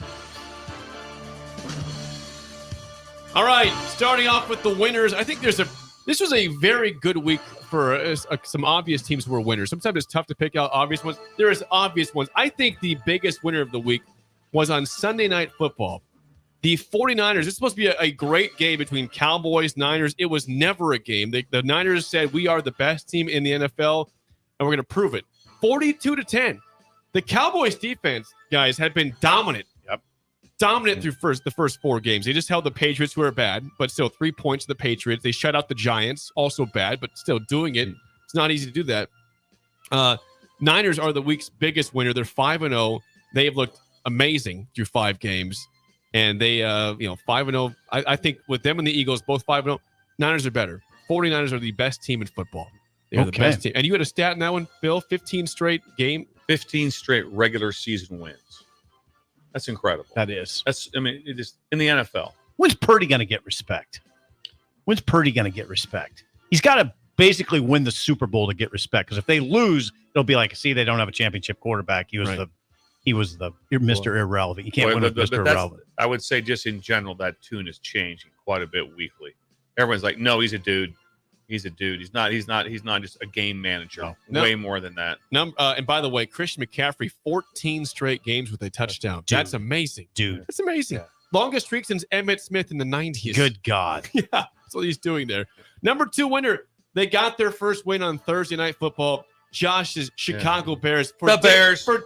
All right, starting off with the winners. I think this was a very good week for some obvious teams who were winners. Sometimes it's tough to pick out obvious ones. There is obvious ones. I think the biggest winner of the week was on Sunday Night Football. The 49ers, it's supposed to be a great game between Cowboys, Niners. It was never a game. The Niners said, we are the best team in the NFL, and we're going to prove it. 42-10. The Cowboys defense, guys, had been dominant. Yep. Dominant through the first 4 games. They just held the Patriots, who are bad, but still 3 points to the Patriots. They shut out the Giants, also bad, but still doing it. It's not easy to do that. Niners are the week's biggest winner. They're 5-0. They have looked amazing through 5 games. And they, 5-0. I think with them and the Eagles, both 5-0, Niners are better. 49ers are the best team in football. They are the best team. And you had a stat in that one, Bill, 15 straight regular season wins. That's incredible. That is. It is in the NFL. When's Purdy going to get respect? When's Purdy going to get respect? He's got to basically win the Super Bowl to get respect. Because if they lose, they'll be like, see, they don't have a championship quarterback. He was the Mr. Irrelevant. You can't win with Mr. Irrelevant. I would say just in general, that tune is changing quite a bit weekly. Everyone's like, no, he's a dude. He's a dude. He's not just a game manager. No. Way more than that. And by the way, Christian McCaffrey, 14 straight games with a touchdown. Dude. That's amazing. Dude. That's amazing. Yeah. Longest streak since Emmitt Smith in the 90s. Good God. Yeah, that's what he's doing there. Number 2 winner. They got their first win on Thursday Night Football. Josh's Chicago Bears. For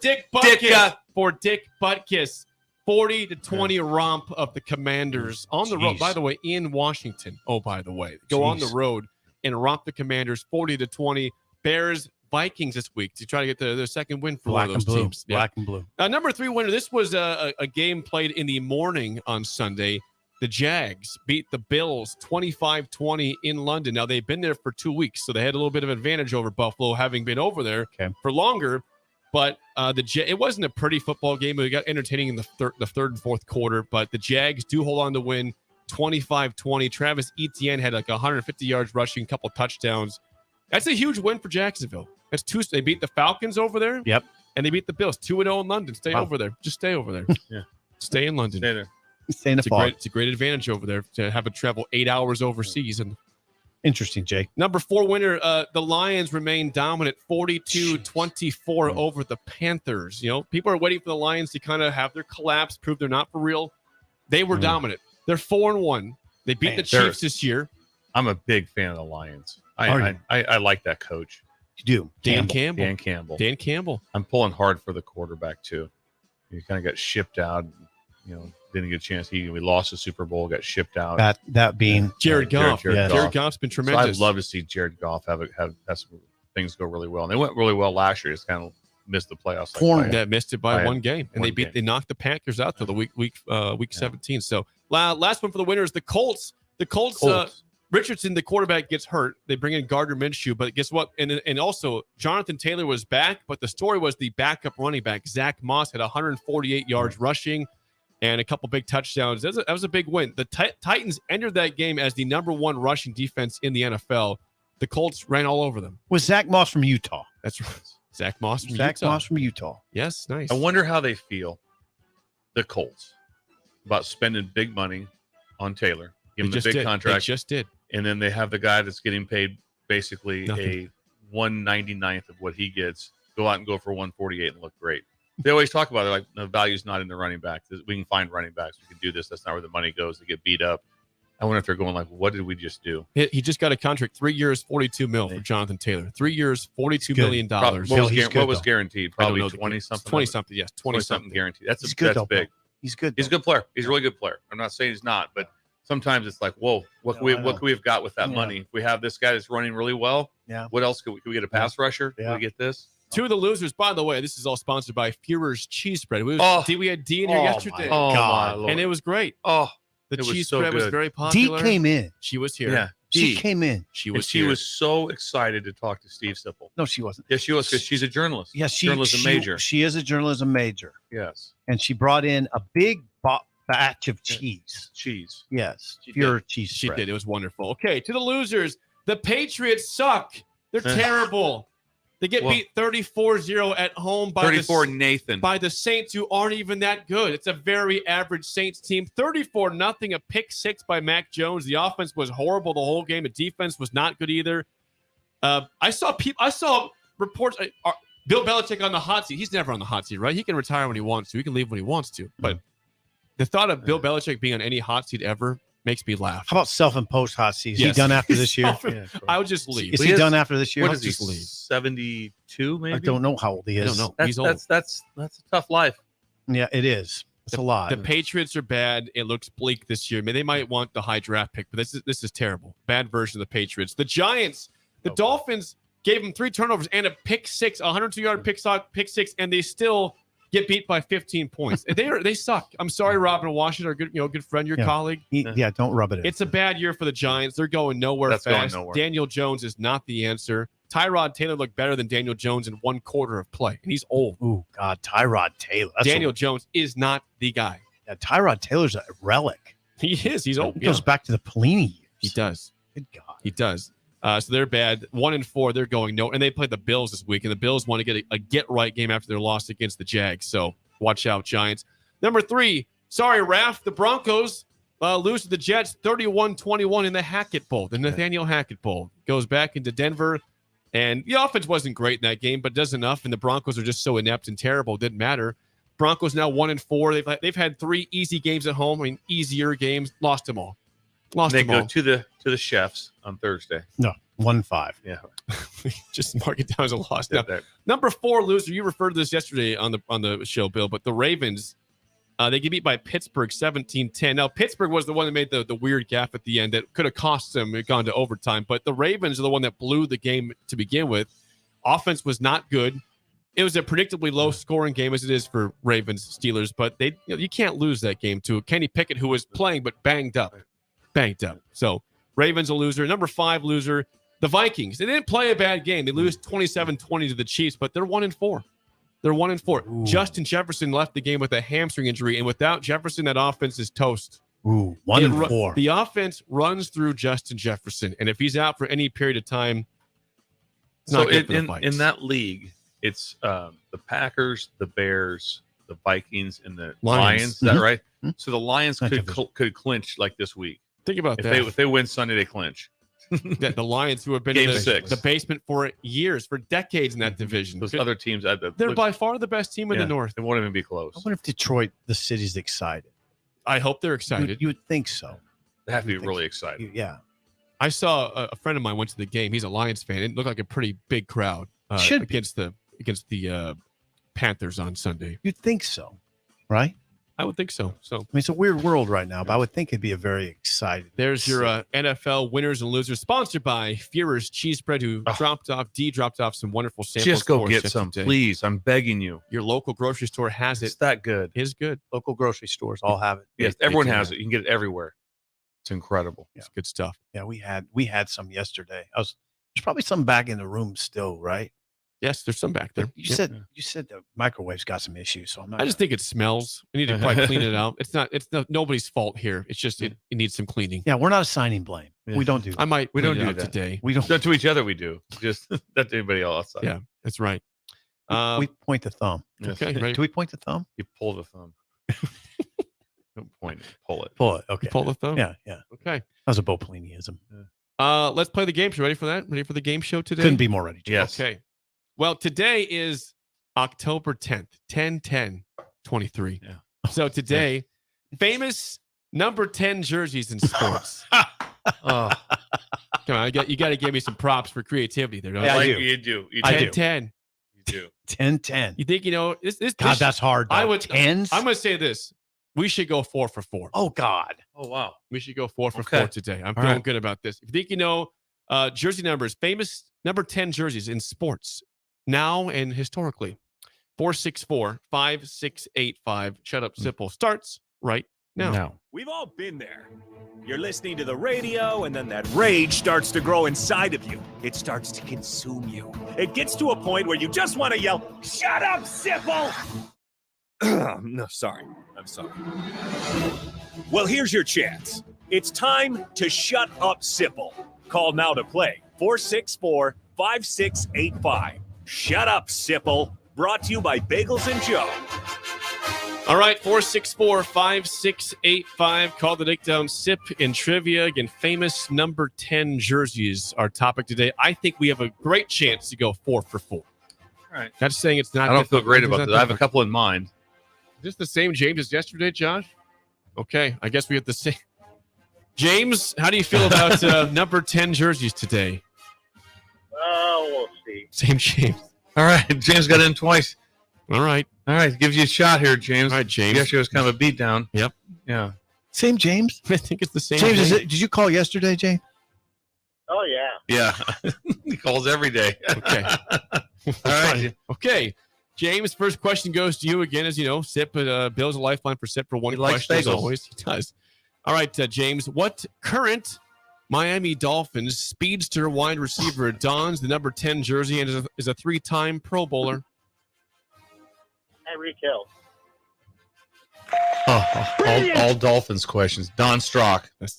Dick Butkus. For Dick Butkus. 40-20 romp of the Commanders on the road. By the way, in Washington. Oh, by the way. Go on the road and romp the Commanders 40-20. Bears, Vikings this week to try to get their second win for one of those teams. Yeah. Black and blue. Number 3 winner. This was a game played in the morning on Sunday. The Jags beat the Bills 25-20 in London. Now, they've been there for 2 weeks, so they had a little bit of advantage over Buffalo, having been over there for longer. But it wasn't a pretty football game. It got entertaining in the third and fourth quarter. But the Jags do hold on to win 25-20. Travis Etienne had like 150 yards rushing, a couple touchdowns. That's a huge win for Jacksonville. That's 2. They beat the Falcons over there. Yep. And they beat the Bills 2-0 in London. Stay over there. Just stay over there. Yeah. Stay in London. Stay there. Stay in the fall. It's a great advantage over there to have to travel 8 hours overseas. And interesting, Jake. Number 4 winner, the Lions remain dominant, 42-24 over the Panthers. People are waiting for the Lions to kind of have their collapse, prove they're not for real. They were dominant. They're 4-1. They beat the Chiefs this year. I'm a big fan of the Lions. Are you? I like that coach. You do. Dan Dan Campbell. I'm pulling hard for the quarterback too. He kind of got shipped out. Didn't get a chance. We lost the Super Bowl. Got shipped out. That being Jared Goff. Jared Goff's been tremendous. So I'd love to see Jared Goff have some things go really well. And they went really well last year. Just kind of missed the playoffs. Missed it by one game, and they knocked the Packers out to the week 17. So last one for the winners, the Colts. The Colts. Richardson, the quarterback, gets hurt. They bring in Gardner Minshew, but guess what? And also Jonathan Taylor was back, but the story was the backup running back Zach Moss had 148 yards rushing and a couple big touchdowns. That was a big win. The Titans entered that game as the number 1 rushing defense in the NFL. The Colts ran all over them. Was Zach Moss from Utah? That's right. Zach Moss from Utah. Yes, nice. I wonder how they feel, the Colts, about spending big money on Taylor. Give him a big contract. They just did. And then they have the guy that's getting paid basically a 1/99th of what he gets. Go out and go for 148 and look great. They always talk about it like the value's not in the running back. We can find running backs. We can do this. That's not where the money goes. They get beat up. I wonder if they're going like, what did we just do? He just got a contract, 3 years, $42 million for Jonathan Taylor. 3 years, $42 million. What was guaranteed? Probably 20-something. 20-something, yes. 20-something guaranteed. That's good, that's big. He's good. He's a good player. He's a really good player. I'm not saying he's not, but sometimes it's like, whoa, what can we have got with that money? If we have this guy that's running really well, what else could we get? A pass rusher? Can we get this? Two of the losers, by the way, this is all sponsored by Führer's Cheese Spread. We had Dee in here yesterday. Oh, my Lord. And it was great. The cheese spread was very popular. Dee came in. She was here. Yeah. She came in. She was so excited to talk to Steve Sipple. No, she wasn't. Yes, she was, because she's a journalist. Yes, journalism major. She is a journalism major. Yes. And she brought in a big batch of cheese. Yes. Pure cheese She spread. did. It was wonderful. Okay, to the losers. The Patriots suck. They're terrible. They get beat 34-0 at home by the Saints, who aren't even that good. It's a very average Saints team. 34-0, a pick six by Mac Jones. The offense was horrible the whole game. The defense was not good either. I saw reports. Bill Belichick on the hot seat. He's never on the hot seat, right? He can retire when he wants to. He can leave when he wants to. But the thought of Bill Belichick being on any hot seat ever makes me laugh. How about self-imposed hot seat? Is he done after this year? I would just leave. Is he done after this year? What is he, 72 maybe? I don't know how old he is. I don't know. He's old. That's a tough life. Yeah, it is. It's a lot. The Patriots are bad. It looks bleak this year. I mean, they might want the high draft pick, but this is terrible. Bad version of the Patriots. The Giants, the Dolphins gave them 3 turnovers and a pick six, 102-yard pick six, and they still get beat by 15 points. They suck. I'm sorry, Robin Washington, our good friend, your colleague. Don't rub it in. It's a bad year for the Giants. They're going nowhere fast. Daniel Jones is not the answer. Tyrod Taylor looked better than Daniel Jones in 1 quarter of play, and he's old. Oh, God, Tyrod Taylor. Daniel Jones is not the guy. Yeah, Tyrod Taylor's a relic. He is. He's old. He goes back to the Pelini years. He does. Good God. He does. So they're bad. 1-4. They're going no, and they play the Bills this week, and the Bills want to get a get-right game after their loss against the Jags. So watch out, Giants. Number 3, sorry, Raph. The Broncos lose to the Jets 31-21 in the Hackett Bowl, the Nathaniel Hackett Bowl. Goes back into Denver, and the offense wasn't great in that game, but does enough, and the Broncos are just so inept and terrible. It didn't matter. Broncos now 1-4. They've had 3 easy games at home. I mean, easier games. Lost them all. They go to the chefs on Thursday. No, 1-5. Yeah. Just mark it down as a loss. Now, number 4 loser. You referred to this yesterday on the show, Bill, but the Ravens, they get beat by Pittsburgh 17-10. Now, Pittsburgh was the one that made the weird gaffe at the end that could have cost them. It gone to overtime, but the Ravens are the one that blew the game to begin with. Offense was not good. It was a predictably low-scoring game, as it is for Ravens Steelers, but you can't lose that game to Kenny Pickett, who was playing but banged up. So Ravens a loser. Number 5 loser, the Vikings. They didn't play a bad game. They lose 27-20 to the Chiefs, but they're 1-4. They're 1-4. Ooh. Justin Jefferson left the game with a hamstring injury, and without Jefferson, that offense is toast. Ooh, 1-4. The offense runs through Justin Jefferson, and if he's out for any period of time, it's not good for the Vikes. In that league, it's the Packers, the Bears, the Vikings, and the Lions. Is that right? Mm-hmm. So the Lions could clinch like this week. Think about that. If they win Sunday, they clinch. The Lions, who have been in the basement for years, for decades in that division. Those other teams, they're by far the best team in the North. They won't even be close. I wonder if Detroit, the city's excited. I hope they're excited. You would think so. They have to be really excited. Yeah. I saw a friend of mine went to the game. He's a Lions fan. It looked like a pretty big crowd Should be. against the Panthers on Sunday. You'd think so, right? I would think so. So I mean, it's a weird world right now, but I would think it'd be a very exciting. there's your NFL winners and losers, sponsored by Führer's Cheese Bread, who dropped off some wonderful samples. Just go for us get yesterday. some, please. I'm begging you. Your local grocery store has It's it. that good. It is good. Local grocery stores all have it. Yes, everyone has it. You can get it everywhere. It's incredible. It's good stuff. Yeah, we had some yesterday. There's probably some back in the room still, right? Yes, there's some back there. You said the microwave's got some issues, so I'm not. I just think it smells. We need to probably clean it out. It's not nobody's fault here. It's just it needs some cleaning. Yeah, we're not assigning blame. We don't do that. I might. We don't clean do it out that today. We don't. Not to each other, we do. Just not to anybody else. Yeah, that's right. We point the thumb. Okay, ready? Do we point the thumb? You pull the thumb. Don't point it. Pull it. Pull it. Okay. Pull the thumb. Yeah. Okay. That was a Bopoliniism. Let's play the game show. Ready for that? Ready for the game show today? Couldn't be more ready. Yes. Okay. Well, today is October 10th, 10/10/23. Yeah. So today, famous number 10 jerseys in sports. Oh, Come on, you got to give me some props for creativity there. Don't Yeah, you? I do. you do. You do. I do. 10/10. You do. 10-10. You think this? God, that's hard. I though. would. Tens. I'm going to say this. We should go 4 for 4. Oh God. Oh, wow. We should go 4 for Okay. 4 today. I'm All feeling right. good about this. If you think you know jersey numbers, famous number 10 jerseys in sports, now and historically, 464-5685. Shut up, simple. Starts right now. No. We've all been there. You're listening to the radio, and then that rage starts to grow inside of you. It starts to consume you. It gets to a point where you just want to yell, "Shut up, Sipple!" No, sorry. I'm sorry. Well, here's your chance. It's time to shut up, Sipple. Call now to play. 464-5685. Shut up, Sipple. Brought to you by Bagels and Joe. All right, 464-5685. Call the Dickdown Sip in trivia. Again, famous number 10 jerseys, our topic today. I think we have a great chance to go 4 for 4. All right. Not saying it's not. I don't feel difficult. great It's about not this. I have a difficult. couple in mind. Is this the same James as yesterday, Josh? Okay, I guess we have the same. James, how do you feel about number 10 jerseys today? We'll see. Same James. All right. James got in twice. All right. All right. Gives you a shot here, James. All right, James. Yesterday was kind of a beatdown. Yep. Yeah. Same James. I think it's the same. James, James. did you call yesterday, James? Oh, yeah. Yeah. He calls every day. Okay. All right. Okay. James, first question goes to you again. As you know, Sip Bill's a lifeline for Sip for one He likes question, as bagels. always. He does. All right, James, what current Miami Dolphins speedster wide receiver dons the number 10 jersey and is a 3-time Pro Bowler? Tyreek Hill. All Dolphins questions. Don Strock. That's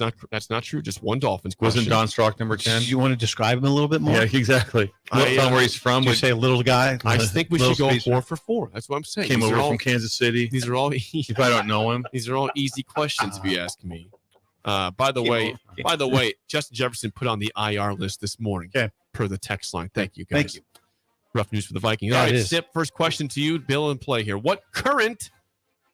not true. Just one Dolphins Wasn't question. Don Strock number 10? Do you want to describe him a little bit more? Yeah, exactly. Tell him where he's from. Did you say a little guy? I think we should Little go speedster? 4 for 4. That's what I'm saying. Came These are over all- from Kansas City. These are all You probably don't know him. These are all easy questions, if you ask me. By the way, Justin Jefferson put on the IR list this morning. Okay. Per the text line. Thank you, guys. Thank you. Rough news for the Vikings. Yeah, All it right, is. Sip, first question to you. Bill in play here. What current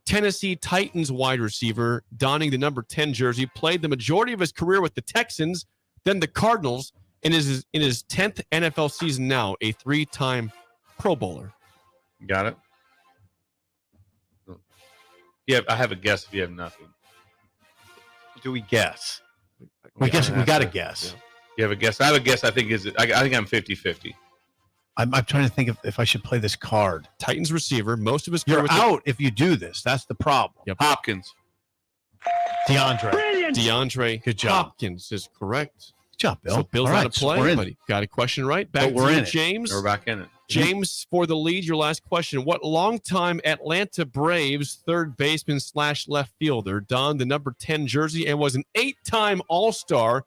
Tennessee Titans wide receiver donning the number 10 jersey played the majority of his career with the Texans, then the Cardinals, and is in his 10th NFL season now, a 3-time Pro Bowler? Got it? Yeah, I have a guess if you have nothing. Do we guess? I guess we got to guess. You have a guess? I have a guess. I think I think I'm 50-50. I'm trying to think if I should play this card. Titans receiver, most of his career You're with out if you do this. That's the problem. Yep. Hopkins. DeAndre Good job. Hopkins is correct. Good job, Bill. So Bill's All out right, of so play, we're in. but he got a question right. Back But we're to you, in it. James. We're back in it. James, for the lead, your last question. What longtime Atlanta Braves third baseman / left fielder donned the number 10 jersey and was an 8-time All-Star,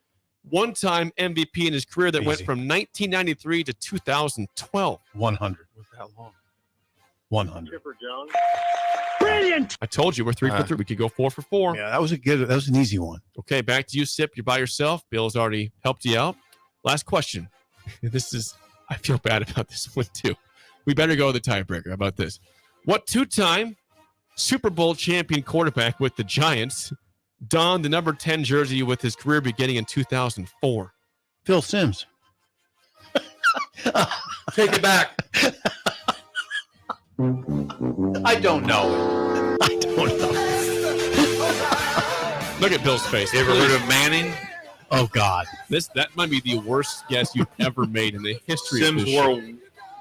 1-time MVP in his career that went Easy. from 1993 to 2012? 100. Was that long? 100. Chipper Jones. I told you we're 3 for 3. We could go 4 for 4. Yeah, that was an easy one. Okay, back to you, Sip. You're by yourself. Bill's already helped you out. Last question. I feel bad about this one, too. We better go with the tiebreaker. How about this? What 2-time Super Bowl champion quarterback with the Giants, donned the number 10 jersey with his career beginning in 2004? Phil Simms. Take it back. I don't know. I don't know. Look at Bill's face. You ever heard of Manning? Oh, God. That might be the worst guess you've ever made in the history Sims of this show.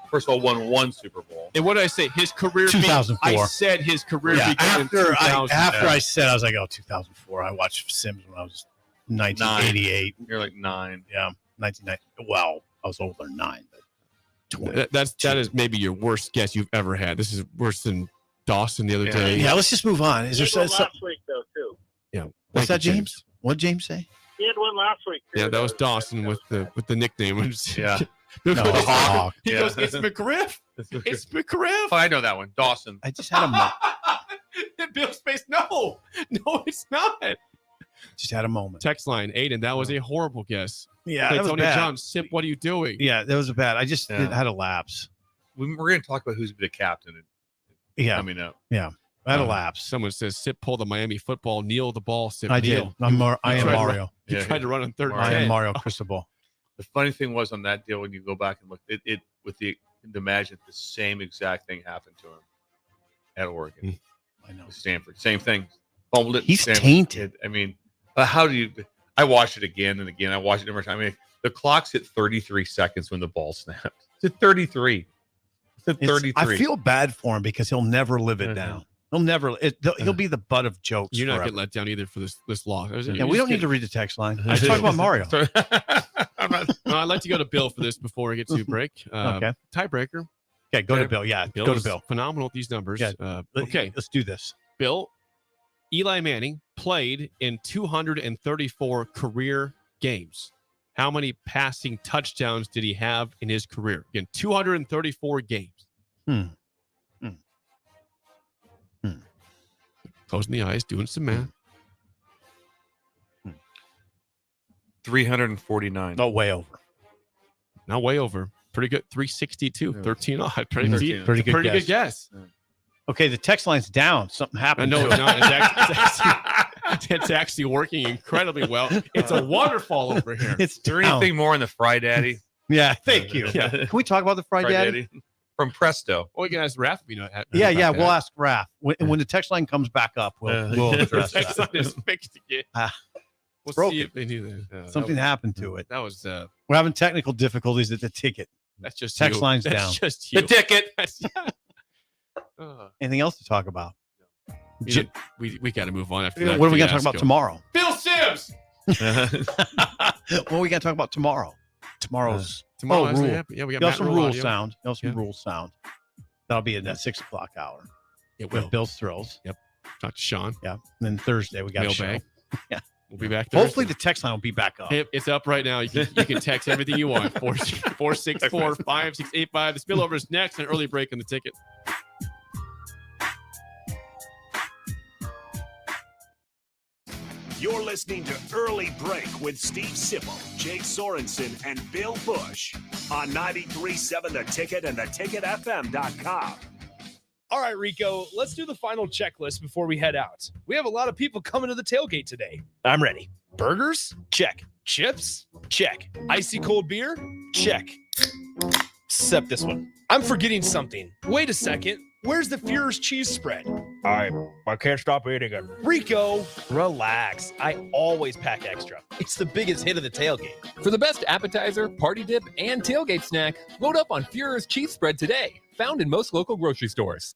first of all, won one Super Bowl. And what did I say? His career 2004. I said his career Yeah, began in after 2000. I said, I was like, 2004. I watched Sims when I was 1988. You're like 9. Yeah, 1990. Well, I was older than 9, but 20. That is maybe your worst guess you've ever had. This is worse than Dawson the other day. Yeah, let's just move on. Is there He had one last week, though, too. Yeah. What's Thank that, you, James? What did James say? He had one last week. Too. Yeah, that was Dawson with the nickname. Yeah. He No, goes, Hawk. he goes, it's McGriff. It's McGriff. Oh, I know that one. Dawson. I just had a moment. Bill's face. No, it's not. Just had a moment. Text line, Aiden. That was a horrible guess. Yeah, Hey, that was Tony bad. John, Sip, what are you doing? Yeah, that was bad. I just had a lapse. We're going to talk about who's the captain coming up. Yeah. I had a lapse. Someone says, Sip, pull the Miami football, kneel the ball, Sip, I kneel. did. I am Mario. He tried to run on third. I am Mario Cristobal. The funny thing was on that deal, when you go back and look, it with the imagine the same exact thing happened to him at Oregon. I know. Stanford, same thing. Fumbled it. He's Stanford. tainted. I mean, how do you? I watched it again and again. I watched it every time. I mean, the clock's at 33 seconds when the ball snapped. It's at 33. It's at 33. I feel bad for him because he'll never live it down. He'll never. He'll be the butt of jokes. You're not forever. getting let down either for this loss. Yeah, we don't need to read the text line. Let's talk about Mario. No, I'd like to go to Bill for this before we get to break. Okay. Tiebreaker. Okay, go to Bill. Yeah, Bill go to is Bill. Phenomenal at these numbers. Yeah. Okay. Let's do this. Bill, Eli Manning played in 234 career games. How many passing touchdowns did he have in his career? Again, 234 games. Closing the eyes, doing some math. 349. No, way over. Not way over. Pretty good. 362. 13 odd. Pretty Pretty good guess. Okay, the text line's down. Something happened. No, to it's it. not. It's actually working incredibly well. It's a waterfall over here. It's Is there down. anything more in the Fry Daddy? Yeah, thank you. Yeah. Can we talk about the Fry Daddy? From Presto. Well, you can ask Raph. Yeah, we'll ask Raph. When the text line comes back up, we'll address Text that. line is fixed again. We'll broken. see if they do that. Something happened to it. That was We're having technical difficulties at the ticket. that's just Text you. line's That's down. just you. The ticket. Anything else to talk about? You know, we got to move on after What that. are we going to talk about tomorrow? Bill Sims. What are we going to talk about tomorrow? Tomorrow's Tomorrow, oh, actually, rule. yeah, we got You'll Matt have some Rule rule audio. sound. You'll have some Yeah. rule sound. That'll be in that 6 o'clock hour. It With will. Bill's Thrills. Yep. Talk to Sean. Yeah. And then Thursday we got a show. Mailbag. Yeah. We'll be back. Hopefully Thursday. the text line will be back up. It's up right now. You can text everything you want. 464-5685. The spillover is next. An early break on the ticket. You're listening to Early Break with Steve Sipple, Jake Sorensen, and Bill Busch on 93.7 The Ticket and theticketfm.com. All right, Rico, let's do the final checklist before we head out. We have a lot of people coming to the tailgate today. I'm ready. Burgers? Check. Chips? Check. Icy cold beer? Check. Except this one. I'm forgetting something. Wait a second. Where's the Fuhrer's cheese spread? I can't stop eating it. Rico, relax. I always pack extra. It's the biggest hit of the tailgate. For the best appetizer, party dip, and tailgate snack, load up on Fuhrer's cheese spread today. Found in most local grocery stores.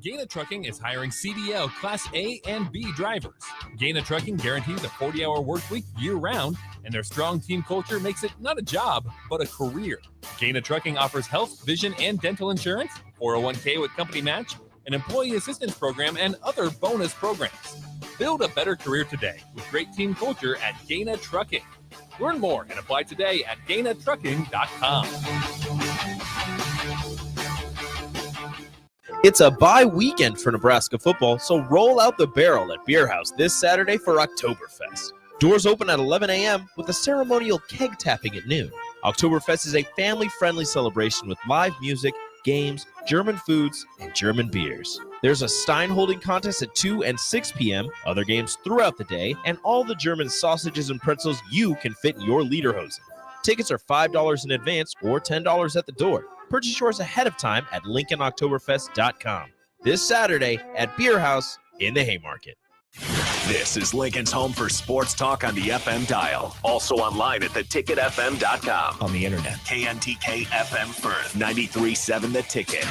Gaina Trucking is hiring CDL Class A and B drivers. Gaina Trucking guarantees a 40-hour work week year-round, and their strong team culture makes it not a job, but a career. Gaina Trucking offers health, vision, and dental insurance, 401k with company match, an employee assistance program, and other bonus programs. Build a better career today with great team culture at Gaina Trucking. Learn more and apply today at GainaTrucking.com. It's a bye weekend for Nebraska football, so roll out the barrel at Beer House this Saturday for Oktoberfest. Doors open at 11 a.m. with a ceremonial keg tapping at noon. Oktoberfest is a family-friendly celebration with live music, games, German foods, and German beers. There's a Stein holding contest at 2 and 6 p.m., other games throughout the day, and all the German sausages and pretzels you can fit in your lederhosen. Tickets are $5 in advance or $10 at the door. Purchase yours ahead of time at LincolnOktoberfest.com. This Saturday at Beer House in the Haymarket. This is Lincoln's home for sports talk on the FM dial. Also online at theticketfm.com. On the internet, KNTK FM Firth, 93.7 The Ticket.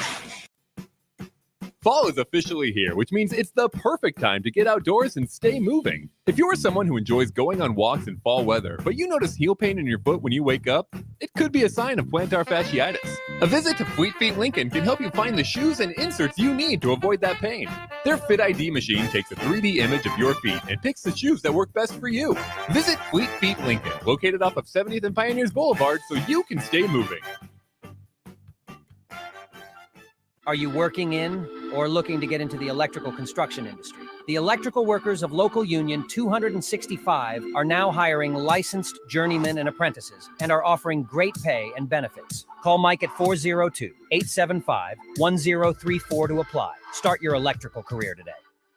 Fall is officially here, which means it's the perfect time to get outdoors and stay moving. If you're someone who enjoys going on walks in fall weather, but you notice heel pain in your foot when you wake up, it could be a sign of plantar fasciitis. A visit to Fleet Feet Lincoln can help you find the shoes and inserts you need to avoid that pain. Their Fit ID machine takes a 3D image of your feet and picks the shoes that work best for you. Visit Fleet Feet Lincoln, located off of 70th and Pioneers Boulevard, so you can stay moving. Are you working in or looking to get into the electrical construction industry? The electrical workers of Local Union 265 are now hiring licensed journeymen and apprentices and are offering great pay and benefits. Call Mike at 402-875-1034 to apply. Start your electrical career today.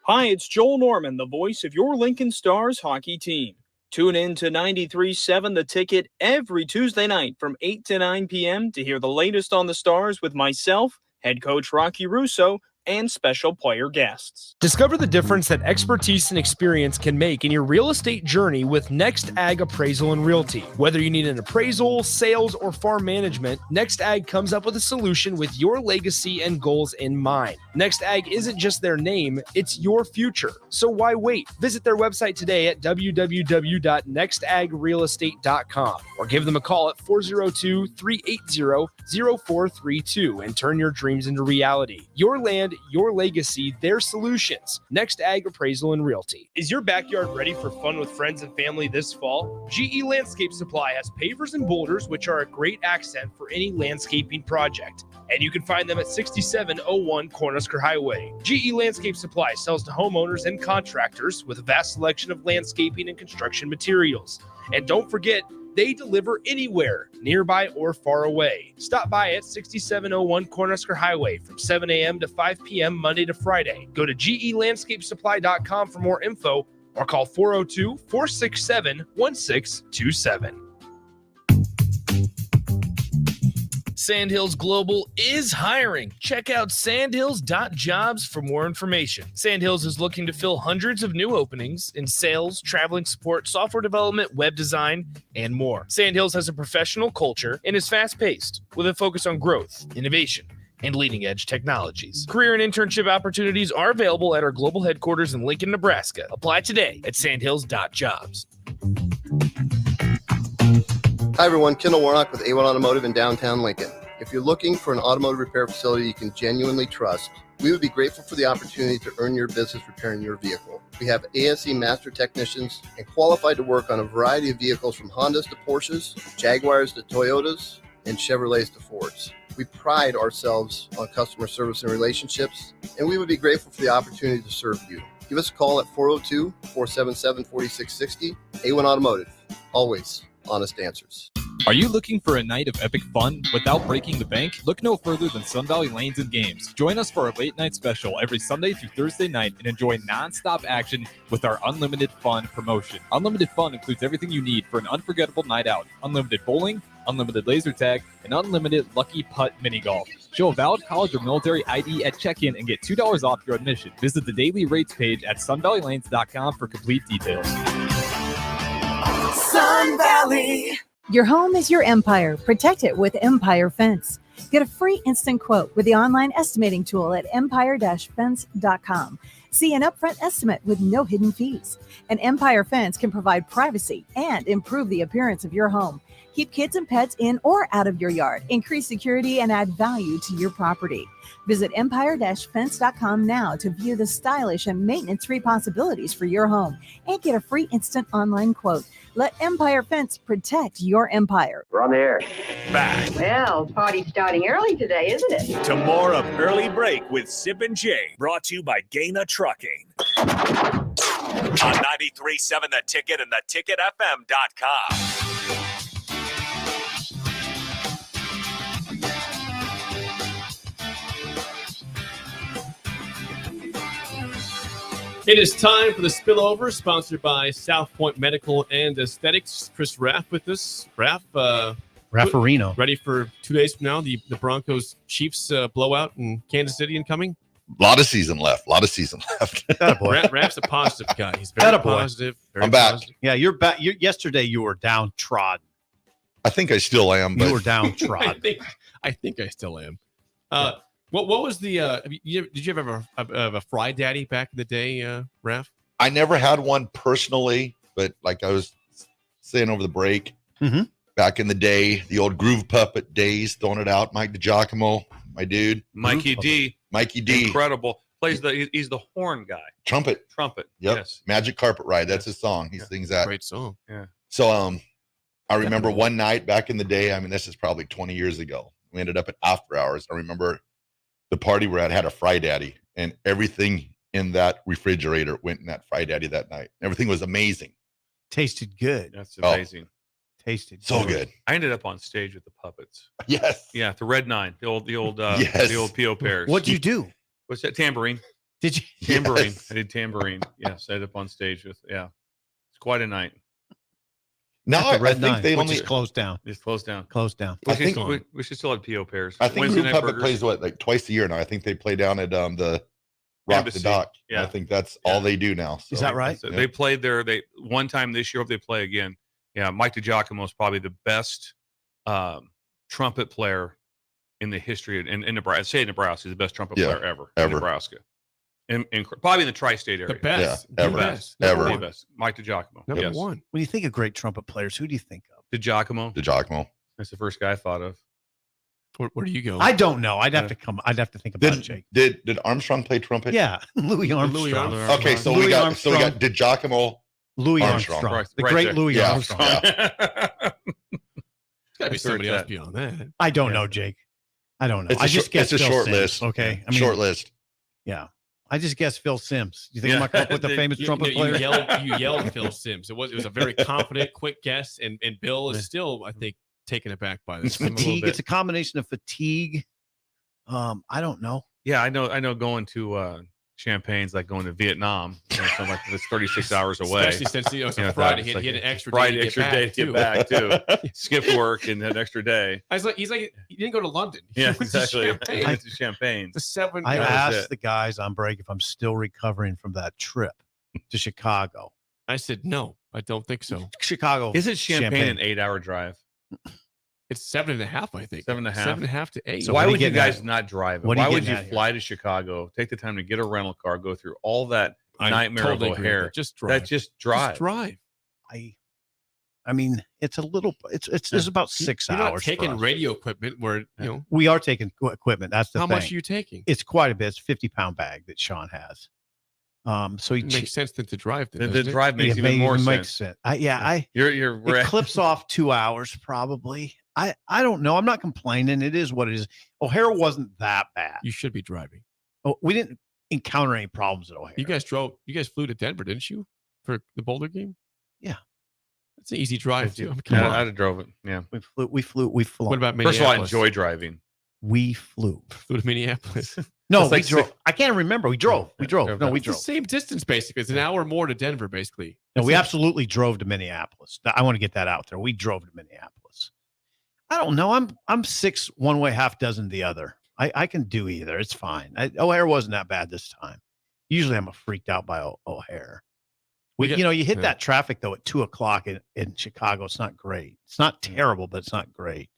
Hi, it's Joel Norman, the voice of your Lincoln Stars hockey team. Tune in to 93.7 The Ticket every Tuesday night from 8 to 9 p.m. to hear the latest on the Stars with myself, head coach Rocky Russo, and special player guests. Discover the difference that expertise and experience can make in your real estate journey with Next Ag Appraisal and Realty. Whether you need an appraisal, sales, or farm management, Next Ag comes up with a solution with your legacy and goals in mind. Next Ag isn't just their name, it's your future. So why wait? Visit their website today at www.nextagrealestate.com or give them a call at 402-380-0432 and turn your dreams into reality. Your land, your legacy, their solutions. Next Ag Appraisal and Realty. Is your backyard ready for fun with friends and family this fall? GE Landscape Supply has pavers and boulders, which are a great accent for any landscaping project. And you can find them at 6701 Cornhusker Highway. GE Landscape Supply sells to homeowners and contractors with a vast selection of landscaping and construction materials. And don't forget, they deliver anywhere, nearby or far away. Stop by at 6701 Cornhusker Highway from 7 a.m. to 5 p.m. Monday to Friday. Go to GELandscapesupply.com for more info or call 402-467-1627. Sandhills Global is hiring. Check out sandhills.jobs for more information. Sandhills is looking to fill hundreds of new openings in sales, traveling support, software development, web design, and more. Sandhills has a professional culture and is fast-paced with a focus on growth, innovation, and leading-edge technologies. Career and internship opportunities are available at our global headquarters in Lincoln, Nebraska. Apply today at sandhills.jobs. Hi everyone, Kendall Warnock with A1 Automotive in downtown Lincoln. If you're looking for an automotive repair facility you can genuinely trust, we would be grateful for the opportunity to earn your business repairing your vehicle. We have ASE master technicians and qualified to work on a variety of vehicles from Hondas to Porsches, Jaguars to Toyotas, and Chevrolets to Fords. We pride ourselves on customer service and relationships, and we would be grateful for the opportunity to serve you. Give us a call at 402-477-4660. A1 Automotive, always honest answers. Are you looking for a night of epic fun without breaking the bank? Look no further than Sun Valley Lanes and Games. Join us for our late night special every Sunday through Thursday night and enjoy non-stop action with our Unlimited Fun promotion. Unlimited Fun includes everything you need for an unforgettable night out. Unlimited bowling, unlimited laser tag, and unlimited lucky putt mini golf. Show a valid college or military ID at check-in and get $2 off your admission. Visit the daily rates page at sunvalleylanes.com for complete details. Sun Valley. Your home is your empire. Protect it with Empire Fence. Get a free instant quote with the online estimating tool at empire-fence.com. See an upfront estimate with no hidden fees. An Empire Fence can provide privacy and improve the appearance of your home. Keep kids and pets in or out of your yard. Increase security and add value to your property. Visit empire-fence.com now to view the stylish and maintenance-free possibilities for your home and get a free instant online quote. Let Empire Fence protect your empire. We're on the air. Back Well, party's starting early today, isn't it? to more of Early Break with Sip and Jay, brought to you by Gaina Trucking. On 93.7 The Ticket and theticketfm.com. It is time for the spillover, sponsored by South Point Medical and Aesthetics. Chris Raff with us. Raff, Raffarino. ready for 2 days from now, the Broncos Chiefs blowout in Kansas City incoming? A lot of season left. Raff's a positive guy. He's very positive. Very I'm back. positive. Yeah, you're back. Yesterday you were downtrodden. I think I still am. But You were downtrodden. I think I still am. What was the? Did you ever have a Fry Daddy back in the day, Raff? I never had one personally, but like I was saying over the break, back in the day, the old Groove Puppet days, throwing it out. Mike DiGiacomo, my dude. Mikey D. Incredible. He's the horn guy. Trumpet. Yep. Yes. Magic Carpet Ride. That's his song. He sings that. Great song. Yeah. So I remember one night back in the day, I mean, this is probably 20 years ago. We ended up at after hours. I remember the party we're at had a Fry Daddy, and everything in that refrigerator went in that Fry Daddy that night. Everything was amazing. Tasted good. That's amazing. Tasted so good. I ended up on stage with the puppets. Yes. Yeah, the Red Nine, the old Yes. the old P.O. Pairs. What'd you do? What's that? Tambourine. Did you? Tambourine. Yes. I did tambourine. Yes, I ended up on stage with. Yeah, it's quite a night. Now At the Red I think Nine, they which only is closed down. It's closed down. Closed down. We I should think- still- we should still have P.O. Pairs. I think Wednesday Groove night Puppet burgers. plays like twice a year now. I think they play down at the Rock Embassy. the Dock. Yeah. I think that's all they do now. Is So, that right? So they played there. They one time this year. Hope they play again. Yeah, Mike DiGiacomo is probably the best trumpet player in the history in Nebraska. I'd say Nebraska is the best trumpet player ever in Nebraska, and probably in the tri-state area. The best. Yeah, ever. The best. Ever. The best. Mike DiGiacomo. Number Yes. one. When you think of great trumpet players, who do you think of? DiGiacomo. That's the first guy I thought of. Where do you go? I don't know. I'd have to think about it, Jake. Did Armstrong play trumpet? Yeah, Louis Armstrong. Okay, so we got DiGiacomo, Louis Armstrong, the great Louis Armstrong. Got to be somebody else beyond that. I don't know, Jake. I don't know. It's a I just guess it's a Phil short Simms, list. Okay, Short list. Yeah, I just guess Phil Simms. You think I'm up with the famous trumpet You player? yelled Phil Simms. It was a very confident, quick guess, and Bill is still, I think, taken aback by It's this. a little fatigue. bit. It's a combination of fatigue. I don't know. Yeah, I know. Going to Champagne's like going to Vietnam. So like it's 36 hours away. Especially since it's a You know, Friday. it's He had an extra Friday, day to extra get day back, to get back too. Skip work and an extra day. He's like, he didn't go to London. He Yeah, went to exactly. Champagne. He went to Champagne. The 7 I guys. asked the guys on break if I'm still recovering from that trip to Chicago. I said no. I don't think so. Chicago. Isn't Champagne an 8-hour drive? It's 7.5, I think. 7.5? 7.5 to 8. So why would you guys not drive it? What are you Why would getting you at here? fly to Chicago, take the time to get a rental car, go through all that I nightmare totally of agree with O'Hare? that. Just drive. Just drive. Just drive. I mean, it's a little. It's about 6 You're not hours. for taking us. radio equipment where, you know. We are taking equipment. That's the How thing. much are you taking? It's quite a bit. It's a 50-pound bag that Sean has. So he It makes sense then to drive. Then, The doesn't it? drive makes it even more makes sense. sense. You're It clips off 2 hours probably. I don't know. I'm not complaining. It is what it is. O'Hare wasn't that bad. You should be driving. Oh, we didn't encounter any problems at O'Hare. You guys flew to Denver, didn't you? For the Boulder game? Yeah. That's an easy drive too. I'd have drove it. Yeah. We flew. What about Minneapolis? First of all, I enjoy driving. We flew. Flew to Minneapolis. No, It's we like drove. I can't remember. We drove. We drove. No, we It's the drove. same distance basically. It's an hour more to Denver basically. No, we absolutely drove to Minneapolis. I want to get that out there. We drove to Minneapolis. I don't know. I'm 6 one way, half dozen the other. I can do either. It's fine. O'Hare wasn't that bad this time. Usually I'm freaked out by O'Hare. You hit that traffic though at 2:00 in Chicago. It's not great. It's not terrible, but it's not great.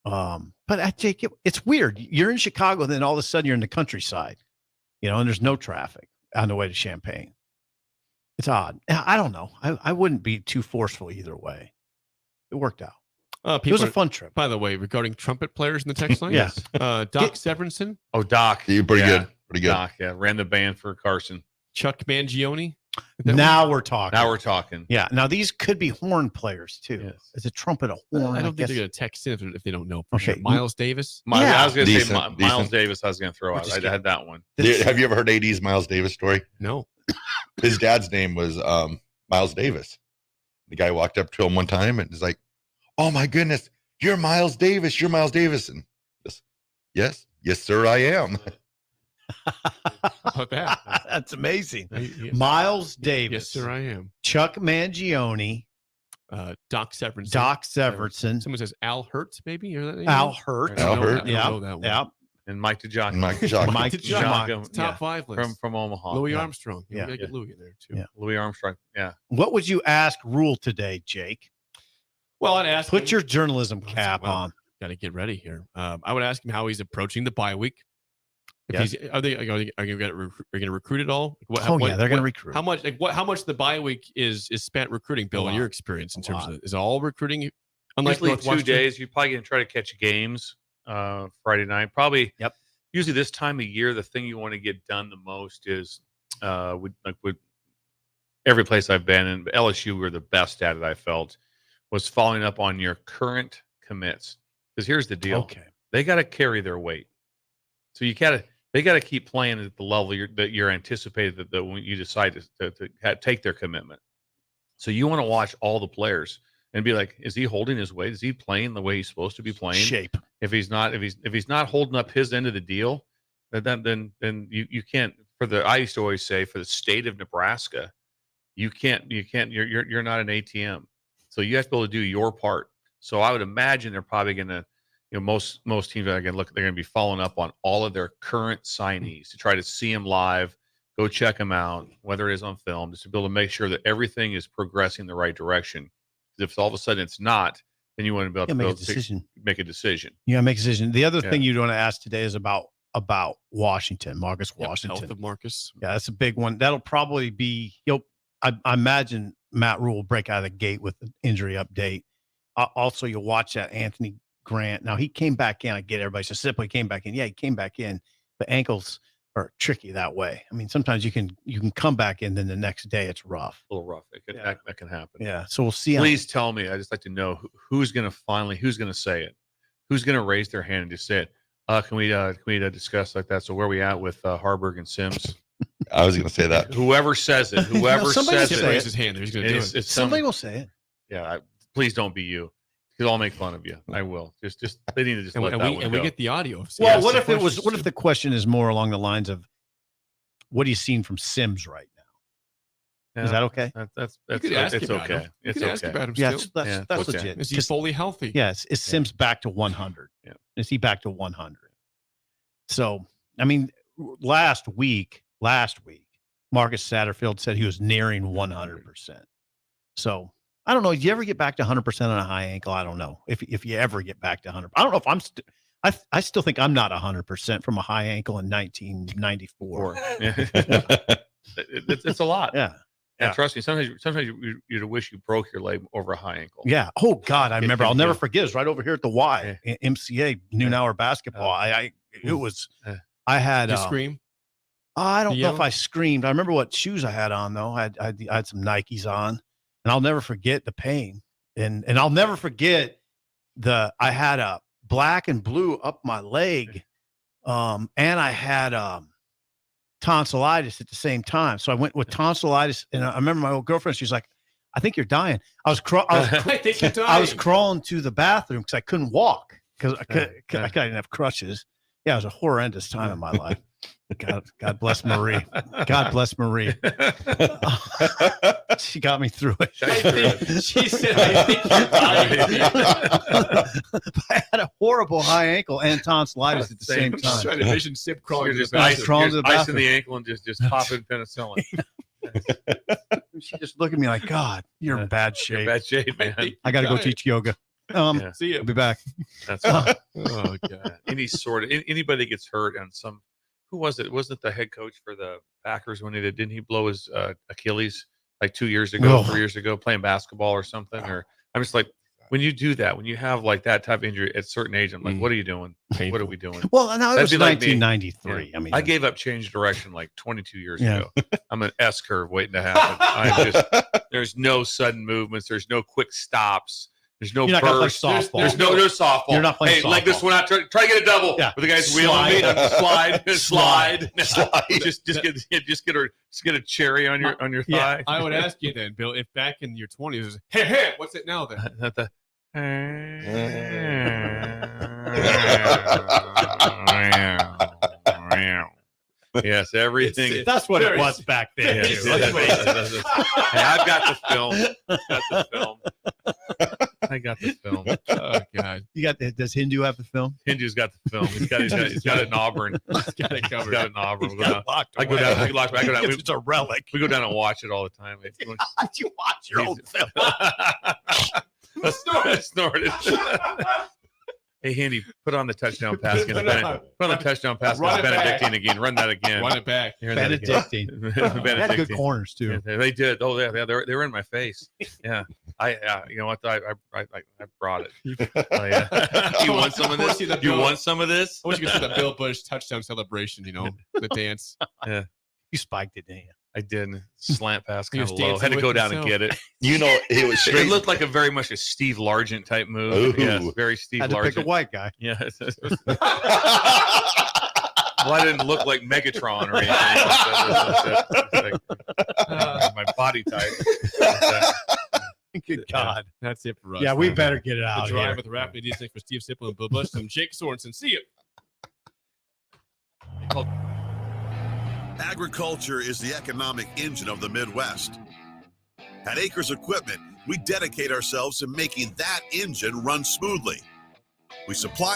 But I take it. It's weird. You're in Chicago, then all of a sudden you're in the countryside, and there's no traffic on the way to Champaign. It's odd. I don't know. I wouldn't be too forceful either way. It worked out. It was a fun trip. By the way, regarding trumpet players in the text line, Yes. Doc Severinsen, Oh, Doc. You're pretty Yeah. good. Pretty good. Doc, yeah. Ran the band for Carson. Chuck Mangione. Now we're talking. Now we're talking. Yeah. Now these could be horn players too. Yes. Is a trumpet a horn? I don't think guess. they're going to text in if they don't know. For Okay. sure. Miles Davis. I was going to say Decent, Miles decent. Davis. I was going to throw out. I had that one. Have you ever heard AD's Miles Davis story? No. His dad's name was Miles Davis. The guy walked up to him one time and was like, "Oh my goodness, you're Miles Davis. You're Miles Davis." And yes, sir, I am. How about that? That's amazing. Yeah. Miles Davis. Yes, sir, I am. Chuck Mangione. Doc Severinsen. Doc Severinsen. Someone says Al Hurt, maybe? Or that Al Hurt. I don't know Hurt. that- I don't know that one. Yeah. And Mike DeJock. Mike DeJock. Mike DeJock. DeJock. It's top 5 list. from Omaha. Louis Yeah. Armstrong. Yeah. Yeah. We got to get Louis in there, too. Yeah. Louis Armstrong. Yeah. What would you ask Rule today, Jake? Well, I'd ask Put him, your journalism cap on. Got to get ready here. I would ask him how he's approaching the bye week. If Yeah. he's, are you going to recruit at all? Like, Yeah, they're going to recruit. How much? Like how much the bye week is spent recruiting, Bill? In your experience, in terms of is it all recruiting? Unlike Usually 2 Northwestern? days. You're probably going to try to catch games Friday night. Probably. Yep. Usually this time of year, the thing you want to get done the most is with every place I've been in, LSU were the best at it. I felt was following up on your current commits, because here's the deal: they got to carry their weight. So they got to keep playing at the level that you're anticipated that when you decide to take their commitment. So you want to watch all the players and be like, is he holding his weight? Is he playing the way he's supposed to be playing? Shape. If he's not holding up his end of the deal, then you can't. I used to always say, for the state of Nebraska, you're not an ATM. So you have to be able to do your part. So I would imagine they're probably going to, most teams are going to they're going to be following up on all of their current signees to try to see them live, go check them out, whether it is on film, just to be able to make sure that everything is progressing the right direction. Because if all of a sudden it's not, then you want to be able to make a decision. Make a decision. Yeah, make a decision. The other thing you want to ask today is about Washington, Marcus Washington. Health of Marcus. Yeah, that's a big one. That'll probably be. I imagine Matt Rule will break out of the gate with an injury update. Also, you'll watch that Anthony Grant. Now he came back in. I get everybody says simply came back in. Yeah, he came back in. But ankles are tricky that way. I mean, sometimes you can come back in, then the next day it's rough. A little rough. That can happen. Yeah. So we'll see. Please tell me. I just like to know who's going to say it, who's going to raise their hand and just say it. Can we discuss like that? So where are we at with Harburg and Sims? I was going to say that. Whoever says it, says it, raise his hand. He's going to do it. Somebody will say it. Yeah. Please don't be you, because I'll make fun of you. I will. Just they need to just let that one go. We get the audio. Well, what if the question is more along the lines of, what are you seeing from Sims right now? Yeah, is that okay? That's it's okay. Him. It's okay. okay. Ask about him Yeah, still. that's okay. legit. Is he fully healthy? Yes. Is Sims back to 100? Yeah. Is he back to 100? So, I mean, last week, Marcus Satterfield said he was nearing 100%. So, I don't know. Did you ever get back to 100% on a high ankle? I don't know if you ever get back to 100. I don't know if I'm I still think I'm not 100% from a high ankle in 1994. It's a lot. Yeah. And trust me, sometimes you wish you broke your leg over a high ankle. Yeah. Oh God, I remember. I'll never forget. It's right over here at the Y, MCA noon hour basketball. It was. I had. Did you scream? I don't know if I screamed. I remember what shoes I had on though. I had some Nikes on, and I'll never forget the pain, and I'll never forget I had a black and blue up my leg, and I had tonsillitis at the same time. So I went with tonsillitis, and I remember my old girlfriend. She's like, "I think you're dying." I think you're dying. I was crawling to the bathroom because I couldn't walk because I didn't have crutches. Yeah, it was a horrendous time in my life. God bless Marie. God bless Marie. She got me through it. She said, "I think you're dying." I had a horrible high ankle and tonsillitis at the same time. Trying to vision Sip crawling Just to the bathroom. ice in the ankle and just popping penicillin. She just looked at me like, "God, you're in bad shape. You're in bad shape, man. I got to go teach yoga." See you. I'll be back. That's right. Oh God. Anybody gets hurt on some. Who was it? Wasn't it the head coach for the Packers when didn't he blow his Achilles like 2 years ago, 3 years ago, playing basketball or something? Or I'm just like, when you do that, when you have like that type of injury at a certain age, I'm like, what are you doing? What are we doing? Well, now it was That'd be like me. 1993. Yeah. I mean, I gave up change direction like 22 years ago. I'm an S curve waiting to happen. There's no sudden movements. There's no quick stops. There's no burst. There's no softball. You're not playing softball. Leg this one out. Try to get a double. Yeah. With the guys wheeling me. Slide. Just get a cherry on your thigh. I would ask you then, Bill, if back in your 20s, it was, hey, what's it now then? Yes, everything. That's what it was back then. Yes, too. hey, I've got the film. I got the film. Oh God. You got the, does Hindu have the film? Hindu's got the film. He's got it in Auburn. He's got it covered. He's got it in Auburn. He's got it locked I go down. away. I go down. It's a relic. We go down and watch it all the time. How'd you watch your own film? I snorted. Hey, Handy, put on the touchdown pass against Benedict. Put on the touchdown pass against Benedictine again. Run that again. Run it back. Benedictine. They had good corners too. Yeah, they did. Oh, yeah, they were in my face. Yeah, you know what? I brought it. Oh, yeah. You want some of this? You want some of this? I wish you could see the Bill Busch touchdown celebration. You know, the dance. Yeah, you spiked it, didn't you? I did. Slant pass He kind was of low. dancing Had to with go down himself. and get it. You know, it was straight. It looked like very much a Steve Largent type move. Ooh. Yes, very Steve Had to Largent. pick a white guy. Yeah. Well, I didn't look like Megatron or anything. My body type. Good God. That's it for us. Yeah, we better get it out The drive here. with Rapid D6 for Steve Sipple and Bill Busch. I'm Jake Sorensen. See you. Agriculture is the economic engine of the Midwest. At Acres Equipment, we dedicate ourselves to making that engine run smoothly. We supply